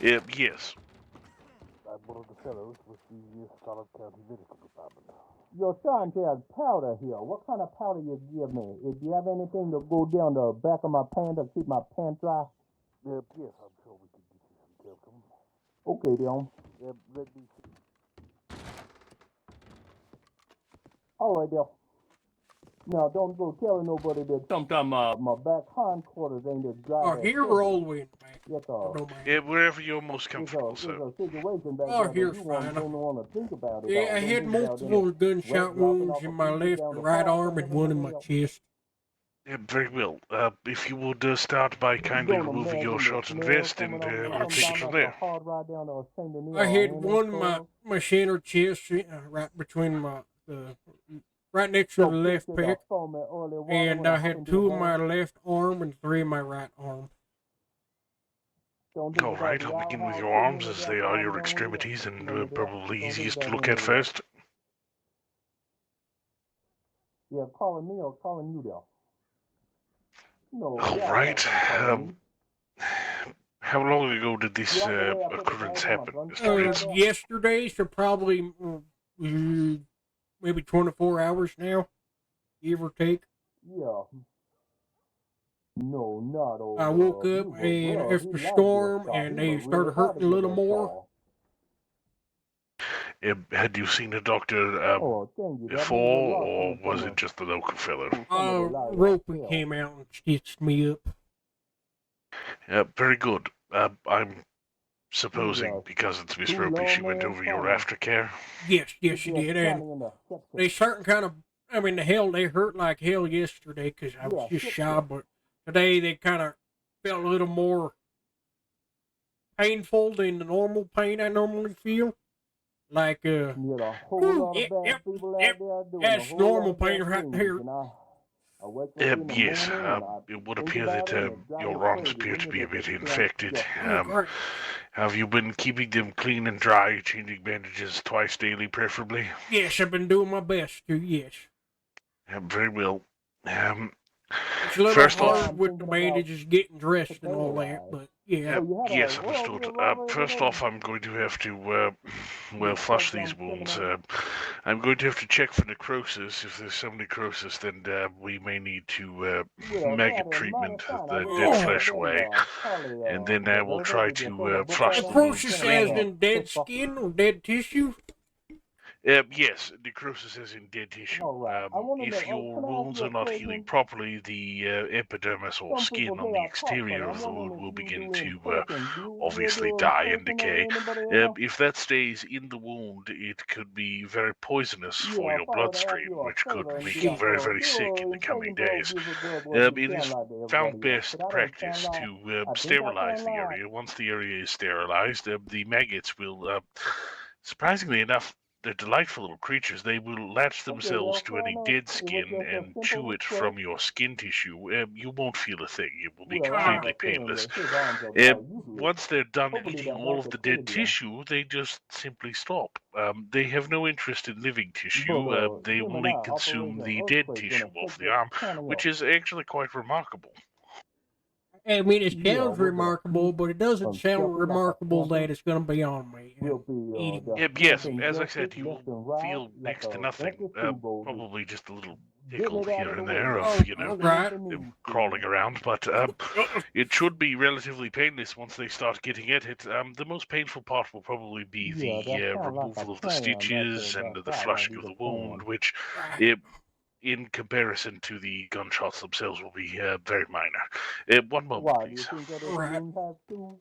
Yes. I'm one of the fellows with the Scarlet County Medical Department. Your son has powder here. What kind of powder you give me? If you have anything to go down the back of my pants to keep my pants dry? Yes, I'm sure we can get you some talcum. Okay, then. Let me see. All right, then. Now, don't go telling nobody that sometime my back hindquarters ain't as dry. Oh, as here silver. we're all the way in the back. Yes, wherever you're most comfortable, It's sir. a situation back Oh, there here's that you fine. don't want to think about it. Yeah, I had multiple gunshot wounds in my left and right arm and one in my chest. Very well. If you would start by kindly removing your shirt and vest, and we'll take it from there. I had one in my center chest, right between my right next to the left pec, and I had two in my left arm and three in my right arm. All right, I'll begin with your arms, as they are your extremities and probably easiest to look at first. Yeah, calling me or calling you there? No. All right. How long ago did this occurrence happen, Mr. Ritz? Yesterday, so probably maybe 24 hours now, give or take. Yeah. No, not over. I woke up and after the storm, and they started hurting a little more. Had you seen a doctor before, or was it just the local fellow? Roping came out and stitched me up. Very good. I'm supposing because it's Miss Ropey, she went over your aftercare. Yes, she did. And they certain kind of, I mean, they hurt like hell yesterday because I was just shy, but today they kind of felt a little more painful than the normal pain I normally feel. Like, There's a whole lot of bad people out there doing a that's whole normal lot of pain bad right things, here. and I wake up in the Yes, morning and I it would think appear about that it and it drives me your arms crazy. appear They to need be a to bit just infected. justice. Have you been keeping them clean and dry, changing bandages twice daily, preferably? Yes, I've been doing my best to, yes. Very well. It's a little First off, hard with the bandages getting dressed and all that, but yeah. yes, understood. First off, I'm going to have to, flush these wounds. I'm going to have to check for necrosis. If there's some necrosis, then we may need to maggot treatment the dead flesh away. And then I will try to flush the wounds Necrosis clean. as in dead skin or dead tissue? Yes, necrosis is in dead tissue. If your wounds are not healing question. properly, the epidermis or Some skin people on say the I talk funny. exterior I'm of the wondering wound if will you begin do in to person. Do you obviously do die in and person or decay. anybody else? If that stays in the wound, it could be very poisonous for Yeah, your if I were to ask bloodstream, you a which could favor and make be you like, very, very do sick in the a coming impression for days. beautiful girl, what you It is sound like to found everybody else, best but I don't practice sound like. to I think I sterilize sound the like. area. Once the area is sterilized, the maggots will, surprisingly enough, they're delightful little creatures. They will latch themselves to any dead skin and chew it from your skin tissue. You won't feel a thing. It will be completely painless. Once they're done eating all of the dead tissue, they just simply stop. They have no interest in living tissue. They only consume the dead tissue off the arm, which is actually quite remarkable. I mean, it Yeah, sounds remarkable, but it doesn't sound remarkable that it's going to be on me. Eating. Yes, as I said, you will feel next to nothing. Probably just a little tickle here and there of, crawling around, but it should be relatively painless once they start getting at it. The most painful part will probably be the removal of the stitches and the flushing of the wound, which, in comparison to the gunshots themselves, will be very minor. One moment, Why? Do you please. think that if you didn't have to?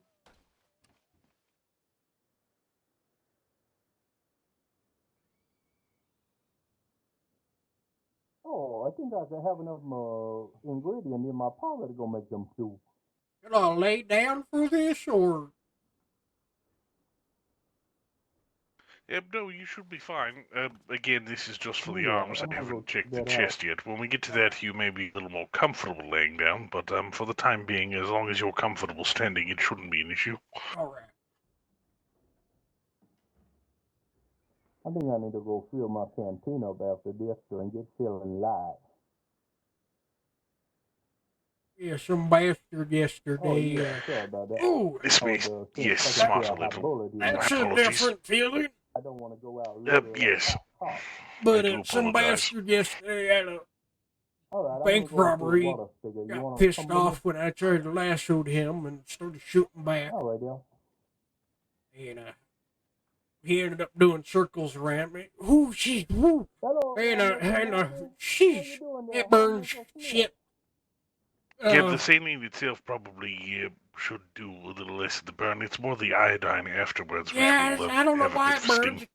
Oh, I think I could have enough ingredient in my powder to go make them stew. Should I lay down for this, or? No, you should be fine. Again, this is just for the Yeah, arms. I'm I gonna go haven't checked the check that chest yet. When we get to that, you may be a little more comfortable laying down, but for the time being, as long as you're comfortable standing, it shouldn't be an issue. Alright. I think I need to go fill my canteen up after this and get feeling light. Yeah, some bastard yesterday. Oh, yeah, sorry about that. Ooh, This may, yes, smart a little. My that's a apologies. different feeling. I don't want to go out. Yes. But I do some apologize. bastard yesterday at a Right, bank robbery got pissed off when I tried to lasso him and started shooting back. All right, yeah. And he ended up doing circles around me. Ooh, sheesh, woo. And sheesh, it burns shit. Yeah, the saline itself probably should do a little less of the burn. It's more the iodine afterwards, Yeah, which will I don't know have a why bit it of a burns. sting.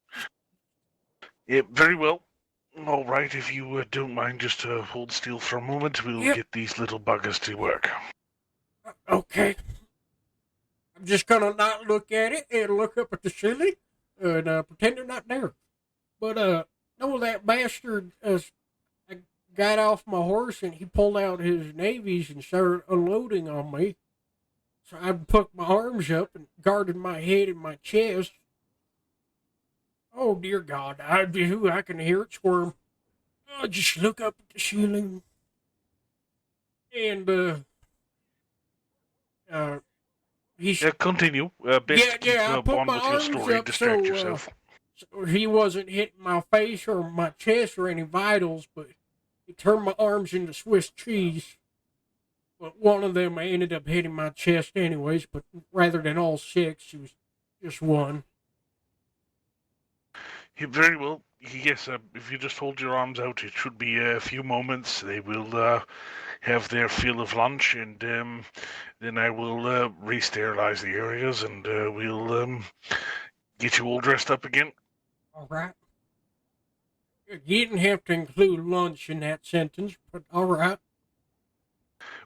Yeah, very well. All right, if you don't mind just hold still for a moment, we'll get these little buggers to work. Okay. I'm just gonna not look at it and look up at the ceiling and pretend they're not there. But no, that bastard I got off my horse and he pulled out his navies and started unloading on me. So I put my arms up and guarded my head and my chest. Oh dear God, I can hear it squirm. I just look up at the ceiling and he's continue. Best to keep I put on my with your arms story. up Distract yourself. so he wasn't hitting my face or my chest or any vitals, but he turned my arms into Swiss cheese. But one of them I ended up hitting my chest anyways, but rather than all six, it was just one. Yeah, very well. Yes, if you just hold your arms out, it should be a few moments. They will have their fill of lunch, and then I will re-sterilize the areas, and we'll get you all dressed up again. All right. You didn't have to include lunch in that sentence, but all right.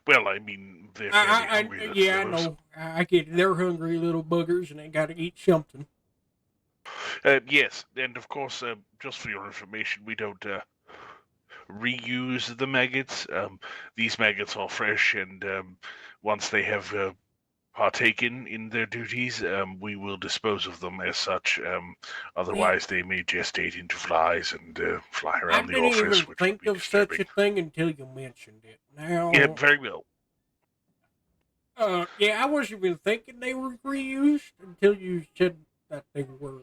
Well, I mean, they're fairly hungry. Little Yeah, I fellows. know. I get it. They're hungry little buggers, and they got to eat something. Yes, and of course, just for your information, we don't reuse the maggots. These maggots are fresh, and once they have partaken in their duties, we will dispose of them as such. Otherwise, they may gestate into flies and fly I around the didn't office, even which think would be of such disturbing. a thing until you mentioned it. Now, Yeah, very well. yeah, I wasn't even thinking they were reused until you said that they were.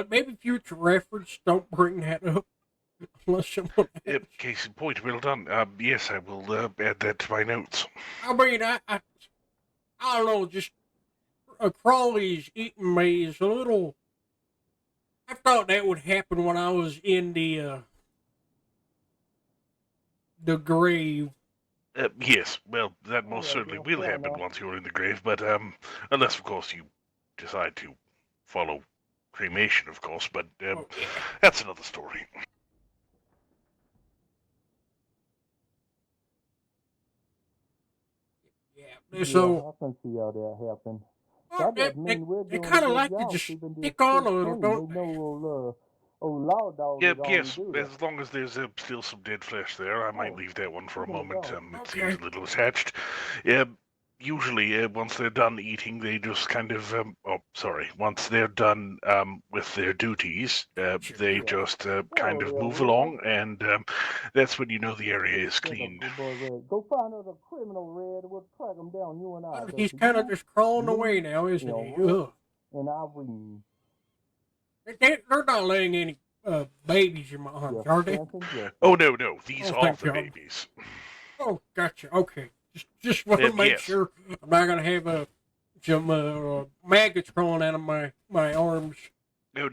Maybe future reference, don't bring that up unless someone. Case in point, well done. Yes, I will add that to my notes. I mean, I don't know, just Crawley's eating me is a little. I thought that would happen when I was in the grave. Yes, well, that most certainly will happen once you're in the grave, but unless, of course, you decide to follow cremation, of course, but that's another story. Yeah, so I can see how that happen. well, That just means we're they doing kind a of good like to job just keeping this pick on a shit little, clean. don't They they? know old law dog is gonna Yes, do that. as long as there's still some dead flesh there, I might leave that one for a moment. It Okay. seems a little attached. Usually, once they're done eating, they just kind of, once they're done with their duties, they just kind of move along, and that's when you know the area is clean. Good boy, Red. Go find us a criminal, Red. We'll track him down, you and I. Well, That's he's kind of you, just crawling me, away now, isn't you he? know, Ugh. and Irene. They're not laying any babies in my arms, are they? Oh, no, these are thank the God. babies. Oh, gotcha. Okay, just want to make Yes. sure I'm not gonna have some maggots crawling out of my arms. No,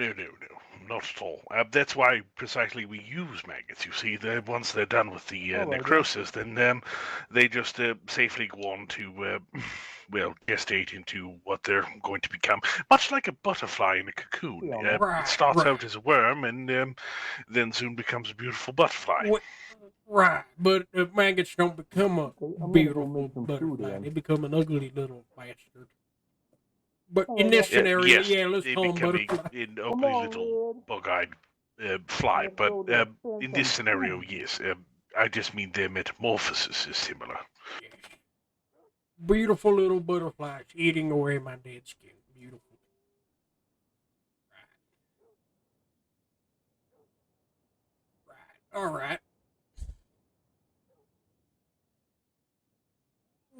not at all. That's why precisely we use maggots. You see, once they're done with the necrosis, then they just safely go on to, gestate into what they're going to become. Much like a butterfly in a cocoon. It starts out as a worm and then soon becomes a beautiful butterfly. Right, but maggots don't become a beautiful butterfly. They become an ugly little bastard. But in this scenario, yes, yeah, let's they call them become butterflies. an ugly little bug-eyed fly. But in this scenario, yes, I just mean their metamorphosis is similar. Beautiful little butterflies eating away my dead skin. Beautiful. Right. All right.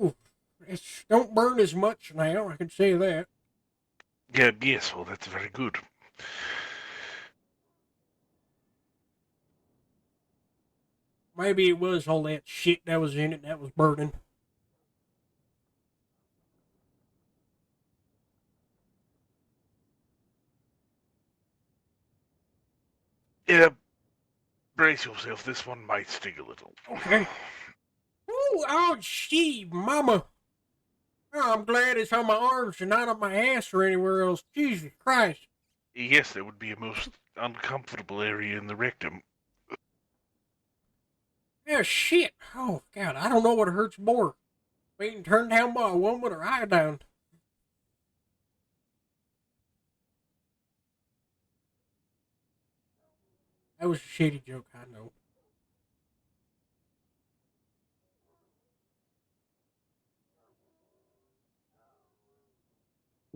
Ooh, it don't burn as much now. I can say that. Yes, well, that's very good. Maybe it was all that shit that was in it that was burning. Yeah, brace yourself. This one might sting a little. Okay. Ooh, oh, gee, mama. Oh, I'm glad it's on my arms and not on my ass or anywhere else. Jesus Christ. Yes, that would be a most uncomfortable area in the rectum. Yeah, shit. Oh, God, I don't know what hurts more. Being turned down by a woman or iodine. That was a shitty joke, I know.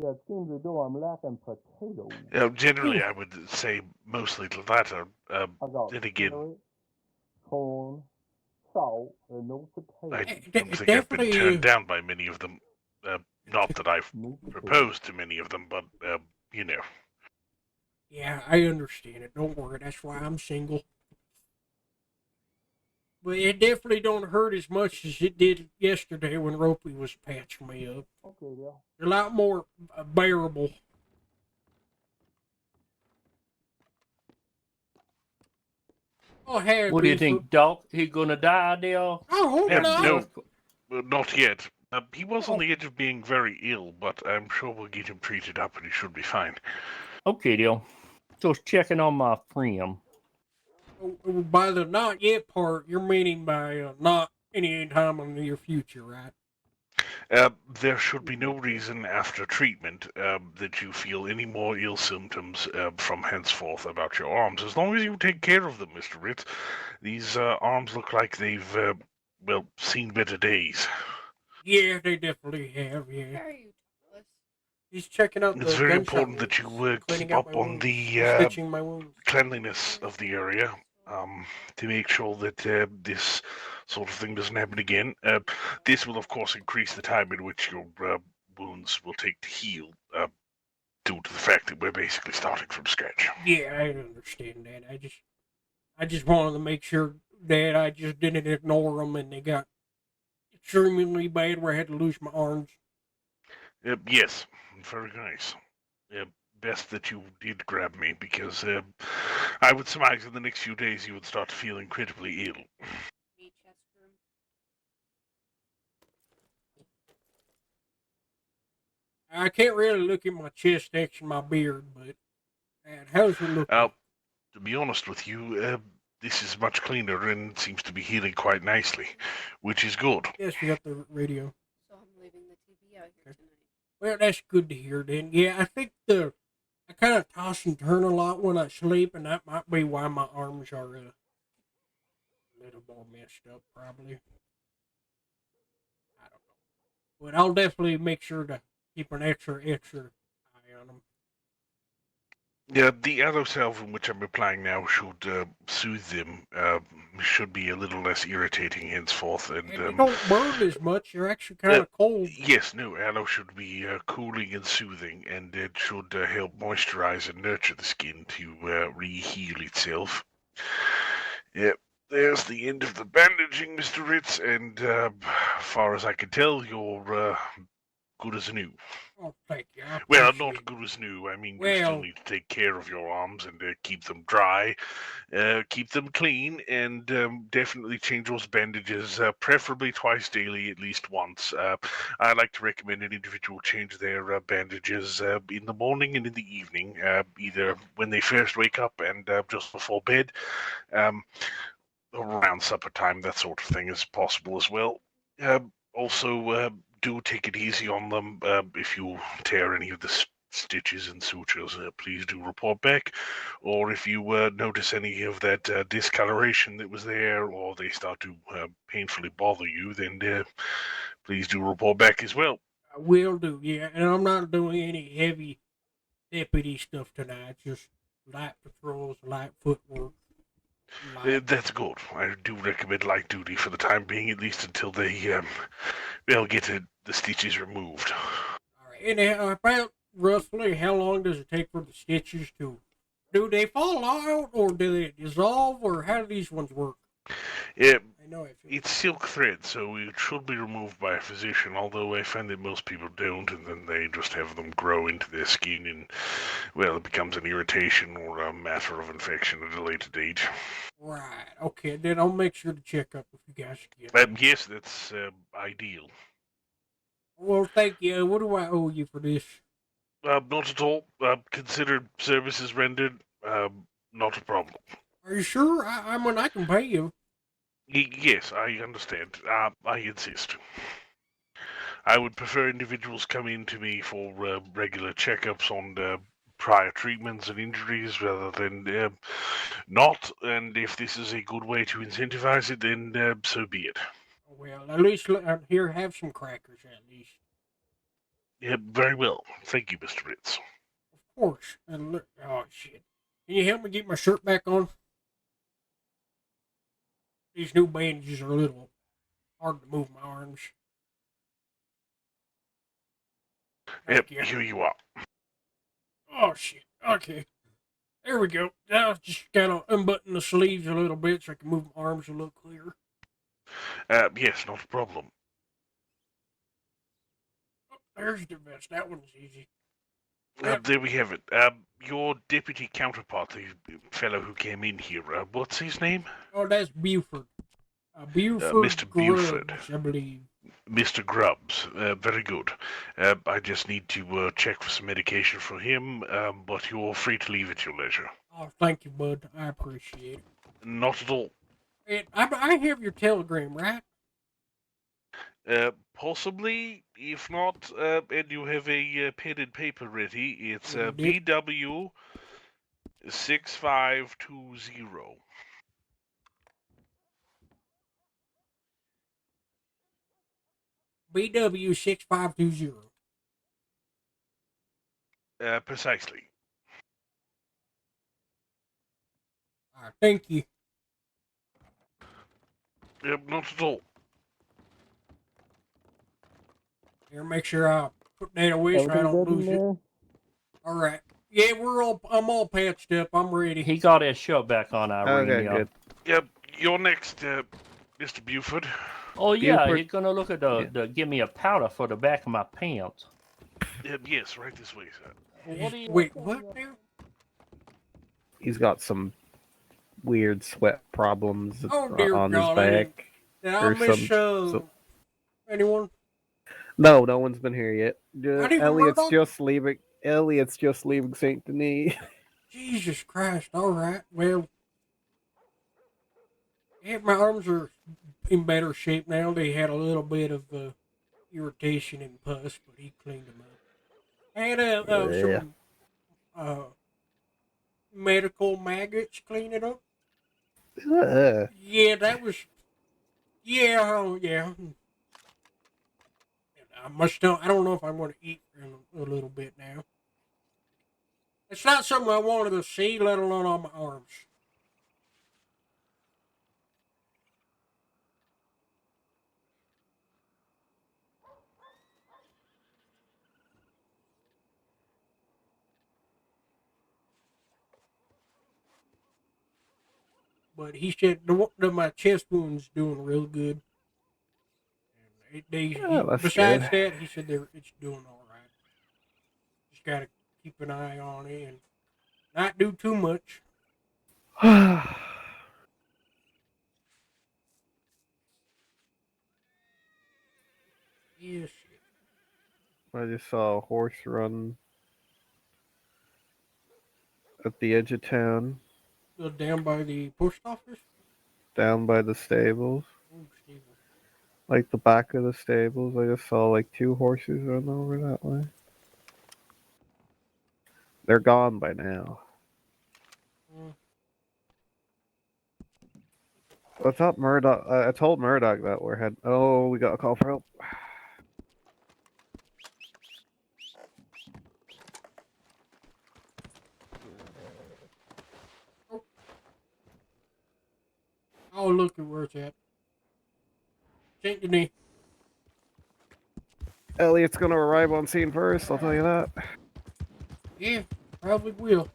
Yeah, it seems as though I'm lacking potatoes. Generally, I would say mostly the latter. Then again, carrot, corn, salt, and no potatoes. I don't think I've been turned down by many of them. Not that I've proposed to many of them, but, you know. Yeah, I understand it. Don't worry. That's why I'm single. But it definitely don't hurt as much as it did yesterday when Ropey was patching me up. Okay, yeah. A lot more bearable. Oh, hey, What do you think, Doc? He gonna die, Dale? Oh, no, not yet. He was on the edge of being very ill, but I'm sure we'll get him treated up and he should be fine. Okay, Dale. Just checking on my friend. By the not yet part, you're meaning by not any time in the near future, right? There should be no reason after treatment that you feel any more ill symptoms from henceforth about your arms, as long as you take care of them, Mr. Ritz. These arms look like they've, well, seen better days. Yeah, they definitely have, yeah. He's checking out It's the very gunshot important that wounds, you cleaning keep out my up on wounds, the stitching my wounds. cleanliness of the area to make sure that this sort of thing doesn't happen again. This will, of course, increase the time in which your wounds will take to heal, due to the fact that we're basically starting from scratch. Yeah, I understand that. I just wanted to make sure that I just didn't ignore them and they got extremely bad where I had to lose my arms. Yes, very nice. Best that you did grab me, because I would surmise in the next few days you would start to feel incredibly ill. I can't really look at my chest next to my beard, but how's it looking? To be honest with you, this is much cleaner and seems to be healing quite nicely, which is good. Yes, you got the radio. So I'm leaving the TV out here tonight. Well, that's good to hear then. Yeah, I think I kind of toss and turn a lot when I sleep, and that might be why my arms are a little more messed up, probably. I don't know. But I'll definitely make sure to keep an extra eye on them. Yeah, the aloe salve which I'm applying now should soothe them. Should be a little less irritating henceforth, and they don't burn as much. They're actually kind of cold. Yes, no, aloe should be cooling and soothing, and it should help moisturize and nurture the skin to re-heal itself. Yep, there's the end of the bandaging, Mr. Ritz, and far as I can tell, you're good as new. Oh, thank you. Well, not good as new. I mean, you still need to take care of your arms and keep them dry, keep them clean, and definitely change those bandages, preferably twice daily, at least once. I like to recommend an individual change their bandages in the morning and in the evening, either when they first wake up and just before bed, around supper time, that sort of thing is possible as well. Also, do take it easy on them. If you tear any of the stitches and sutures, please do report back. Or if you notice any of that discoloration that was there, or they start to painfully bother you, then please do report back as well. I will do, yeah. And I'm not doing any heavy deputy stuff tonight. Just light patrols, light footwork. That's good. I do recommend light duty for the time being, at least until they'll get the stitches removed. All right. And about roughly how long does it take for the stitches to? Do they fall out, or do they dissolve, or how do these ones work? It's silk thread, so it should be removed by a physician, although I find that most people don't, and then they just have them grow into their skin, and, well, it becomes an irritation or a matter of infection at a later date. Right, okay, then I'll make sure to check up if you guys get Yes, that's ideal. Well, thank you. What do I owe you for this? Not at all. Considered services rendered, not a problem. Are you sure? I mean, I can pay you. Yes, I understand. I insist. I would prefer individuals come in to me for regular checkups on prior treatments and injuries rather than not. And if this is a good way to incentivize it, then so be it. Well, at least here, have some crackers at least. Yeah, very well. Thank you, Mr. Ritz. Of course. And look, oh shit! Can you help me get my shirt back on? These new bandages are a little hard to move my arms. Yep, here you are. Oh shit! Okay, there we go. Now just gotta unbutton the sleeves a little bit so I can move my arms a little clearer. Yes, not a problem. Oh, there's the vest. That one's easy. There we have it. Your deputy counterpart, the fellow who came in here, what's his name? Oh, that's Buford. Buford Mr. Buford. Grubbs, I believe. Mr. Grubbs. Very good. I just need to check for some medication for him, but you're free to leave at your leisure. Oh, thank you, bud. I appreciate it. Not at all. I have your telegram, right? Possibly. If not, and you have a pen and paper ready, it's BW 6520. BW 6520. Precisely. Thank you. Not at all. Here, make sure I put that away so I Everything don't good in lose it. there? All right. Yeah, I'm all patched up. I'm ready. He got his shot back on, Irene. Okay, yeah. good. Yep, you're next, Mr. Buford. Oh yeah, Buford. he's gonna look at the give me a powder for the back of my pants. Yes, right this way, sir. Wait, what now? He's got some weird sweat problems Oh dear on his God! back. Did I miss anyone? No one's been here yet. Not even Elliot's Murdoch? just leaving. Elliot's just leaving Saint Denis. Jesus Christ! All right. Well, yeah, my arms are in better shape now. They had a little bit of irritation and pus, but he cleaned them up. I had some medical maggots clean it up. Yeah, that was. Yeah, yeah. I don't know if I'm going to eat in a little bit now. It's not something I wanted to see, let alone on my arms. But he said my chest wound's doing real good. And besides that, he said it's doing all right. Just got to keep an eye on it and not do too much. Yes. I just saw a horse run at the edge of town. Down by the post office? Down by the stables. Oh, stable. Like the back of the stables. I just saw like 2 horses run over that way. They're gone by now. I thought Murdoch. I told Murdoch that we're heading. Oh, we got a call for help. Oh, look at where it's at. Saint Denis. Elliot's gonna arrive on scene first, I'll tell you that. Yeah, probably will.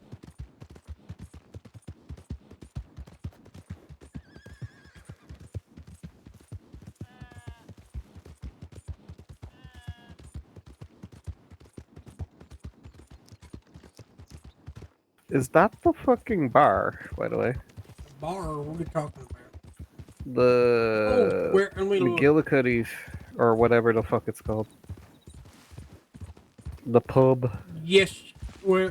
Is that the fucking bar, by the way? The bar? What are you talking about? The McGillicuddy's, or whatever the fuck it's called. The pub. Yes, well,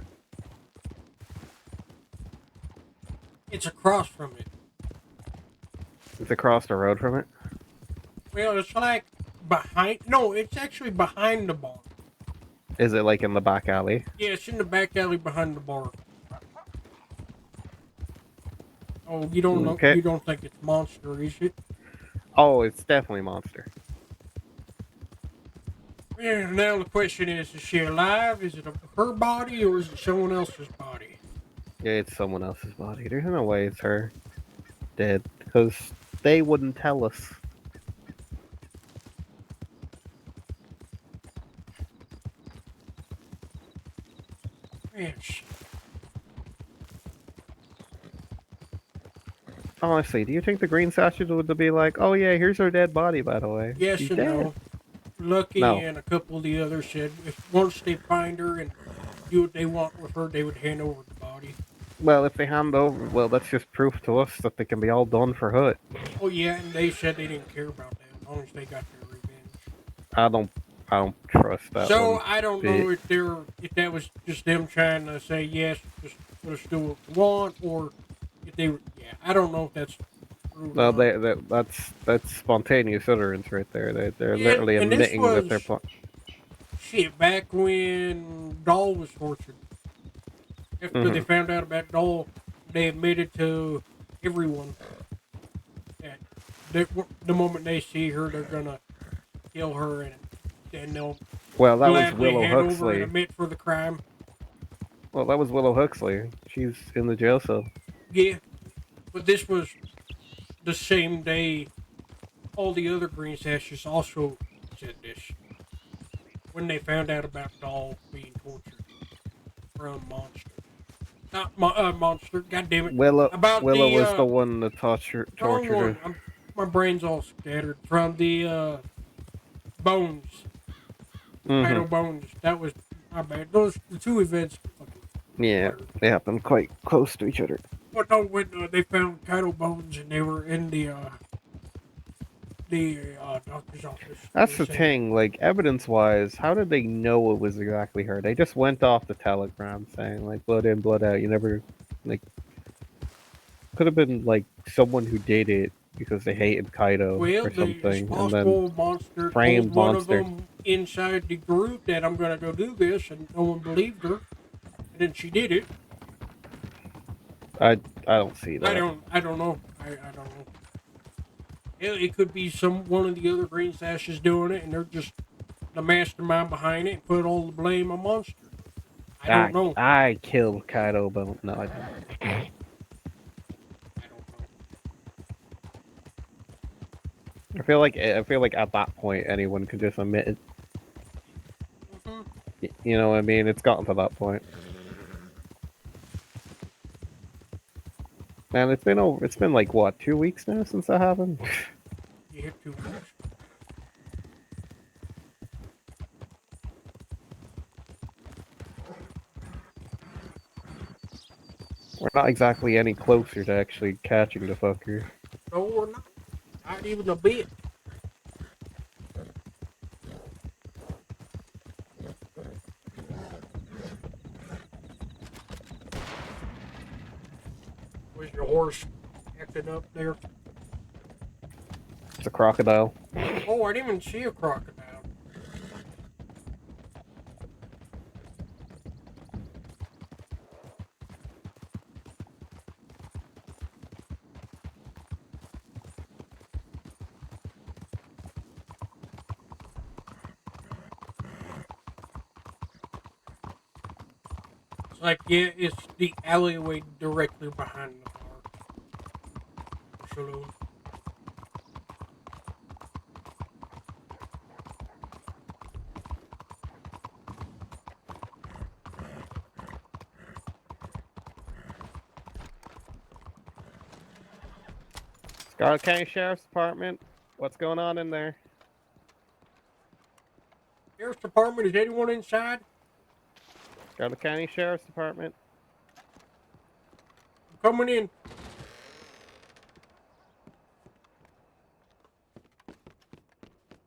it's across from it. It's across the road from it? Well, it's like behind. No, it's actually behind the bar. Is it like in the back alley? Yeah, it's in the back alley behind the bar. Oh, you don't know? Okay. You don't think it's Monster, is it? Oh, it's definitely Monster. Yeah, now the question is she alive? Is it her body or is it someone else's body? Yeah, it's someone else's body. There's no way it's her dead, because they wouldn't tell us. Yes. Honestly, do you think the green sashes would be like, oh yeah, here's her dead body, by the way? Yes She's and dead. no. Lucky No. and a couple of the others said if once they find her and do what they want with her, they would hand over the body. Well, if they hand over, well, that's just proof to us that they can be all done for Hood. Oh yeah, and they said they didn't care about that as long as they got their revenge. I don't trust that. So one I don't bit. know if that was just them trying to say yes, just let us do what we want, or I don't know if that's true. No, that's spontaneous utterance right there. They're literally and this admitting that they're. was shit back when Doll was tortured. After they found out about Doll, they admitted to everyone that the moment they see her, they're gonna kill her, and then they'll Well, that was gladly Willow head over and Huxley. admit for the crime. Well, that was Willow Huxley. She's in the jail cell. Yeah, but this was the same day all the other Green Sashes also said this. When they found out about Doll being tortured from Monster. Not Monster, god damn it. Willow About was the one that tortured her. My brain's all scattered. From the Bones. Title Bones. That was my bad. Those the two events. Yeah, they happen quite close to each other. But no, when they found Title Bones and they were in the doctor's office. That's the thing, like, evidence-wise, how did they know it was exactly her? They just went off the telegram saying, like, blood in, blood out. You never, like... Could have been, like, someone who did it because they hated Kaido or something, and then Monster framed told one Monster. of them inside the group that I'm gonna go do this, and no one believed her. And then she did it. I don't see that. I don't know. I don't know. It could be one of the other Green Sashes doing it, and they're just the mastermind behind it and put all the blame on Monster. I don't know. I killed Kaido, but no, I didn't. I feel like at that point anyone could just admit it. You know what I mean? It's gotten to that point. Man, it's been like what, 2 weeks now since that happened? Yeah, 2 weeks. We're not exactly any closer to actually catching the fucker. No, we're not. Not even a bit. Was your horse acting up there? It's a crocodile. Oh, I didn't even see a crocodile. It's like, yeah, it's the alleyway directly behind the bar. The saloon. Scarlet County Sheriff's Department. What's going on in there? Sheriff's Department, is anyone inside? Scarlet County Sheriff's Department. I'm coming in.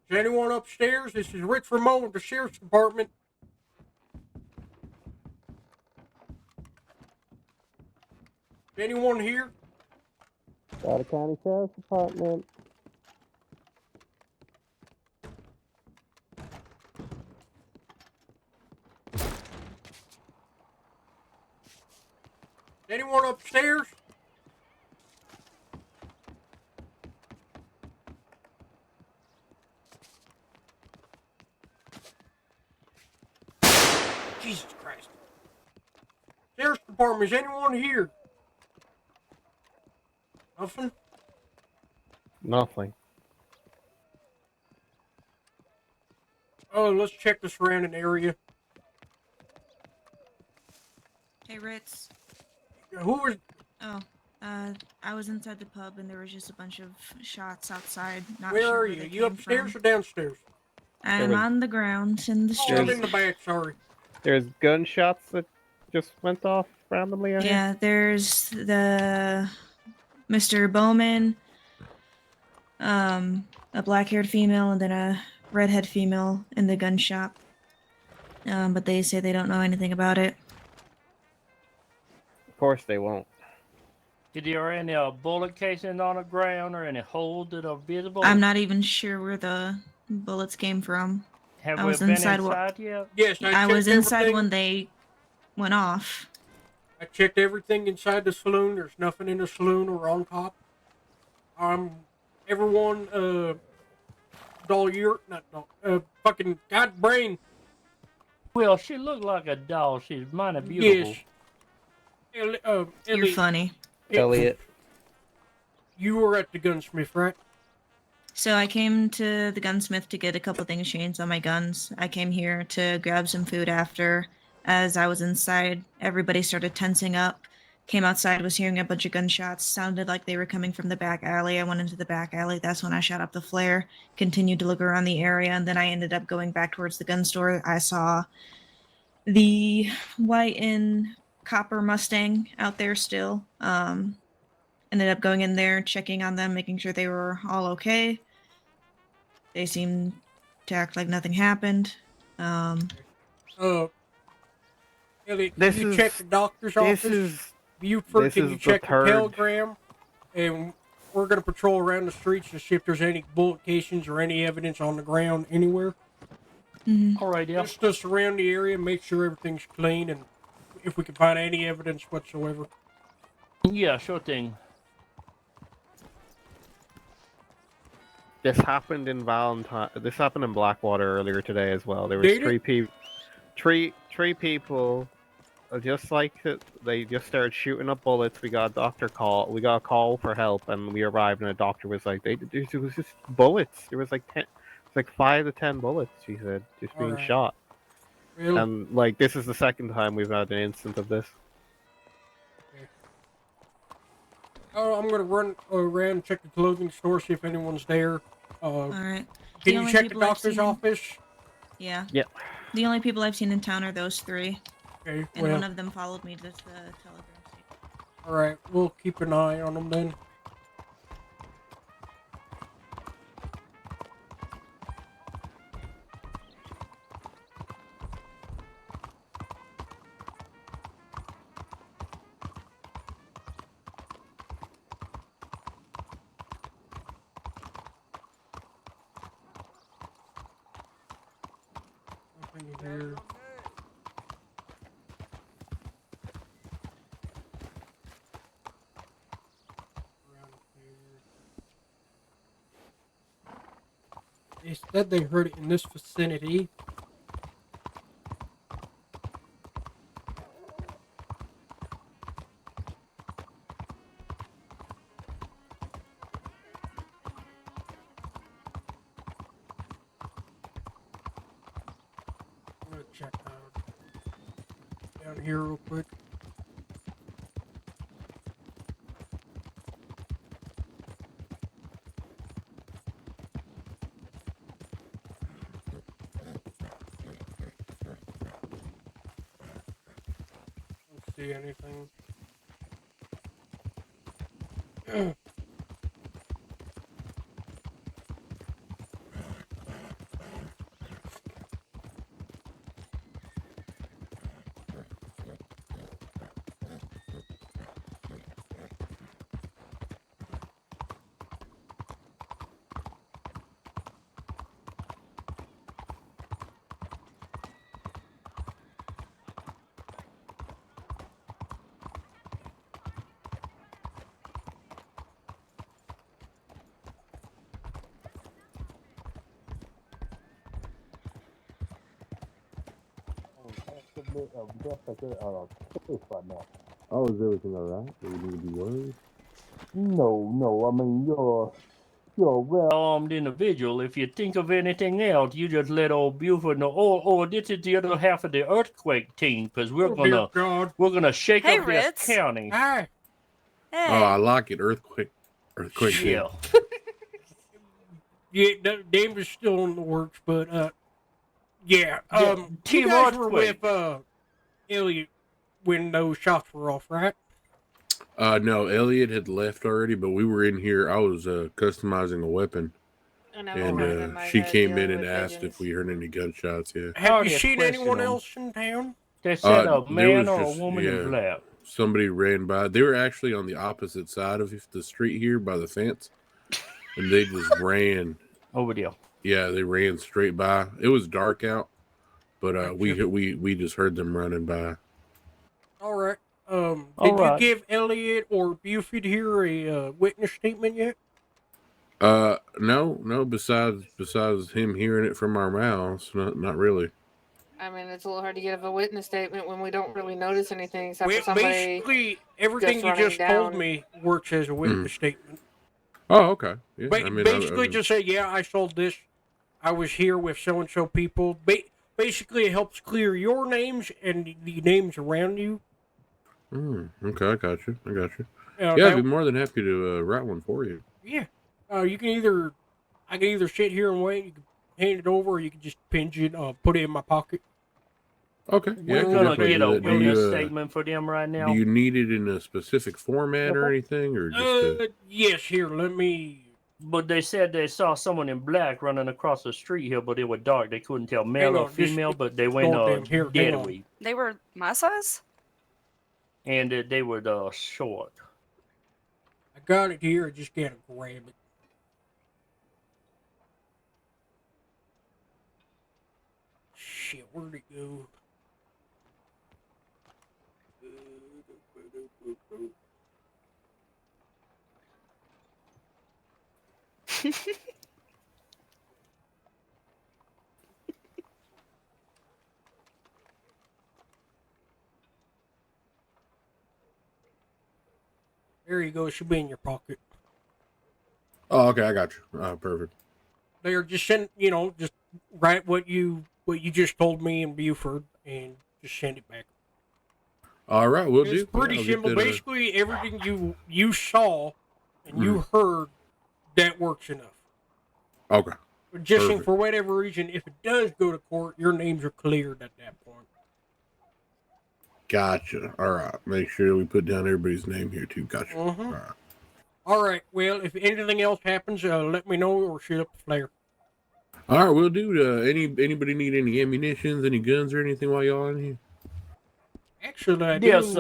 Is anyone upstairs? This is Ritz Ramone with the Sheriff's Department. Is anyone here? Scarlet County Sheriff's Department. Anyone upstairs? Jesus Christ. Sheriff's Department, is anyone here? Nothing? Nothing. Oh, let's check the surrounding area. Hey, Ritz. Who was... Oh, I was inside the pub and there was just a bunch of shots outside. Not Where sure are where you? they You came upstairs from. or downstairs? I'm on the ground in the Oh, street. I'm in the back, sorry. There's gunshots that just went off randomly. I Yeah, there's the Mr. Bowman, a black-haired female, and then a redhead female in the gun shop. But they say they don't know anything about it. Of course they won't. Is there any bullet casings on the ground or any holes that are visible? I'm not even sure where the bullets came from. Have I we was been inside. inside yet? Yes, I was checked inside everything. when they went off. I checked everything inside the saloon. There's nothing in the saloon or on top. Everyone, fucking god brain. Well, she looked like a doll. She's mighty beautiful. Yes. You're Ellie, funny. Elliot. You were at the gunsmith, right? So I came to the gunsmith to get a couple things changed on my guns. I came here to grab some food after. As I was inside, everybody started tensing up. Came outside, was hearing a bunch of gunshots. Sounded like they were coming from the back alley. I went into the back alley. That's when I shot up the flare. Continued to look around the area, and then I ended up going back towards the gun store. I saw the white and copper Mustang out there still. Ended up going in there, checking on them, making sure they were all okay. They seemed to act like nothing happened. Elliot, can you check the doctor's office? Buford, can you check the telegram? And we're going to patrol around the streets to see if there's any bullet casings or any evidence on the ground anywhere. All right, yeah. Just to surround the area, make sure everything's clean, and if we can find any evidence whatsoever. Yeah, sure thing. This happened in Valentine. This happened in Blackwater earlier today as well. There was three people. Just like they just started shooting up bullets. We got a call for help, and we arrived, and a doctor was like, it was just bullets. There was like 5 to 10 bullets. She said, just being shot. Really? And like this is the second time we've had an instance of this. Okay. Oh, I'm gonna run around and check the clothing store, see if anyone's there. All right. Can you check the doctor's office? Yeah. Yeah. The only people I've seen in town are those three. Okay, And one of them followed me to the telegram station. Alright, we'll keep an eye on them then. Nothing here. They said they heard it in this vicinity. I'm gonna check down here real quick. See anything? Oh, is everything alright? Do we need to be worried? No. I mean, you're a well Armed individual. If you think of anything else, you just let old Buford know. Or this is the other half of the earthquake team, because we're gonna shake Hey, up Ritz. this county. Hi. Hey. Oh, I like it. Earthquake. Yeah. Yeah, Dave is still in the works, but yeah. Team You guys were Earthquake. with Elliot when those shots were off, right? No, Elliot had left already, but we were in here. I was customizing a weapon, and she came in and asked if we heard any gunshots. Yeah. Have you seen anyone else in town? They said there a man was or just- a woman yeah. in black. somebody ran by. They were actually on the opposite side of the street here by the fence, and they just ran over there. Yeah, they ran straight by. It was dark out, but we just heard them running by. All right. All Did right. you give Elliot or Buford here a witness statement yet? No. Besides him hearing it from our mouths, not really. I mean, it's a little hard to give a witness statement when we don't really notice anything except Well, for somebody basically, everything you running just told down. me works as a witness statement. Oh, okay. Yeah, But I mean, basically, just say, yeah, I sold this. I was here with so and so people. Basically, it helps clear your names and the names around you. Okay, I got you. Yeah, I'd be more than happy to write one for you. Yeah. I can either sit here and wait. You can hand it over, or you can just pinch it. Put it in my pocket. Okay. Yeah, We're gonna get a witness statement for them right now. Do you need it in a specific format or anything, or just? Yes. Here, let me. But they said they saw someone in black running across the street here, but it was dark. They couldn't tell male or female, but they went dead away. They were my size? And they were short. I got it here. I just gotta grab it. Shit, where'd it go? There you go. It should be in your pocket. Oh, okay, I got you. Perfect. They're just just write what you just told me in Buford and just send it back. All right, we'll do. It's pretty simple. Basically, everything you saw and you heard, that works enough. Okay. But just for whatever reason, if it does go to court, your names are cleared at that point. Gotcha. All right. Make sure we put down everybody's name here too. Gotcha. All right. All right. Well, if anything else happens, let me know or shoot up the flare. All right, we'll do. Anybody need any ammunitions, any guns, or anything while y'all in here? Actually, I do. Yes,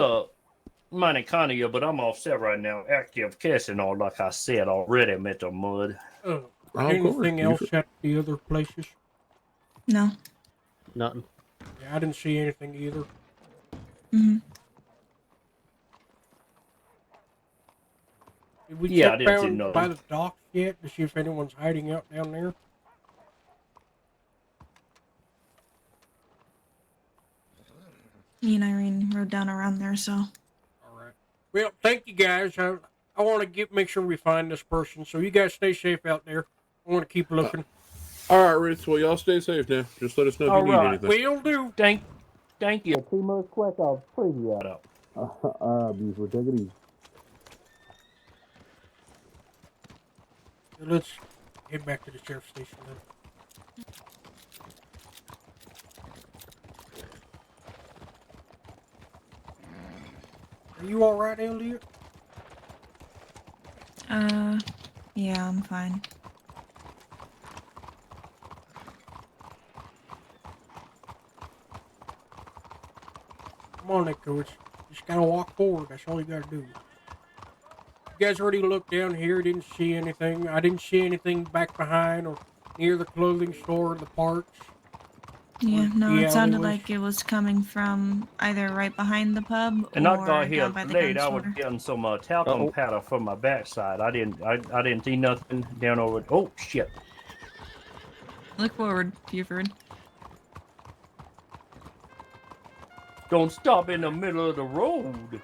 money kind of you, but I'm all set right now. Active casting all like I said already, Mr. Mud. Anything else at the other places? No. Nothing. Yeah, I didn't see anything either. Mm-hmm. Did we Yeah, I check didn't see down nothing. by the docks yet to see if anyone's hiding out down there? Me and Irene rode down around there, so. Well, thank you guys. I want to make sure we find this person. So you guys stay safe out there. I want to keep looking. All right, Ritz. Well, y'all stay safe now. Just let us know if you need anything. Will do. Thank you. Too much quick off pretty out. Beautiful. Take it easy. Let's head back to the sheriff's station then. Are you all right, Elliot? Yeah, I'm fine. Come on, then, Coach. Just gotta walk forward. That's all you gotta do. You guys already looked down here. Didn't see anything. I didn't see anything back behind or near the clothing store or the parks. Yeah, no, the it sounded alleyways. like it was coming from either right behind the pub And or I got here down by the late. gun I was store. getting some talcum powder for my backside. I didn't see nothing down over. Oh shit! Look forward, Buford. Don't stop in the middle of the road.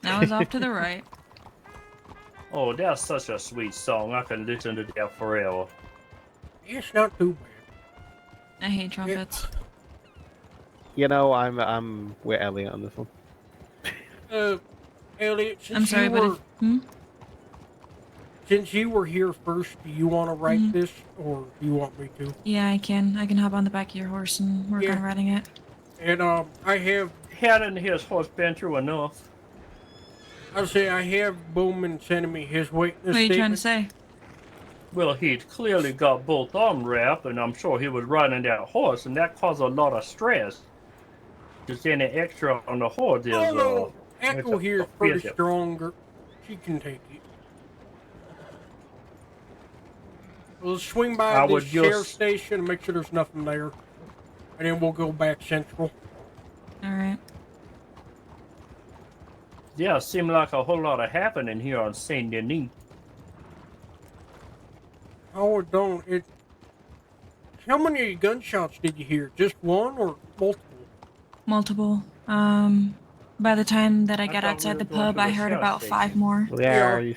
I was off to the right. Oh, that's such a sweet song. I can listen to that forever. It's not too bad. I hate trumpets. You know, I'm with Elliot on this one. Elliot, since I'm sorry, you but were, since you were here first, do you want to write this, or do you want me to? Yeah, I can hop on the back of your horse and work on writing it. And I have had in his horse been through enough. I'll say I have Bowman sending me his witness What are you trying to say? Well, he'd clearly got both arms wrapped, and I'm sure he was riding that horse, and that caused a lot of stress. Just any extra on the horse is Echo here is pretty stronger. She can take it. We'll swing by this sheriff's station and make sure there's nothing there. And then we'll go back central. Alright. Yeah, seemed like a whole lot of happening here on Saint Denis. Oh, it don't. How many gunshots did you hear? Just one or multiple? Multiple. By the time that I got outside the pub, I heard about 5 more. Yeah.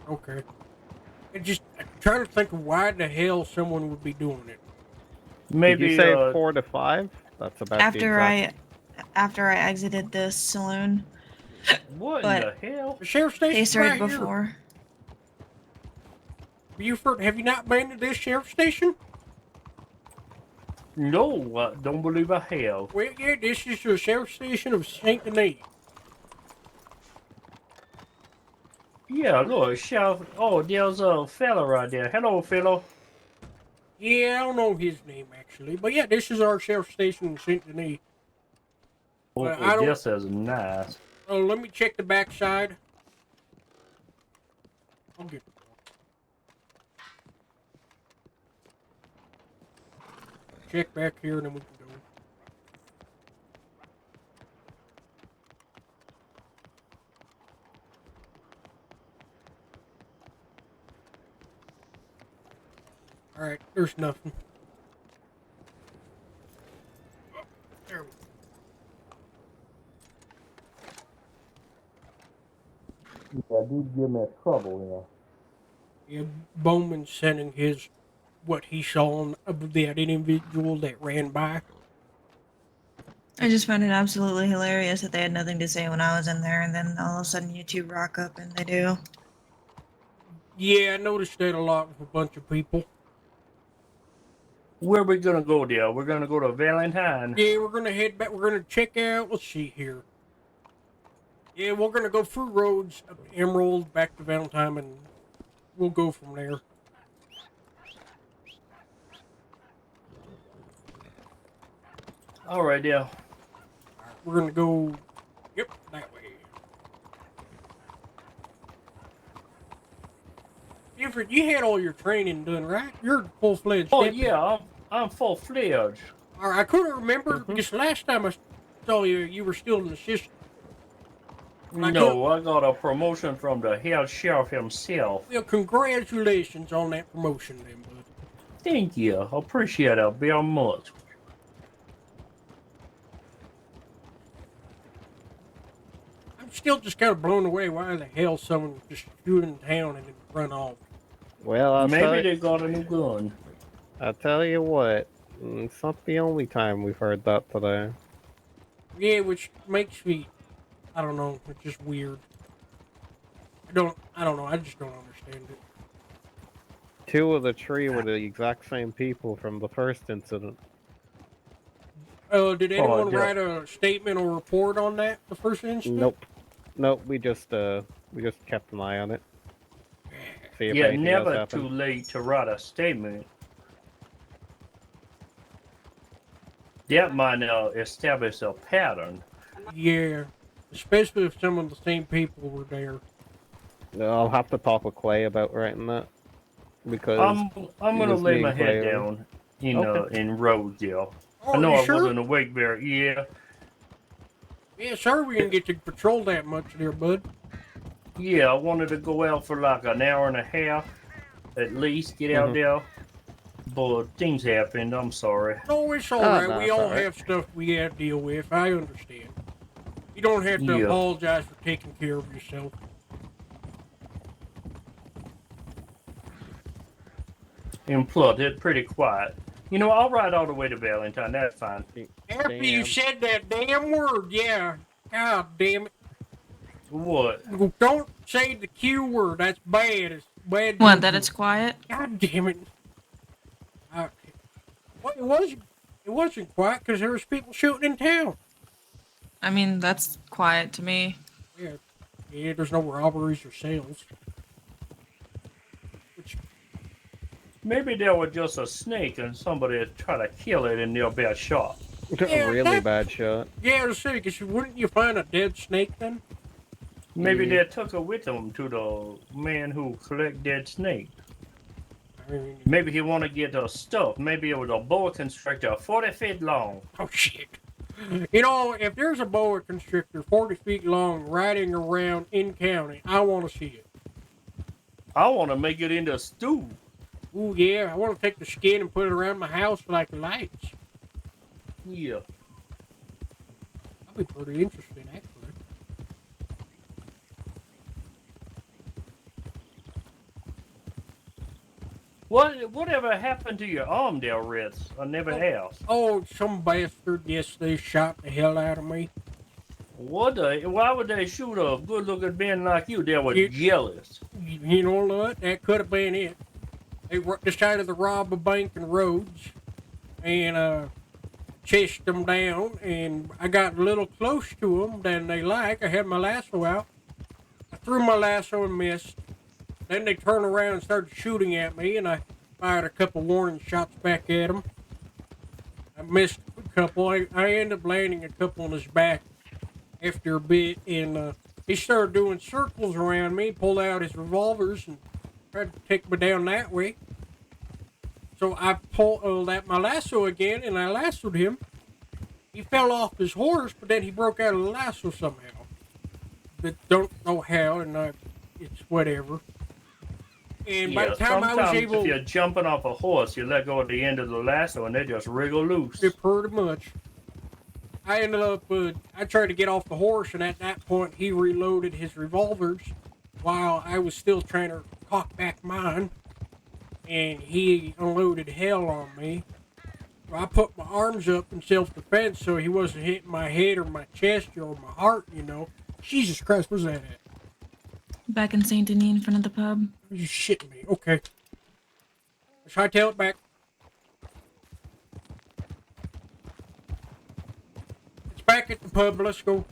Okay. I'm trying to think of why the hell someone would be doing it. Maybe. Did you say 4 to 5? That's about after I exited the saloon. What in the hell? The sheriff's station. They started right before. Here. Buford, have you not been to this sheriff's station? No, I don't believe I have. Well, yeah, this is the sheriff's station of Saint Denis. Yeah, look, Sheriff. Oh, there's a fella right there. Hello, fellow. Yeah, I don't know his name actually, but yeah, this is our sheriff's station in Saint Denis. Oh, this is nice. Oh, let me check the backside. I'll get. Check back here and then we can go. Alright, there's nothing. There we go. Yeah, these give me trouble Yeah, Bowman's sending what he saw of that individual that ran by. I just found it absolutely hilarious that they had nothing to say when I was in there, and then all of a sudden you two rock up and they do. Yeah, I noticed that a lot with a bunch of people. Where are we gonna go, dear? We're gonna go to Valentine. Yeah, we're gonna head back. We're gonna check out. Let's see here. Yeah, we're gonna go through roads up to Emerald, back to Valentine, and we'll go from there. All right, dear. We're gonna go. Yep, that way. Buford, you had all your training done, right? You're full-fledged. Oh yeah, I'm full-fledged. All right, I couldn't remember because last time I saw you, you were still in the system. No, I got a promotion from the head sheriff himself. Well, congratulations on that promotion, then, bud. Thank you. I appreciate it very much. I'm still just kind of blown away why the hell someone would just shoot in town and then run off. Well, maybe they got a new gun. I'll tell you what, it's not the only time we've heard that today. Yeah, which makes me, I don't know, it's just weird. I don't know, I just don't understand it. 2 of the 3 were the exact same people from the first incident. Did anyone write a statement or report on that, the first incident? Nope, we just kept an eye on it. See if Yeah, anything else never happened. too late to write a statement. That might establish a pattern. Yeah, especially if some of the same people were there. I'll have to talk with Clay about writing that. Because I'm gonna lay my head down in road jail. Oh, I know I sure? wasn't awake there. Yeah. Yeah, sir, we didn't get to patrol that much there, bud. Yeah, I wanted to go out for like an hour and a half, at least, get out there. But things happened. I'm sorry. No, it's all right. We all have stuff we have to deal with. I understand. You don't have to apologize for taking care of yourself. And plus, it's pretty quiet. You know, I'll ride all the way to Valentine. That's fine. After you said that damn word, yeah. God damn it. What? Don't say the Q word. That's bad. It's bad. What, that it's quiet? God damn it. Well, it wasn't quiet because there was people shooting in town. I mean, that's quiet to me. Yeah, there's no robberies or sales. Maybe there was just a snake and somebody tried to kill it and they'll be a shot. Really bad shot. Yeah, I was saying, 'cause wouldn't you find a dead snake then? Maybe Yeah. they took her with them to the man who collect dead snake. Maybe he want to get her stuff. Maybe it was a boa constrictor 40 feet long. Oh, shit. You know, if there's a boa constrictor 40 feet long riding around in county, I want to see it. I want to make it into a stew. Ooh, yeah. I want to take the skin and put it around my house like lights. Yeah. That'd be pretty interesting, actually. Whatever happened to your arm there, Ritz? I never asked. Oh, some bastard yesterday shot the hell out of me. Why would they shoot a good-looking man like you? They were jealous. You know what? That could have been it. They decided to rob a bank in Rhodes and chased them down, and I got a little close to them than they like. I had my lasso out. I threw my lasso and missed. Then they turned around and started shooting at me, and I fired a couple warning shots back at them. I missed a couple. I ended up landing a couple on his back after a bit, and he started doing circles around me, pulled out his revolvers, and tried to take me down that way. So I pulled out my lasso again, and I lassoed him. He fell off his horse, but then he broke out of the lasso somehow. But don't know how, and it's whatever. And by the time I was able, if you're jumping off a horse, you let go at the end of the lasso, and they just wriggle loose. Pretty much. I ended up, I tried to get off the horse, and at that point, he reloaded his revolvers while I was still trying to cock back mine, and he unloaded hell on me. So I put my arms up in self-defense so he wasn't hitting my head or my chest or my heart, you know. Jesus Christ, where's that at? Back in Saint Denis in front of the pub. You shitting me. Okay. Let's hightail it back. It's back at the pub. Let's go.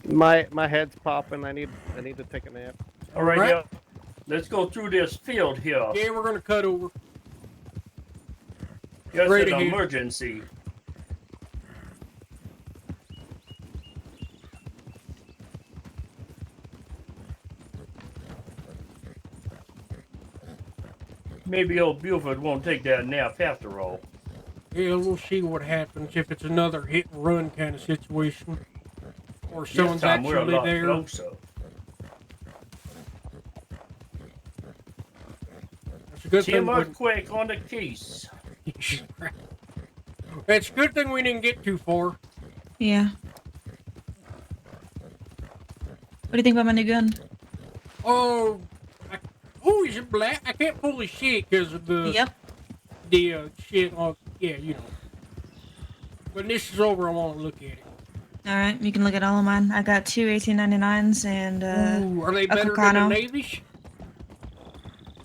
My head's popping. I need to take a nap. All right, yeah. Let's go through this field here. Yeah, we're gonna cut over. Just Right an ahead. emergency. Maybe old Buford won't take that nap after all. Yeah, we'll see what happens if it's another hit and run kind of situation, or someone's This time we're a actually lot there. closer. That's a good Team thing. earthquake on the keys. It's a good thing we didn't get too far. Yeah. What do you think about my new gun? Oh, is it black? I can't fully see it because of the shit on. Yeah, you know. When this is over, I want to look at it. All right, you can look at all of mine. I got two 1899s and Ooh, are they a better Cocano. than the Navy's?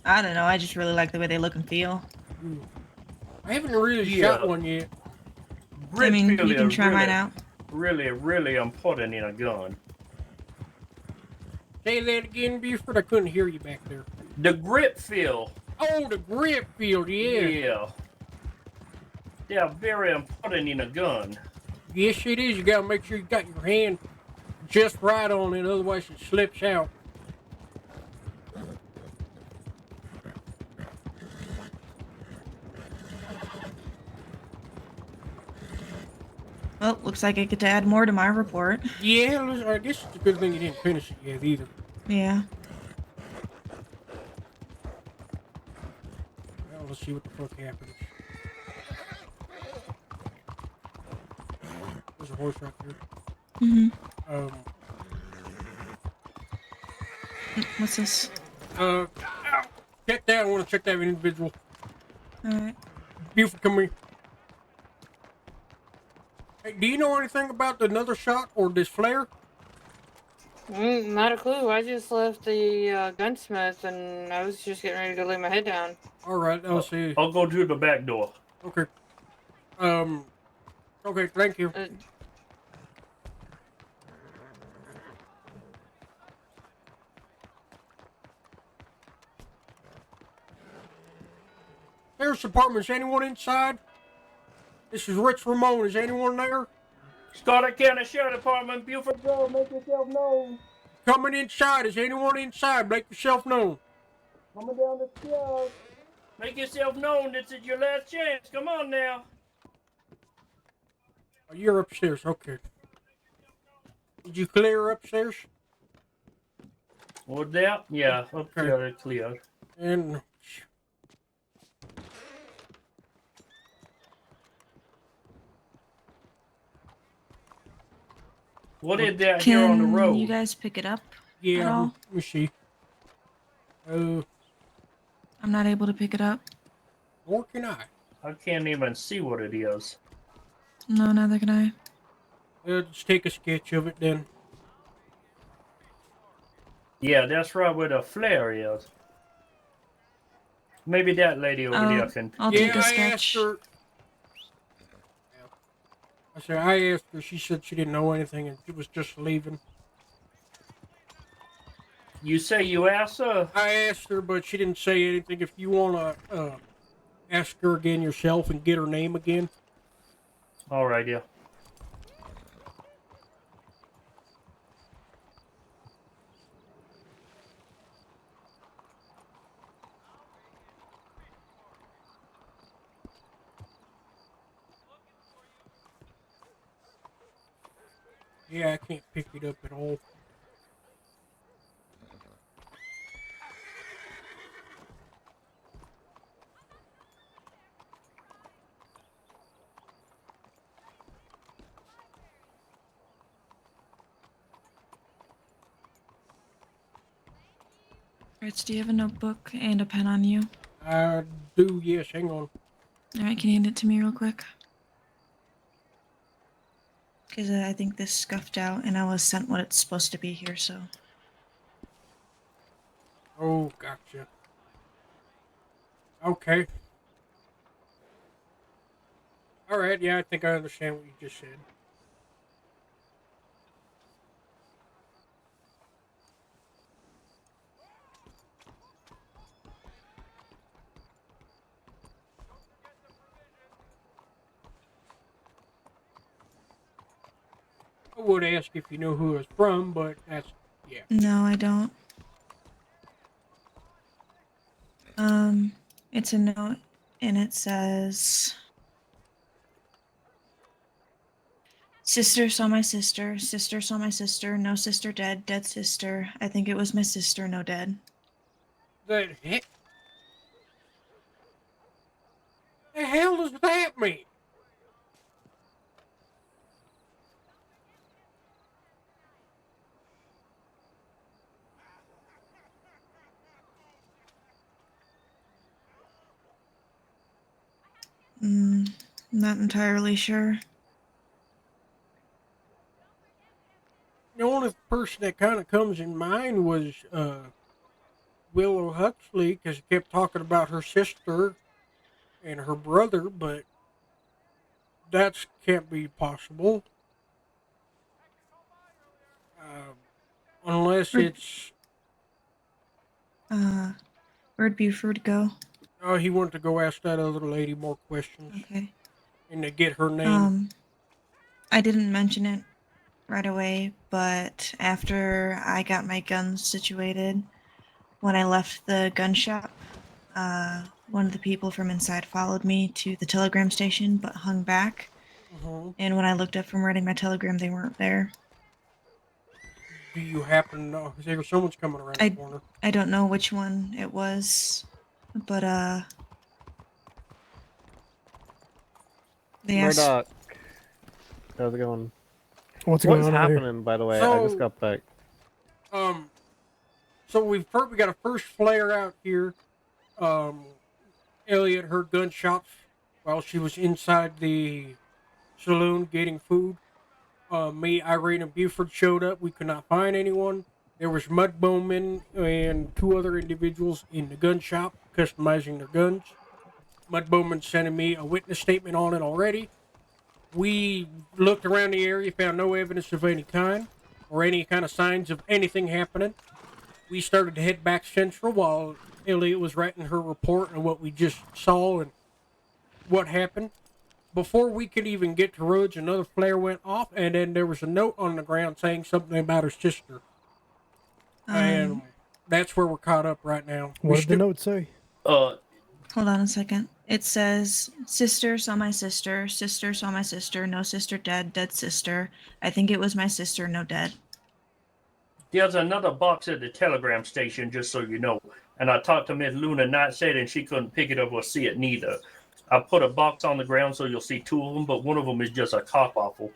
I don't know. I just really like the way they look and feel. I haven't really shot one yet. I mean, you Really, can try mine really, out. Really, really important in a gun. Say that again, Buford. I couldn't hear you back there. The grip feel. Oh, the grip field, yeah. Yeah. They are very important in a gun. Yes, it is. You gotta make sure you got your hand just right on it, otherwise it slips out. Well, looks like I get to add more to my report. Yeah, I guess it's a good thing you didn't finish it yet either. Yeah. Well, let's see what the fuck happens. There's a horse right there. Mm-hmm. What's this? Check that. I want to check that individual. Alright. Buford, come here. Hey, do you know anything about another shot or this flare? Not a clue. I just left the gunsmith and I was just getting ready to go lay my head down. All right, I'll see. I'll go through the back door. Okay. Okay, thank you. Sheriff's Department, is anyone inside? This is Ritz Ramone. Is anyone there? Scarlet County Sheriff Department, Buford Road, make yourself known. Coming inside. Is anyone inside? Make yourself known. Coming down the stairs. Make yourself known. This is your last chance. Come on now. Oh, you're upstairs. Okay. Did you clear upstairs? What's that? Yeah, up there clear. And what is that here on the road? Can you guys pick it up? Yeah, at all? let me see. I'm not able to pick it up. Nor can I. I can't even see what it is. No, neither can I. Let's take a sketch of it then. Yeah, that's right where the flare is. Maybe that lady over there can. I'll take a sketch. I asked her. She said she didn't know anything and she was just leaving. You say you asked her? I asked her, but she didn't say anything. If you want to ask her again yourself and get her name again. All right, yeah. Yeah, I can't pick it up at all. Ritz, do you have a notebook and a pen on you? I do, yes. Hang on. Alright, can you hand it to me real quick? Because I think this scuffed out and I was sent what it's supposed to be here, so. Oh, gotcha. Okay. Alright, yeah, I think I understand what you just said. I would ask if you know who it's from, but that's, yeah. No, I don't. It's a note and it says, sister saw my sister saw my sister, no sister dead, dead sister. I think it was my sister, no dead. The heck? The hell does that mean? Not entirely sure. The only person that kind of comes in mind was Willow Huxley, because he kept talking about her sister and her brother, but that can't be possible. Unless it's... Where'd Buford go? Oh, he wanted to go ask that other lady more questions. Okay. And to get her name. I didn't mention it right away, but after I got my guns situated, when I left the gun shop, one of the people from inside followed me to the telegram station, but hung back. And when I looked up from writing my telegram, they weren't there. Do you happen to know? Because someone's coming around the corner. I don't know which one it was, but they asked. Murdoch, how's it going? What's going on happening, here? by the way? I just got back. So we got a first flare out here. Elliot heard gunshots while she was inside the saloon getting food. Me, Irene, and Buford showed up. We could not find anyone. There was Mud Bowman and two other individuals in the gun shop customizing their guns. Mud Bowman sending me a witness statement on it already. We looked around the area, found no evidence of any kind or any kind of signs of anything happening. We started to head back central while Elliot was writing her report on what we just saw and what happened. before we could even get to Rhodes, another flare went off, and then there was a note on the ground saying something about her sister. And that's where we're caught up right now. What did the note say? Hold on a second. It says, sister saw my sister saw my sister, no sister dead, dead sister. I think it was my sister, no dead. There's another box at the telegram station, just so you know. And I talked to Miss Luna Night said, and she couldn't pick it up or see it neither. I put a box on the ground so you'll see two of them, but one of them is just a cop awful.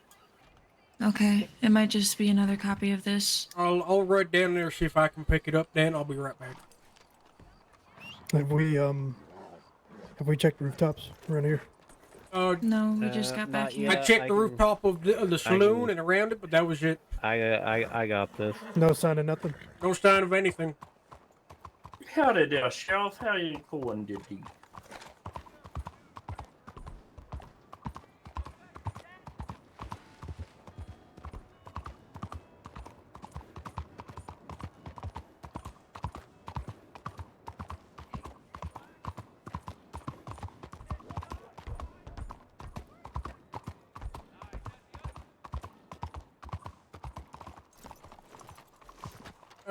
Okay, it might just be another copy of this. I'll run down there, see if I can pick it up, Dan. I'll be right back. Have we checked rooftops around here? No, we just got back here. I checked the rooftop of the saloon and around it, but that was it. I got this. No sign of nothing. No sign of anything. Howdy there, Sheriff. How you going today?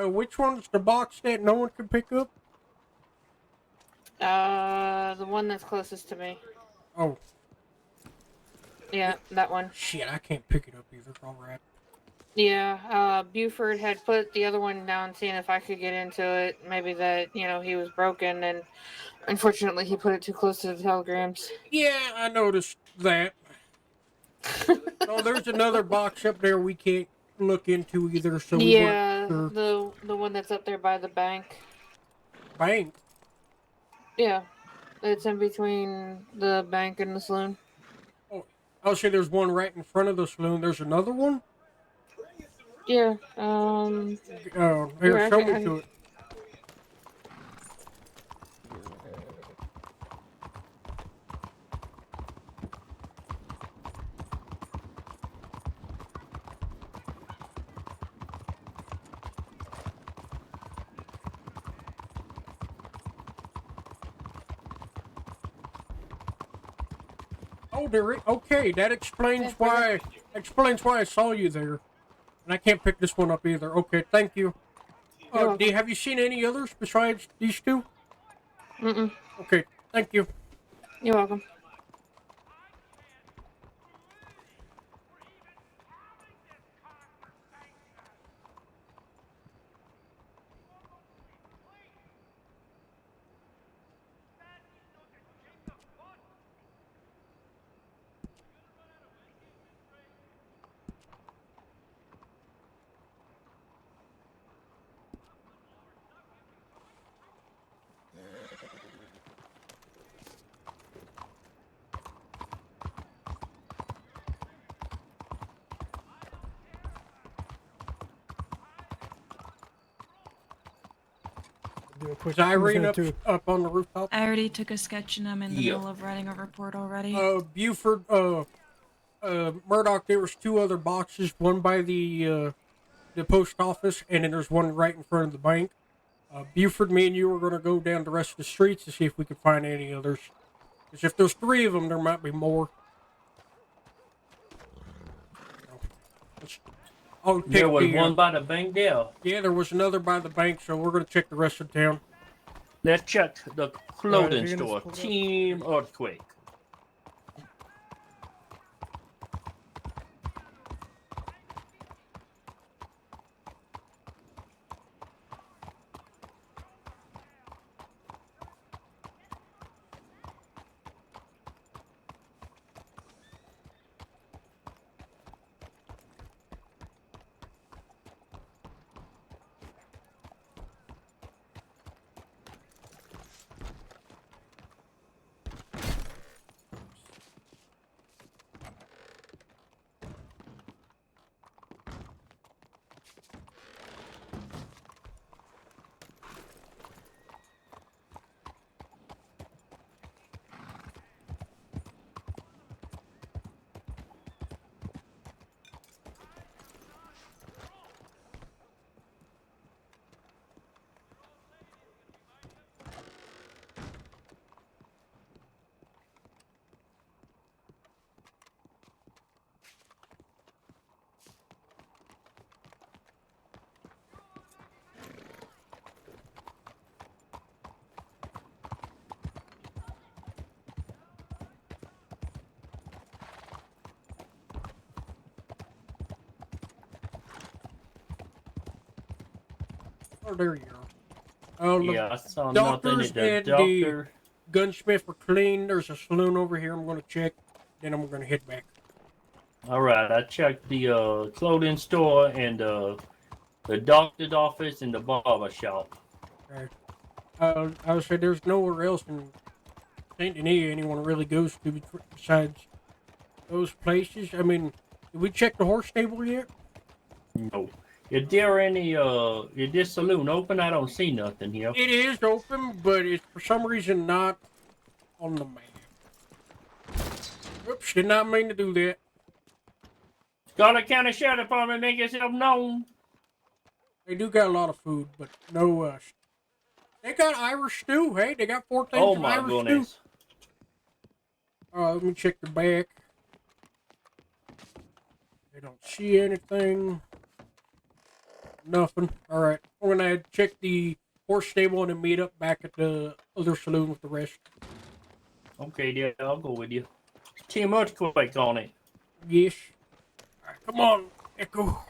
Which one's the box that no one can pick up? The one that's closest to me. Oh. Yeah, that one. Shit, I can't pick it up either. All right. Yeah, Buford had put the other one down, seeing if I could get into it. Maybe that, he was broken, and unfortunately he put it too close to the telegrams. Yeah, I noticed that. Oh, there's another box up there we can't look into either, so we yeah, weren't sure. the one that's up there by the bank. Bank? Yeah, it's in between the bank and the saloon. Oh, I'll say there's one right in front of the saloon. There's another one? Yeah, here, show me to it. Oh, there. Okay, that explains why. Explains why I saw you there, and I can't pick this one up either. Okay, thank you. Have you seen any others besides these two? Mm-mm. Okay, thank you. You're welcome. Was Irene up on the rooftop? I already took a sketch and I'm in the middle of writing a report already. Buford, Murdoch, there was two other boxes, one by the post office, and then there's one right in front of the bank. Buford, me and you are going to go down the rest of the streets to see if we can find any others. Because if there's three of them, there might be more. There was one by the bank there. Yeah, there was another by the bank, so we're going to check the rest of town. Let's check the clothing store. Team Earthquake. Oh, there you are. The Yeah, I saw nothing doctors at the and doctor. the gunsmith were clean. There's a saloon over here. I'm going to check. Then I'm going to head back. All right, I checked the clothing store and the doctor's office and the barber shop. Okay. I would say there's nowhere else in Saint Denis anyone really goes to besides those places. I mean, did we check the horse stable yet? No. Is there any is this saloon open? I don't see nothing here. It is open, but it's for some reason not on the map. Oops, did not mean to do that. Scarlet County Sheriff Department, make yourself known. They do got a lot of food, but no. They got Irish stew. Hey, they got 4 things Oh of my Irish goodness. stew. Let me check the back. They don't see anything. Nothing. All right, we're gonna check the horse stable and then meet up back at the other saloon with the rest. Okay, yeah, I'll go with you. Team Earthquake on it. Yes. All right, come on, Echo.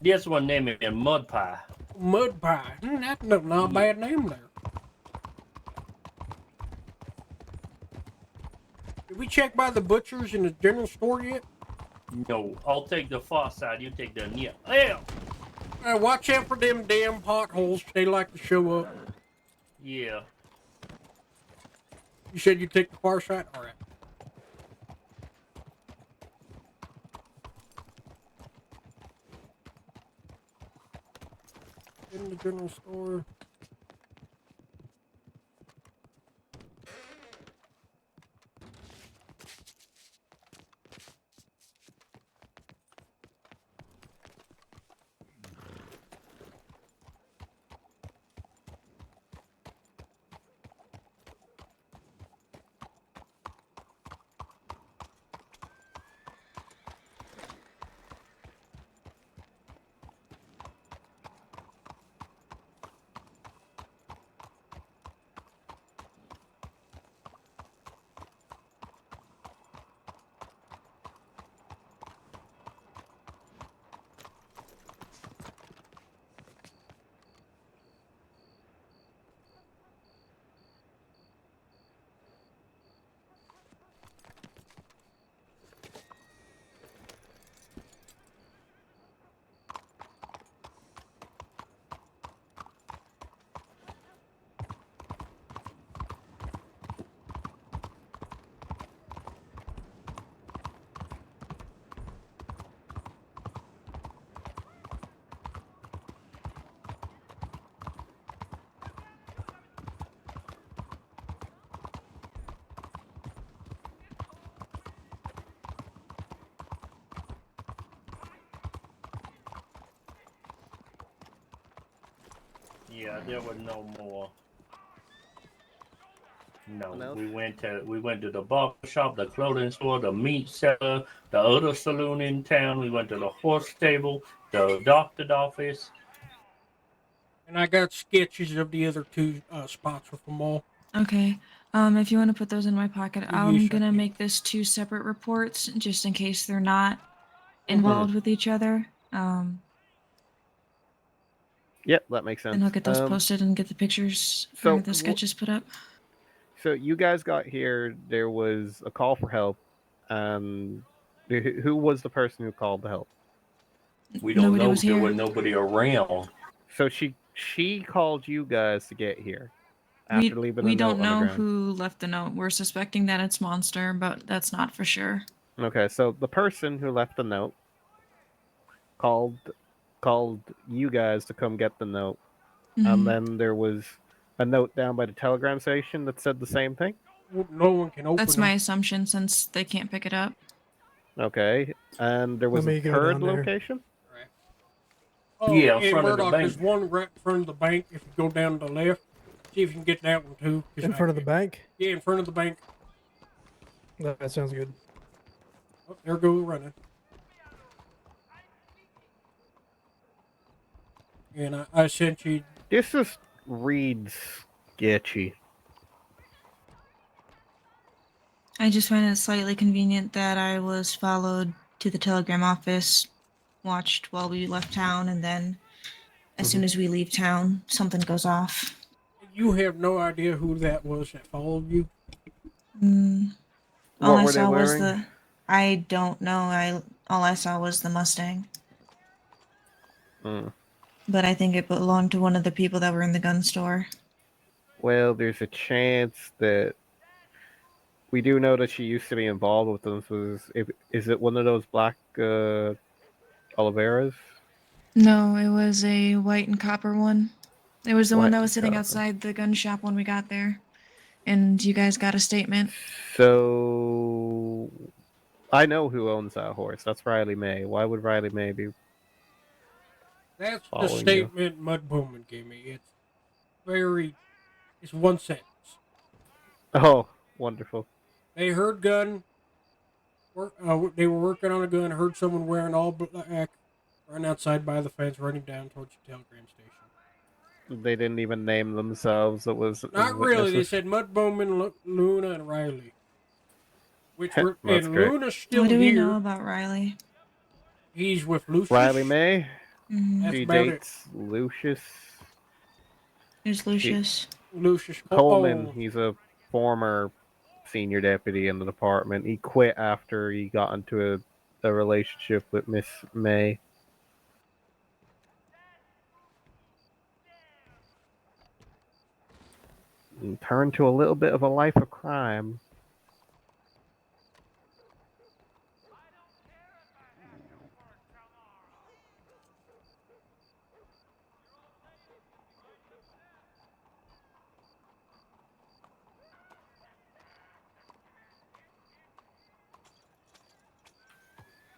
This one named it Mud Pie. Mud Pie. That's not a bad name there. Did we check by the butchers in the general store yet? No, I'll take the far side. You take the near. Yeah. Watch out for them damn potholes. They like to show up. Yeah. You said you take the far side? All right. In the general store. Yeah, there was no more. No, we went to the barber shop, the clothing store, the meat seller, the other saloon in town. We went to the horse stable, the doctor's office. And I got sketches of the other 2 spots with them all. Okay. If you want to put those in my pocket, I'm Yes, gonna make this 2 separate reports just in case they're not involved with each other. Yep, that makes sense. And I'll get those posted and get the pictures or the sketches put up. So you guys got here. There was a call for help. Who was the person who called the help? We don't know. There was nobody around. So she called you guys to get here. After leaving We a note don't on the know ground. who left the note. We're suspecting that it's Monster, but that's not for sure. Okay, so the person who left the note called you guys to come get the note, and then there was a note down by the telegram station that said the same thing. No one can open That's my assumption since they can't pick it up. Okay, and there was Let a me go third down there. location. Oh, Yeah, in in front of the Murdoch, bank. there's one right in front of the bank. If you go down to the left, see if you can get that one too. In front of the bank? Yeah, in front of the bank. That sounds good. Oh, there goes running. And I sent you. This just reads sketchy. I just find it slightly convenient that I was followed to the telegram office, watched while we left town, and then as soon as we leave town, something goes off. You have no idea who that was that followed you? All What I were they saw was wearing? I don't know. All I saw was the Mustang. But I think it belonged to one of the people that were in the gun store. Well, there's a chance that we do know that she used to be involved with them. So is it one of those black Oliveras? No, it was a white and copper one. It was the one White that and was sitting copper. outside the gun shop when we got there. And you guys got a statement. So I know who owns that horse. That's Riley May. Why would Riley May be That's the following you? statement Mud Bowman gave me. It's one sentence. Oh, wonderful. They heard gun. They were working on a gun. Heard someone wearing all black, run outside by the fence, running down towards the telegram station. They didn't even name themselves. It was Not really. They witnesses. said Mud Bowman, Luna, and Riley. That's And great. Luna's still What do we here. know about Riley? He's with Lucius. Riley May. That's She about dates Lucius. Who's Lucius? Lucius Coleman. He's a former senior deputy in the department. He quit after he got into a relationship with Miss May. And turned to a little bit of a life of crime.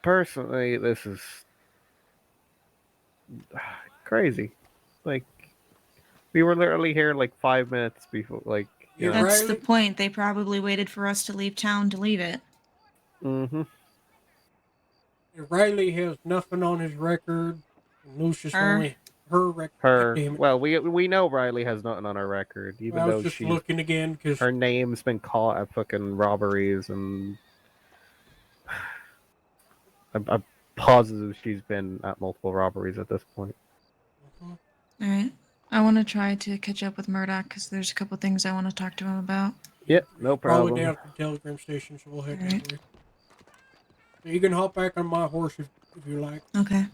Personally, this is crazy. Like, we were literally here like 5 minutes before, like, you know. That's the point. They probably waited for us to leave town to leave it. Mm-hmm. Riley has nothing on his record. And Lucius Her. only her record. Her. Damn it. Well, we know Riley has nothing on her record, even I was though just she's looking again because her name's been caught at fucking robberies, and I'm positive she's been at multiple robberies at this point. All right. I want to try to catch up with Murdoch because there's a couple things I want to talk to him about. Yep, no probably problem. down at the telegram station, so we'll head Alright. that way. So you can hop back on my horse if you like. Okay.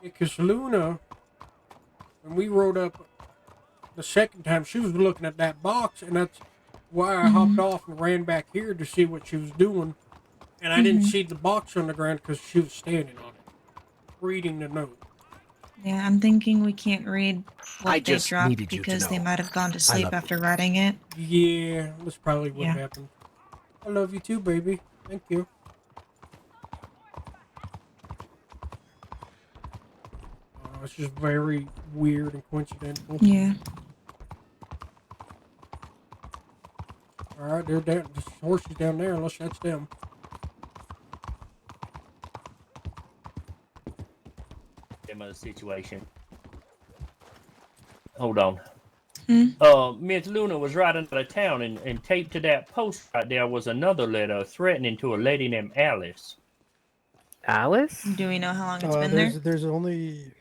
Because Luna, when we rode up the second time, she was looking at that box, and that's why I hopped off and ran back here to see what she was doing. And I didn't see the box on the ground because she was standing on it, reading the note. Yeah, I'm thinking we can't read what I they just dropped needed you to because they know. might have gone to I sleep love after writing it. Yeah, that's probably what Yeah. happened. I love you too, baby. Thank you. It's just very weird and coincidental. Yeah. Alright, they're down. The horse is down there, unless that's them. Of the situation. Hold on. Miss Luna was riding out of town, and taped to that post right there was another letter threatening to a lady named Alice. Alice? Do we know how long it's been there? There's only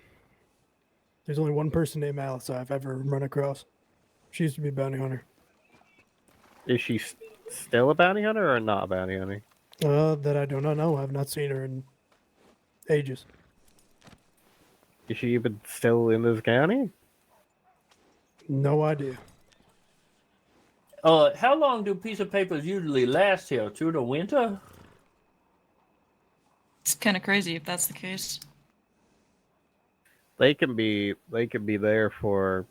one person named Alice I've ever run across. She used to be a bounty hunter. Is she still a bounty hunter or not a bounty hunter? That I do not know. I've not seen her in ages. Is she even still in this county? No idea. How long do piece of papers usually last here? Through the winter? It's kind of crazy if that's the case. They can be there for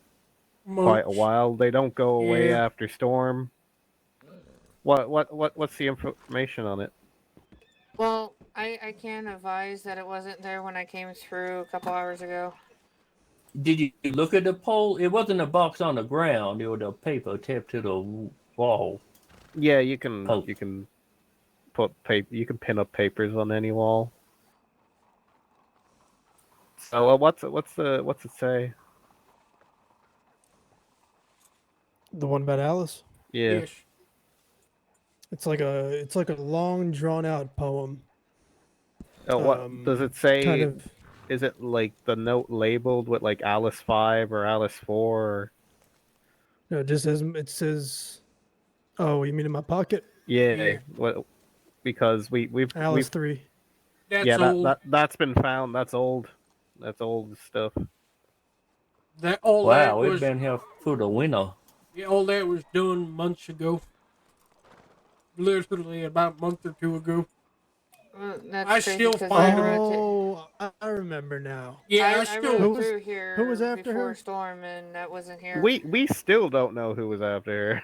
quite a Months. while. They don't go away Yeah. after storm. What's the information on it? Well, I can advise that it wasn't there when I came through a couple hours ago. Did you look at the pole? It wasn't a box on the ground. It was a paper taped to the wall. Yeah, you can put paper. You can pin up papers on any wall. So what's it say? The one about Alice. Yeah. Yes. It's like a long drawn out poem. Oh, what does it say? Kind of. Is it like the note labeled with like Alice 5 or Alice 4? Or... No, it says. Oh, you mean in my pocket? Yeah. What? Because Alice 3. That's old. That's been found. That's old. That's old stuff. That all Wow, that we've was. been here for the winter. Yeah, all that was done months ago. Literally about a month or two ago. That's I crazy still 'cause find I them. Oh, I remember now. Yeah, I I still. rode through here who was after before her? Storm, and that wasn't here. We still don't know who was after her.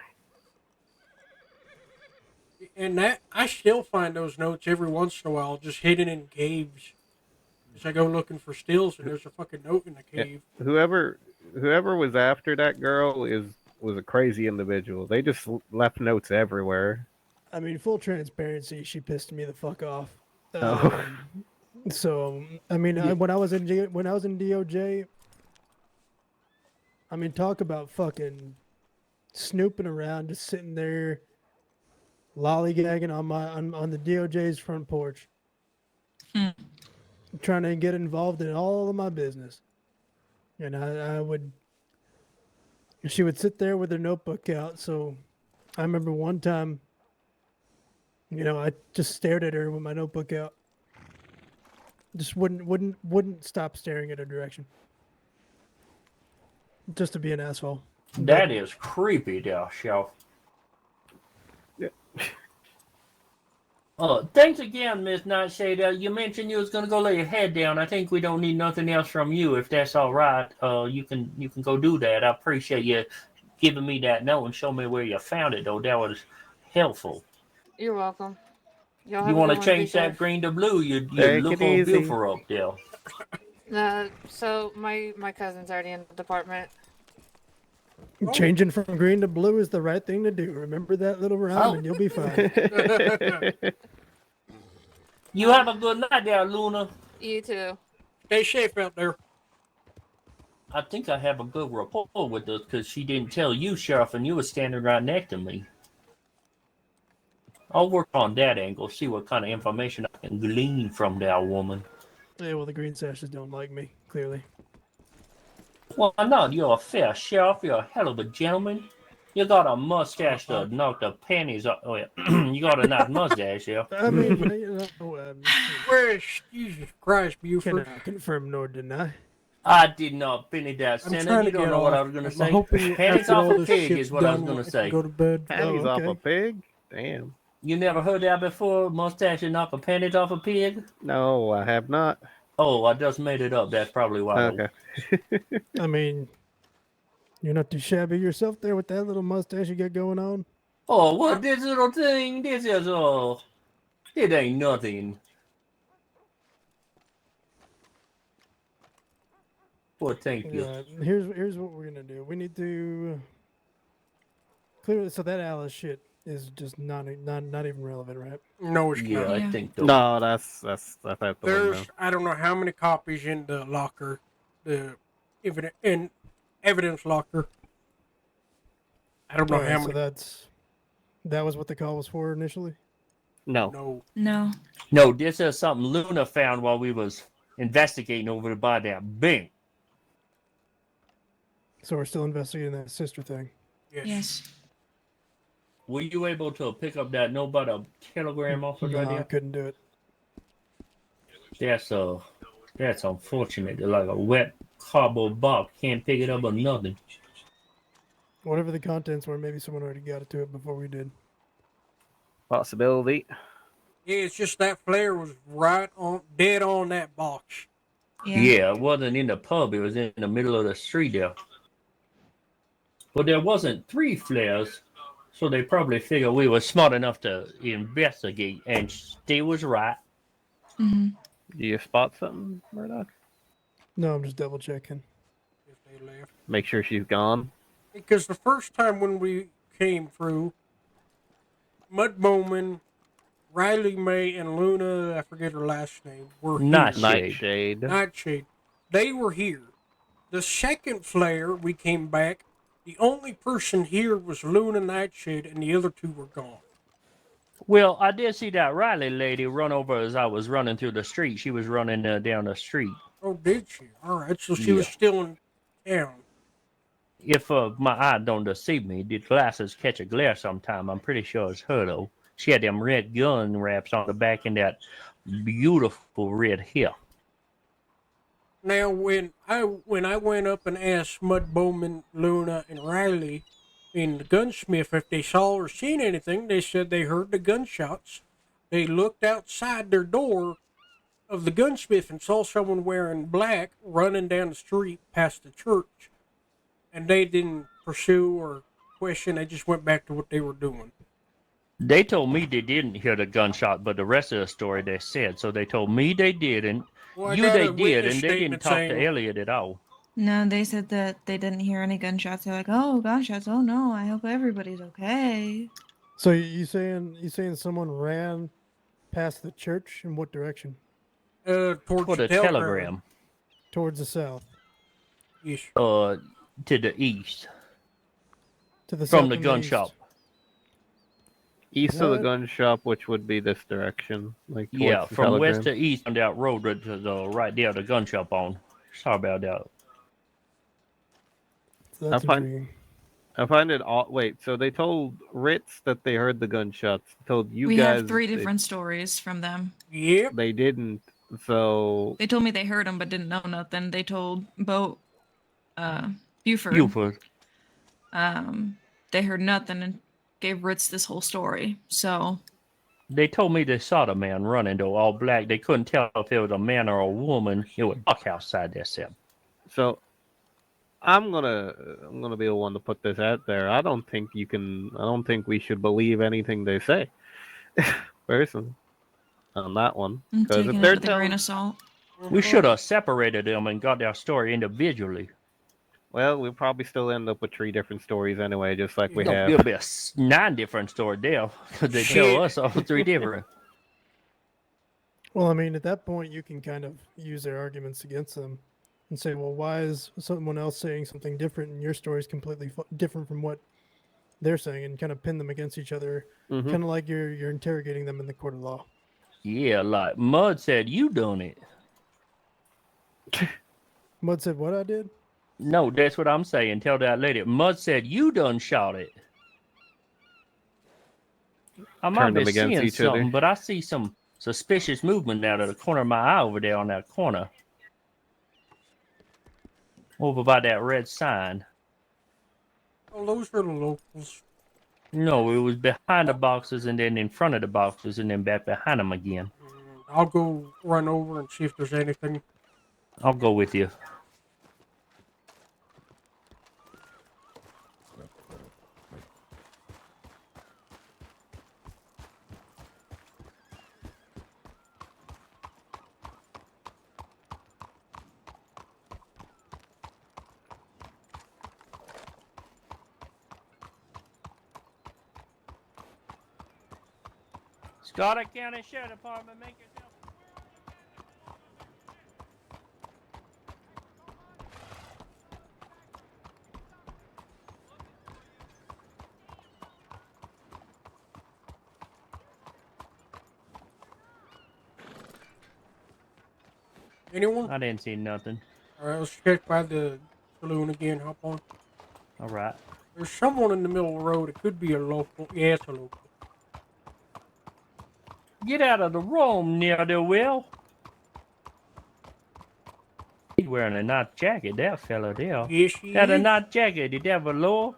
And that I still find those notes every once in a while, just hidden in caves. As I go looking for stills, and there's a fucking note in the cave. Yeah. Whoever was after that girl was a crazy individual. They just left notes everywhere. I mean, full transparency, she pissed me the fuck off. Oh. So I mean, when I was in DOJ, I mean, talk about fucking snooping around, just sitting there, lollygagging on the DOJ's front porch, trying to get involved in all of my business. And she would sit there with her notebook out. So I remember one time, I just stared at her with my notebook out. Just wouldn't stop staring at her direction. Just to be an asshole. That is creepy, there, Shelf. Yeah. Thanks again, Miss Nightshade. You mentioned you was gonna go lay your head down. I think we don't need nothing else from you, if that's all right. You can go do that. I appreciate you giving me that note and show me where you found it, though. That was helpful. You're welcome. Y'all You have a want good to one, change be that safe. green to blue? You Take look it all easy. beautiful up there. So my cousin's already in the department. Changing from green to blue is the right thing to do. Remember that little rhyme, and you'll be fine. You have a good night there, Luna. You too. Stay safe out there. I think I have a good rapport with her because she didn't tell you, Sheriff, and you were standing right next to me. I'll work on that angle, see what kind of information I can glean from that woman. Yeah, well, the green sashes don't like me, clearly. Why not? You're a fair sheriff. You're a hell of a gentleman. You got a mustache to knock the panties off. Oh, yeah. You got a nice mustache, yeah. I mean, Where's Jesus Christ, Buford? Cannot confirm nor deny. I did not finish that I'm sentence. trying You to don't get know what I off. was going to I'm say. hoping Panties after off all a this pig shit's is what I was done, going I to can say. go to bed. Panties off a pig? Damn. You never heard that before? Mustache and knock a panties off a pig? No, I have not. Oh, I just made it up. That's probably why. Okay. I mean, you're not too shabby yourself there with that little mustache you got going on. Oh, what this little thing? This is it ain't nothing. Well, thank you. Here's what we're gonna do. We need to clearly. So that Alice shit is just not even relevant, right? No, it's not. I think so. No, that's out the There's window. I don't know how many copies in the locker, the evidence locker. I don't know Alright, how so many. that was what the call was for initially. No. No, this is something Luna found while we was investigating over by that bank. So we're still investigating that sister thing. Yes. Were you able to pick up that note by the telegram office right No, I there? couldn't do it. That's unfortunate. They're like a wet cardboard box. Can't pick it up or nothing. Whatever the contents were, maybe someone already got it to it before we did. Possibility. Yeah, it's just that flare was right on, dead on that box. Yeah, it wasn't in the pub. It was in the middle of the street there. But there wasn't 3 flares, so they probably figured we were smart enough to investigate, and they was right. Mm-hmm. Do you spot something, Murdoch? No, I'm just double checking. If they left. Make sure she's gone. Because the first time when we came through, Mud Bowman, Riley May, and Luna, I forget her last name, were here. Nightshade. Nightshade. They were here. The second flare, we came back, The only person here was Luna Nightshade, and the other two were gone. Well, I did see that Riley lady run over as I was running through the street. She was running down the street. Oh, did she? All right, so she was still in town. If my eye don't deceive me, the glasses catch a glare sometime. I'm pretty sure it's her, though. She had them red gun wraps on the back and that beautiful red hair. Now, when I went up and asked Mud Bowman, Luna, and Riley in the gunsmith if they saw or seen anything, they said they heard the gunshots. They looked outside their door of the gunsmith and saw someone wearing black running down the street past the church. And they didn't pursue or question. They just went back to what they were doing. They told me they didn't hear the gunshot, but the rest of the story they said. So they told me they didn't. Well, They did, and they didn't talk to Elliot at all. No, they said that they didn't hear any gunshots. They're like, oh, gunshots. Oh no, I hope everybody's okay. So you saying someone ran past the church in what direction? Towards the telegram. Towards the south. Yes. To the east. To the from south the and gun east. shop. East of the gun shop, which would be this direction, like towards Yeah, the from west telegram. to east on that road to the right there, the gun shop on. Sorry about that. So I find it all. Wait, so they told Ritz that they heard the gunshots. Told you We guys have three they- different stories from them. Yep. They didn't. So They told me they heard them but didn't know nothing. They told Buford. They heard nothing and gave Ritz this whole story. So They told me they saw the man running, though, all black. They couldn't tell if it was a man or a woman. It was dark outside there, Sam. So I'm gonna be the one to put this out there. I don't think we should believe anything they say. Personally, on that one, I'm because taking if it they're with a grain telling, of salt. We should have separated them and got their story individually. well, we'll probably still end up with 3 different stories anyway, just like we No, have. it'll be 9 different stories there because they tell us all 3 different. Well, I mean, at that point, you can kind of use their arguments against them and say, well, why is someone else saying something different and your story is completely different from what they're saying, and kind of pin them against each other, Mhm. kind of like you're interrogating them in the court of law. Yeah, like Mud said, you done it. Mud said, what I did? No, that's what I'm saying. Tell that lady. Mud said, you done shot it. I might Turn them be against seeing each other. something, but I see some suspicious movement out of the corner of my eye over there on that corner. Over by that red sign. Oh, those are the locals. No, it was behind the boxes and then in front of the boxes and then back behind them again. I'll go run over and see if there's anything. I'll go with you. Scarlet County Sheriff Department, make yourself. Anyone? I didn't see nothing. All right, let's check by the saloon again. Hop on. All right. There's someone in the middle of the road. It could be a local. Yeah, it's a local. Get out of the room, near the will. He's wearing a nice jacket, that fella there. Yes, he Got a is. nice jacket. Did that velour?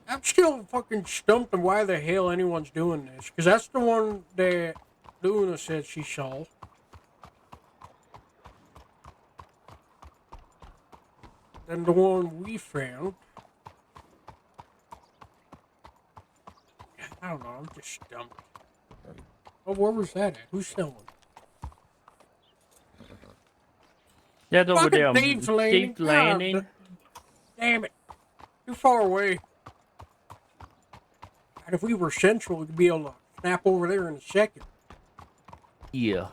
I'm still fucking stumped on why the hell anyone's doing this. Because that's the one that Luna said she saw. Then the one we found. I don't know, I'm just stumped. Oh, where was that at? Who's selling? That's over Fucking there. Thieves Landing. Thieves Landing. God, damn it. Too far away. And if we were central, we'd be able to snap over there in a second. Yeah.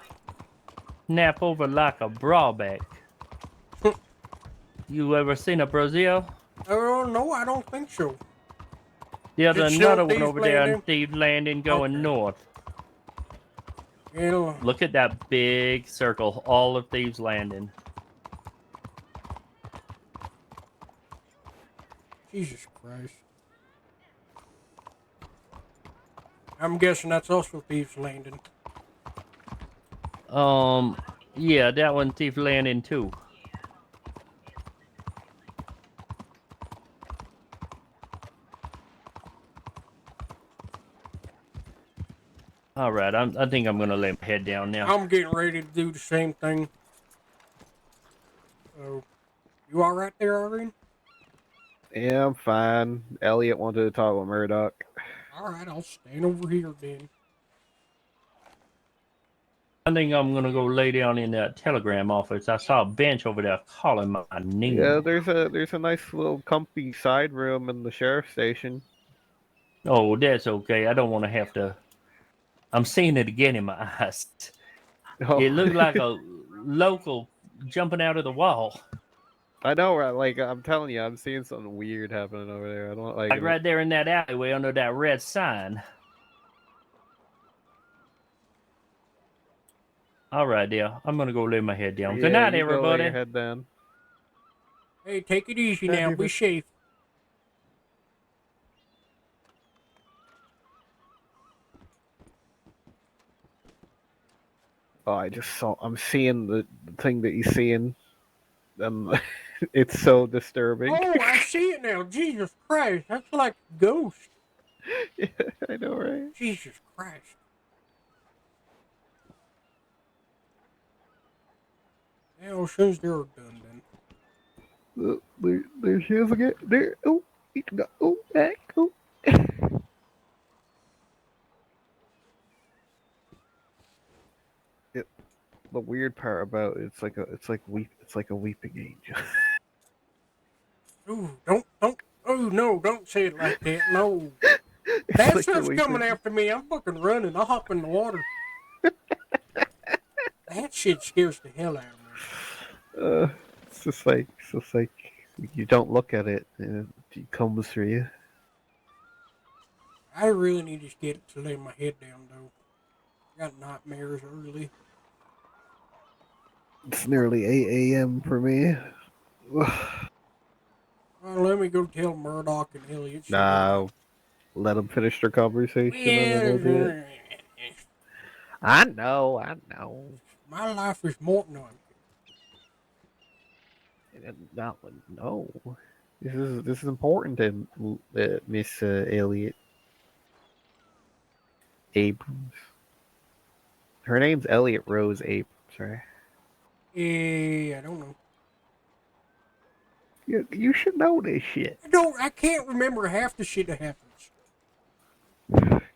Nap over like a brawback. You ever seen a Brazil? Oh, no, I don't think so. There's Is it still another one Thieves over there on Landing? Thieves Landing going north. Yeah. Look at that big circle, all of Thieves Landing. Jesus Christ. I'm guessing that's also Thieves Landing. Yeah, that one Thief Landing too. All right, I think I'm gonna lay my head down now. I'm getting ready to do the same thing. So, you all right there, Irene? Yeah, I'm fine. Elliot wanted to talk with Murdoch. All right, I'll stand over here then. I think I'm gonna go lay down in that telegram office. I saw a bench over there calling my name. Yeah, there's a nice little comfy side room in the sheriff's station. Oh, that's okay. I don't want to have to. I'm seeing it again in my eyes. Oh. It looked like a local jumping out of the wall. I know, right? Like I'm telling you, I'm seeing something weird happening over there. I don't like Like it. right there in that alleyway under that red sign. All right, dear. I'm gonna go lay my head down. Good night, you go lay everybody. your head down. Hey, take it easy now. Be safe. Oh, I'm seeing the thing that you're seeing. It's so disturbing. Oh, I see it now. Jesus Christ. That's like a ghost. Yeah, I know, right? Jesus Christ. Yeah, as soon as they're done, then. There she is again. There. Oh, oh, back. Oh. The weird part about it's like a weeping angel. Ooh, don't. Oh no, don't say it like that. No. That like stuff's the coming weeping- after me. I'm fucking running. I'll hop in the water. That shit scares the hell out of me. It's just like you don't look at it, and it comes for you. I really need to get to lay my head down though. I got nightmares early. It's nearly 8 a.m. for me. Well, let me go tell Murdoch and Elliot. Nah, let them finish their conversation. And then we'll do it. I know. My life is more no. No. This is important, Miss Elliot Abrams. Her name's Elliot Rose Abrams, right? I don't know. You should know this shit. I can't remember half the shit that happens.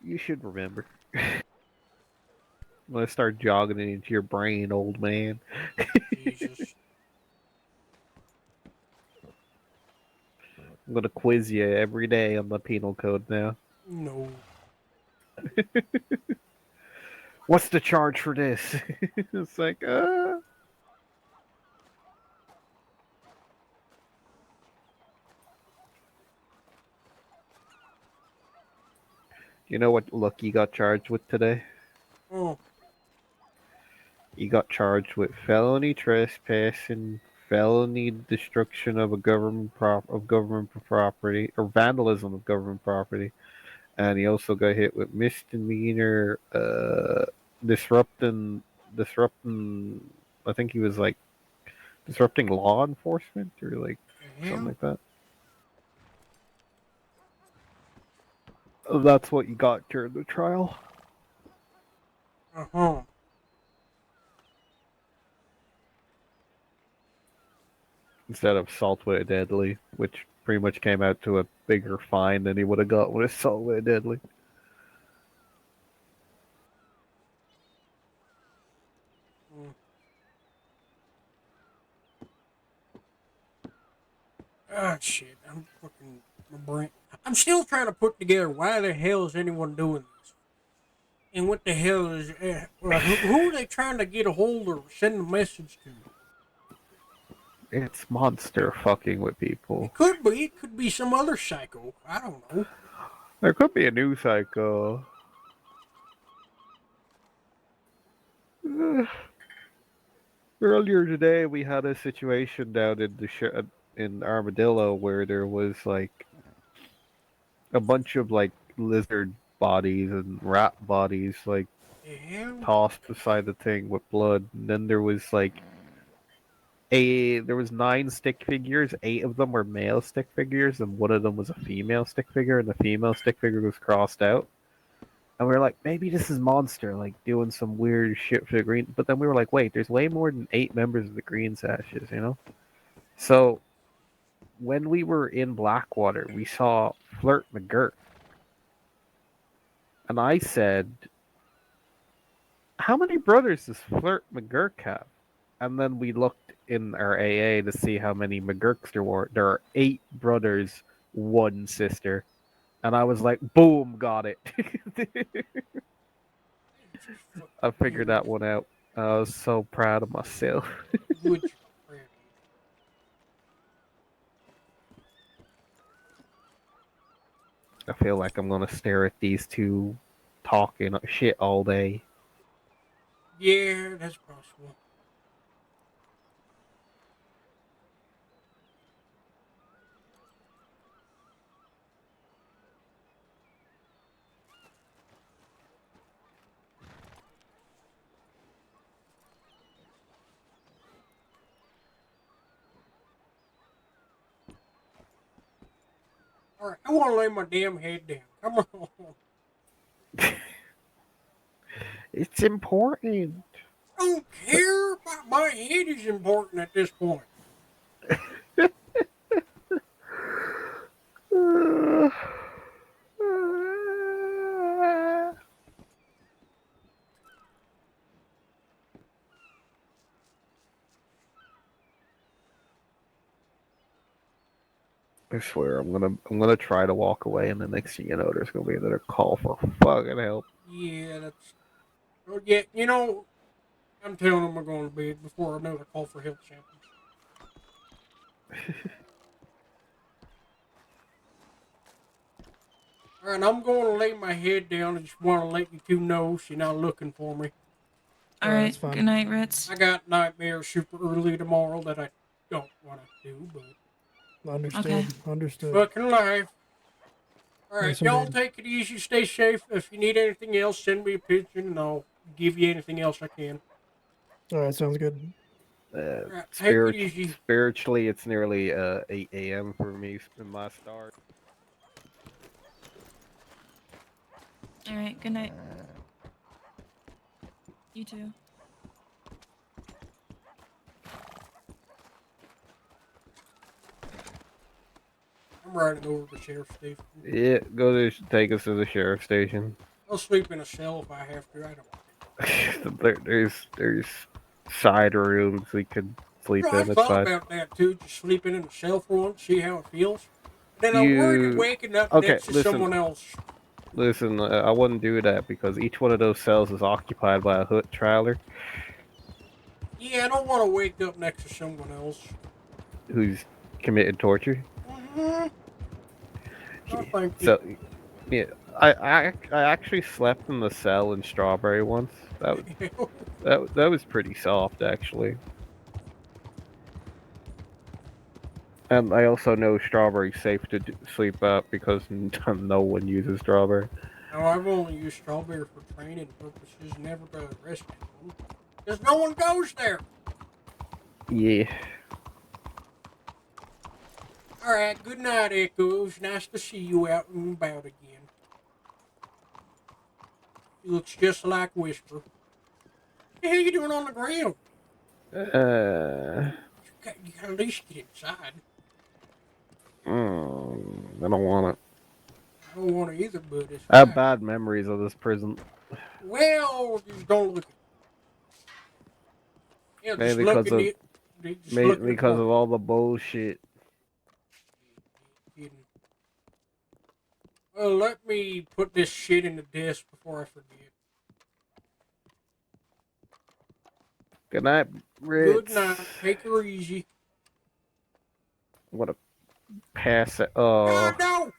You should remember. I'm gonna start jogging it into your brain, old man. Jesus. I'm gonna quiz you every day on the penal code now. No. What's the charge for this? It's like, You know what look you got charged with today? Oh. You got charged with felony trespassing, felony destruction of a government property, or vandalism of government property, and he also got hit with misdemeanor disrupting. I think he was like disrupting law enforcement or like something like that. That's what you got during the trial. Uh-huh. Instead of assault with a deadly, which pretty much came out to a bigger fine than he would have got with assault with a deadly. Ah, shit. I'm fucking my brain. I'm still trying to put together why the hell is anyone doing this, and what the hell is who are they trying to get a hold or send a message to? It's Monster fucking with people. It could be. It could be some other psycho. I don't know. There could be a new psycho. Earlier today, we had a situation down in in Armadillo where there was like a bunch of like lizard bodies and rat bodies like tossed beside the thing with blood. And then there was like there was 9 stick figures. 8 of them were male stick figures, and one of them was a female stick figure. And the female stick figure was crossed out. And we were like, maybe this is Monster, like doing some weird shit for the green. But then we were like, wait, there's way more than 8 members of the Green Sashes, you know? So when we were in Blackwater, we saw Flirt McGirt. And I said, how many brothers does Flirt McGirt have? And then we looked in our AA to see how many McGirks there were. There are 8 brothers, 1 sister. And I was like, boom, got it. I figured that one out. I was so proud of myself. I feel like I'm gonna stare at these two talking shit all day. Yeah, that's possible. Alright, I want to lay my damn head down. Come on. It's important. I don't care about my head is important at this point. I swear, I'm gonna try to walk away, and the next thing you know, there's gonna be another call for fucking help. Yeah, that's. Oh, yeah, you know, I'm telling them we're going to bed before another call for help happens. Alright, I'm going to lay my head down. I just want to let you two know she's not looking for me. Alright, good night, Ritz. I got nightmares super early tomorrow that I don't want to do, but. Understood. Okay. Understood. Fucking life. Alright, Yes, y'all indeed. take it easy, stay safe. If you need anything else, send me a picture and I'll give you anything else I can. All right, sounds good. Take it easy. Spiritually, it's nearly 8 a.m. for me in my start. Alright, good night. You too. I'm riding over to the sheriff's station. Yeah, take us to the sheriff's station. I'll sleep in a cell if I have to. I don't. There's side rooms we could sleep I in. It's thought fine. about that too, just sleeping in a cell for once, see how it feels. Then I'm worried of waking up next to someone else. Listen, I wouldn't do that because each one of those cells is occupied by a hood trailer Yeah, I don't want to wake up next to someone else. who's committed torture. Mm-hmm. Oh, thank you. So, yeah, I actually slept in the cell in Strawberry once. That was pretty soft, actually. And I also know Strawberry's safe to sleep at because no one uses Strawberry. No, I've only used Strawberry for training purposes, never to rescue them. Because no one goes there. Yeah. Alright, good night, Echo. It was nice to see you out and about again. He looks just like Whisper. What the hell are you doing on the ground? You gotta at least get inside. I don't want it. I don't want to either, but it's I have bad memories of this prison. Well, just don't look at it. Yeah, just Maybe look because at of it. Just look at because it. of all the bullshit. Well, let me put this shit in the desk before I forget. Good night, Ritz. Good night. Take her easy. What a pass it. God, no!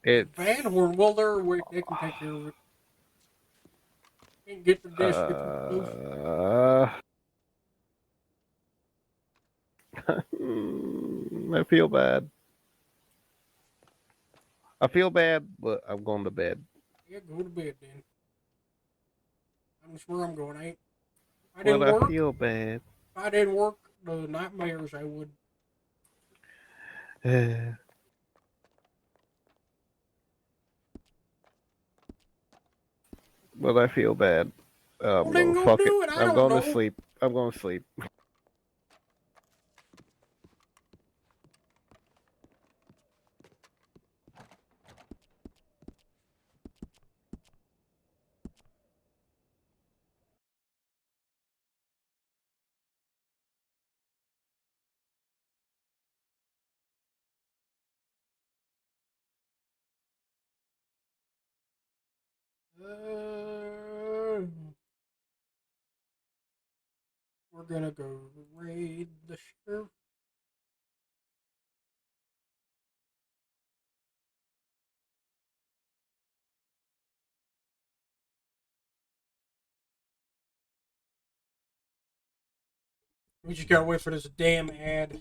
It's Van Horn. Well, they can take care of it. Can't get the district. I feel bad. I feel bad, but I'm going to bed. Yeah, go to bed then. I'm sure I'm going. If I Well, didn't I work, feel bad. if I didn't work the nightmares, I would. Well, I feel bad. Well, then go Fuck it. do it. I I'm don't going to know. sleep. I'm going to sleep. We're gonna go raid the sheriff. We just gotta wait for this damn ad.